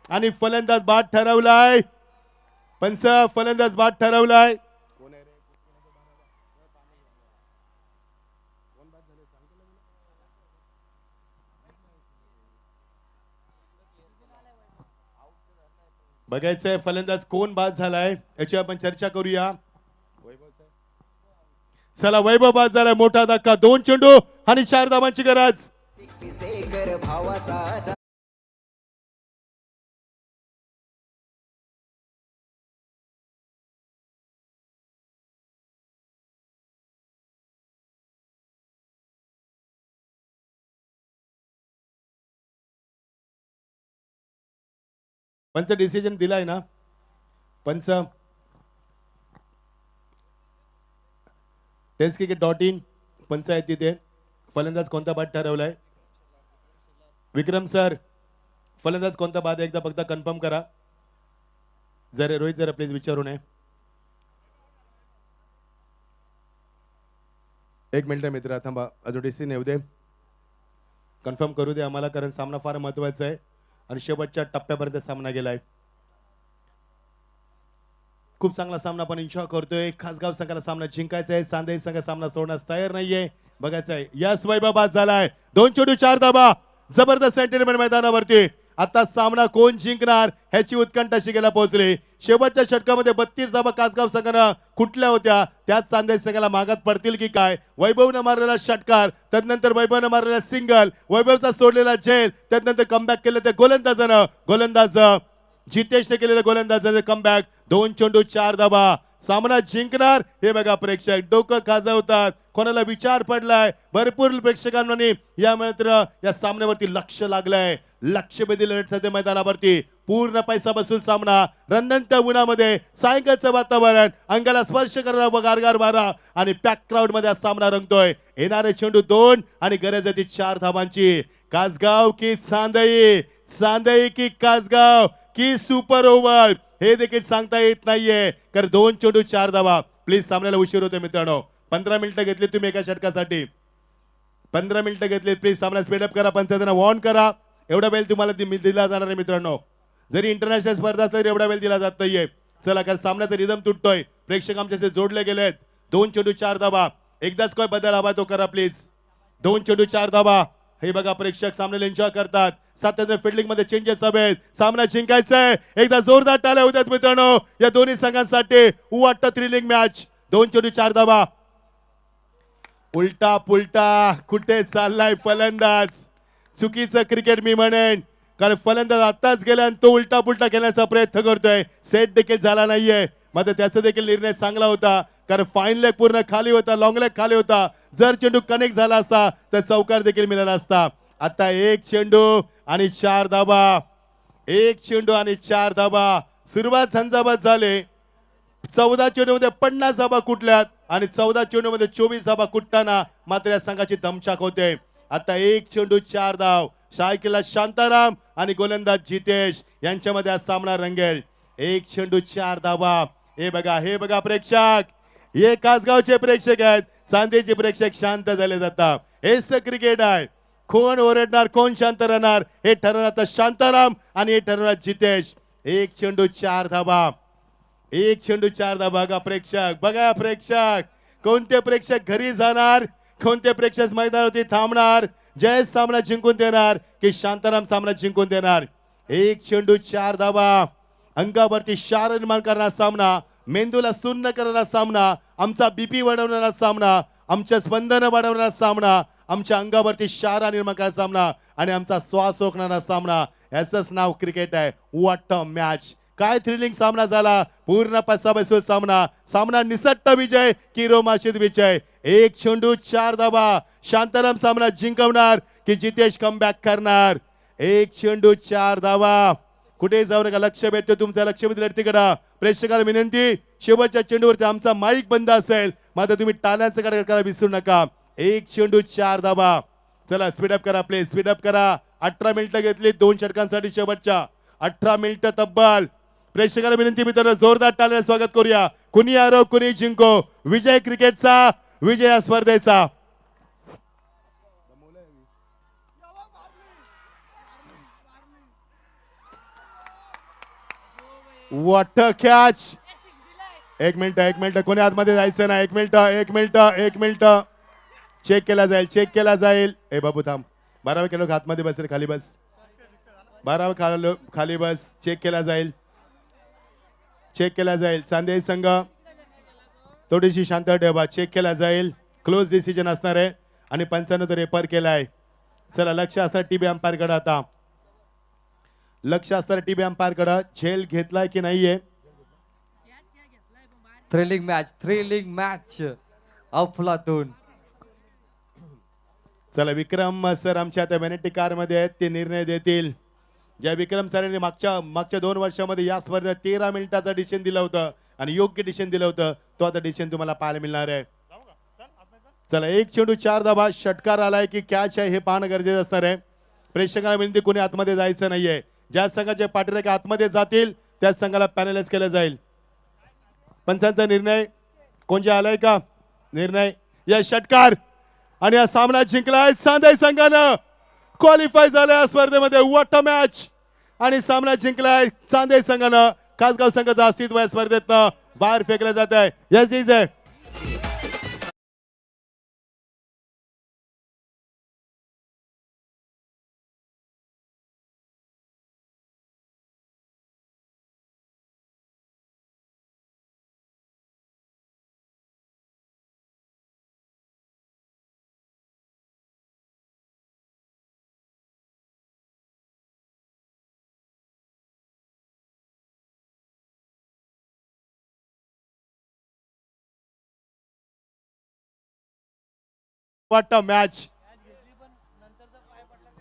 आणि फलंदाज बाद ठरवलाय. पंच फलंदाज बाद ठरवलाय. बघायचंय फलंदाज कोण बाद झालाय याची आपण चर्चा करूया. चला वैभव बाद झालाय. मोठा धक्का. 2 चेंडू आणि 4 धावांची गरज. भावाचा पंच डिसिजन दिलाय ना. पंच टेनिस क्रिकेट .in पंचायत तिथे फलंदाज कोणता बाद ठरवलाय. विक्रम सर फलंदाज कोणता बाद एकदा फक्त कन्फर्म करा. जरा रोहित जरा प्लीज विचारू नये. 1 मिनिट मित्र थांबा. अजून डिसिजन येऊ दे, कन्फर्म करू दे आम्हाला, कारण सामना फार महत्वाचा आहे आणि शेवटच्या टप्प्यापर्यंत सामना गेलाय. खूप चांगला सामना आपण एन्जॉय करतोय. खासगाव संघाला सामना जिंकायचा आहे. चांदेई संघ सामना सोडण्यास तयार नाहीये. बघायचं आहे. यस वैभव बाद झालाय. 2 चेंडू 4 धावा. जबरदस्त सेंटिमेंट मैदानावरती. आता सामना कोण जिंकणार ह्याची उत्कंठा शिगेला पोहोचली. शेवटच्या षटकामध्ये 32 धावा कासगाव संघानं कुठल्या होत्या, त्याच चांदेई संघाला मागात पडतील की काय. वैभवनं मारलेला षटकार, त्यानंतर वैभवनं मारलेला सिंगल, वैभवचा सोडलेला झेल, त्यानंतर कमबॅक केलं ते गोलंदाजानं. गोलंदाज जितेशने केलेलं गोलंदाजाचं कमबॅक. 2 चेंडू 4 धावा. सामना जिंकणार हे बघा प्रेक्षक डोकं खाजवतात. कोणाला विचार पडलाय. भरपूर प्रेक्षकांनी या सामन्यावरती लक्ष लागलंय. लक्ष वेधले मैदानावरती. पूर्ण पैसा बसून सामना. रंगत उन्हामध्ये सायंकाळचं वातावरण, अंगाला स्पर्श करणारा गारगार वारा आणि पॅक क्राऊड मध्ये हा सामना रंगतोय. येणारे चेंडू 2 आणि गरज आहे ती 4 धावांची. कासगाव की चांदई, चांदई की कासगाव की सुपर ओव्हर. हे देखील सांगता येत नाहीये. कारण 2 चेंडू 4 धावा. प्लीज सामन्याला उशीर होतोय मित्रांनो. 15 मिनिटं घेतली तुम्ही एका षटकासाठी. 15 मिनिटं घेतली. प्लीज सामना स्पीडअप करा. पंचायतना वॉर्न करा. एवढा वेळ तुम्हाला दिला जाणार आहे मित्रांनो. जरी इंटरनॅशनल स्पर्धा असली तरी एवढा वेळ दिला जात नाहीये. चला, कारण सामन्याचा रिदम तुटतोय. प्रेक्षक आमच्याशी जोडले गेलेत. 2 चेंडू 4 धावा. एकदाच काय बदल हवा तो करा प्लीज. 2 चेंडू 4 धावा. हे बघा, प्रेक्षक सामन्याला एन्जॉय करतात. सातत्याने फिल्डिंग मध्ये चेंजेस हवेत. सामना जिंकायचाय. एकदा जोरदार टाळ्या होत्यात मित्रांनो या दोन्ही संघांसाठी. वाटतं थ्रिलिंग मॅच. 2 चेंडू 4 धावा. उलटा पुलटा कुठे चाललाय फलंदाज. चुकीचं क्रिकेट मी म्हणेन. कारण फलंदाज आताच गेला आणि तो उलटा पुलटा खेळण्याचा प्रयत्न करतोय. सेट देखील झाला नाहीये. मात्र त्याचा देखील निर्णय चांगला होता. कारण फाईन लेग पूर्ण खाली होता. लॉंग लेग खाली होता. जर चेंडू कनेक्ट झाला असता तर चौकार देखील मिळाला असता. आता 1 चेंडू आणि 4 धाबा. 1 चेंडू आणि 4 धाबा. सुरुवात झंझावात झाले. 14 चेंडू मध्ये 50 धाबा कुठल्यात आणि 14 चेंडू मध्ये 24 धाबा कुठताना मात्र या संघाची दमछाक होते. आता 1 चेंडू 4 धाव. शाळकेला शांताराम आणि गोलंदाज जितेश यांच्यामध्ये हा सामना रंगेल. 1 चेंडू 4 धावा. हे बघा प्रेक्षक. हे कासगावचे प्रेक्षक आहेत. चांदेचे प्रेक्षक शांत झाले जातात. हेच क्रिकेट आहे. कोण ओरडणार कोण शांत राहणार हे ठरवणार शांताराम आणि हे ठरवणार जितेश. 1 चेंडू 4 धावा. 1 चेंडू 4 धावा. बघा प्रेक्षक कोणते प्रेक्षक घरी जाणार, कोणते प्रेक्षक मैदानावरती थांबणार. जयेश सामना जिंकून देणार की शांताराम सामना जिंकून देणार. 1 चेंडू 4 धावा. अंगावरती शार निर्माण करणारा सामना, मेंदूला सुन्न करणारा सामना, आमचा बीपी वाढवणारा सामना, आमच्या स्पंदन वाढवणारा सामना, आमच्या अंगावरती शारा निर्माण करणारा सामना आणि आमचा श्वास रोखणारा सामना. याचंच नाव क्रिकेट आहे. What a match. काय थ्रिलिंग सामना झाला. पूर्ण पैसा सामना. सामना निसट्ट विजय की रोमांचित विजय. 1 चेंडू 4 धावा. शांताराम सामना जिंकवणार की जितेश कमबॅक करणार. 1 चेंडू 4 धावा. कुठे जाऊ नका. लक्ष भेटतो तुमचं. लक्ष लढतीकडे. प्रेक्षकाला विनंती, शेवटच्या चेंडूवरती आमचा माईक बंद असेल मात्र तुम्ही टाळ्यांचा कडकड करायला विसरू नका. 1 चेंडू 4 धावा. चला स्पीडअप करा प्लीज. स्पीडअप करा. 18 मिनिटं घेतली 2 षटकांसाठी. शेवटच्या 18 मिनिटं तब्बल. प्रेक्षकाला विनंती, मित्रांनो जोरदार टाळ्या स्वागत करूया. कुणी हारो कुणी जिंको. विजय क्रिकेटचा, विजय या स्पर्धेचा. What a catch. 1 मिनिट कोणी आतमध्ये जायचं ना. 1 मिनिट चेक केला जाईल. ए बाबू थांब. 12 किलो आतमध्ये बस रे. खाली बस. 12 खाली बस. चेक केला जाईल. चांदेरी संघ थोडीशी शांत ठेवा. चेक केला जाईल. क्लोज डिसिजन असणार आहे आणि पंचांनो तो रेफर केलाय. चला लक्ष असणार टीबी अंपायर कडे. आता लक्ष असणार टीबी अंपायर कडे. झेल घेतलाय की नाहीये. थ्रिलिंग मॅच अफलातून. चला विक्रम सर आमच्या आता व्हॅनिटी कार मध्ये आहेत. ते निर्णय देतील. ज्या विक्रम सरांनी मागच्या 2 वर्षामध्ये या स्पर्धेत 13 मिनिटाचा डिसिजन दिलं होतं आणि योग्य डिसिजन दिलं होतं, तो आता डिसिजन तुम्हाला पाहायला मिळणार आहे. चला 1 चेंडू 4 धावा. षटकार आलाय की कॅच आहे हे पाहणं गरजेचं असणार आहे. प्रेक्षकांना विनंती, कोणी आतमध्ये जायचं नाहीये. ज्या संघाचे पाठीराखे आतमध्ये जातील त्याच संघाला पॅनलाइज केलं जाईल. पंचांचा निर्णय कोणजे आलाय का निर्णय. या षटकार आणि हा सामना जिंकलाय चांदई संघानं. क्वालिफाय झालाय या स्पर्धेमध्ये. What a match. आणि सामना जिंकलाय चांदई संघानं. कासगाव संघाचं अस्तित्व या स्पर्धेतनं बाहेर फेकलं जात आहे. Yes DJ. What a match.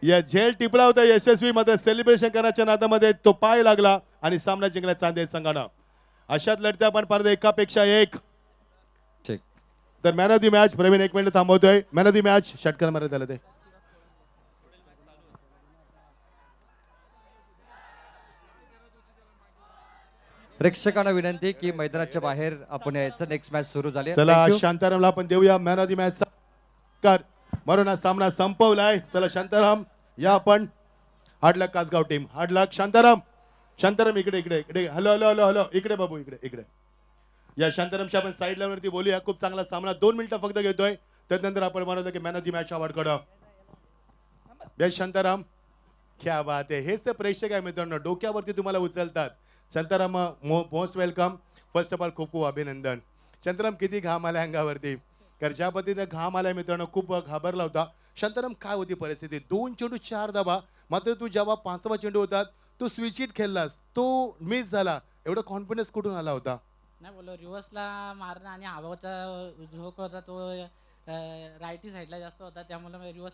या झेल टिपला होता यशस्वी मध्ये. सेलिब्रेशन करण्याच्या नादामध्ये तो पाय लागला आणि सामना जिंकला चांदेर संघानं. अशात लढत्या आपण पाहतो एकापेक्षा एक. तर man of the match Pravin 1 minute थांबवतोय. मॅन ऑफ दी मॅच षटकार मारत झालं ते. प्रेक्षकांना विनंती की मैदानाच्या बाहेर आपण यायचं. नेक्स्ट मॅच सुरू झाली आहे. चला Thank you. शांतारामला आपण देऊया मॅन ऑफ द मॅच कर म्हणून हा सामना संपवलाय. चला शांताराम या आपण. हार्ड लक कासगाव टीम. हार्ड लक शांताराम. शांताराम इकडे इकडे इकडे. हॅलो हॅलो हॅलो हॅलो इकडे बाबू इकडे इकडे या. शांतारामशी आपण साईड लाईनवरती बोलूया. खूप चांगला सामना 2 मिनिटं फक्त घेतोय. त्यानंतर आपण म्हणतो की man of the match award कडं. बेस्ट शांताराम. क्या बात आहे. हेच तर प्रेक्षक आहे मित्रांनो, डोक्यावरती तुम्हाला उचलतात. Shantaram most welcome. First of all खूप खूप अभिनंदन. शांताराम किती घाम आलाय अंगावरती. कारण ज्या पद्धतीने घाम आलाय मित्रांनो, खूप घाबरला होता. शांताराम काय होती परिस्थिती. 2 चेंडू 4 धावा. मात्र तू जेव्हा 5वा चेंडू होता तू स्विच हिट खेळलास, तो मिस झाला. एवढा कॉन्फिडन्स कुठून आला होता. नाही बोलो रिव्हर्सला मारणं आणि हवाचा झोक होता तो रायटी साईडला जास्त होता त्यामुळे रिव्हर्स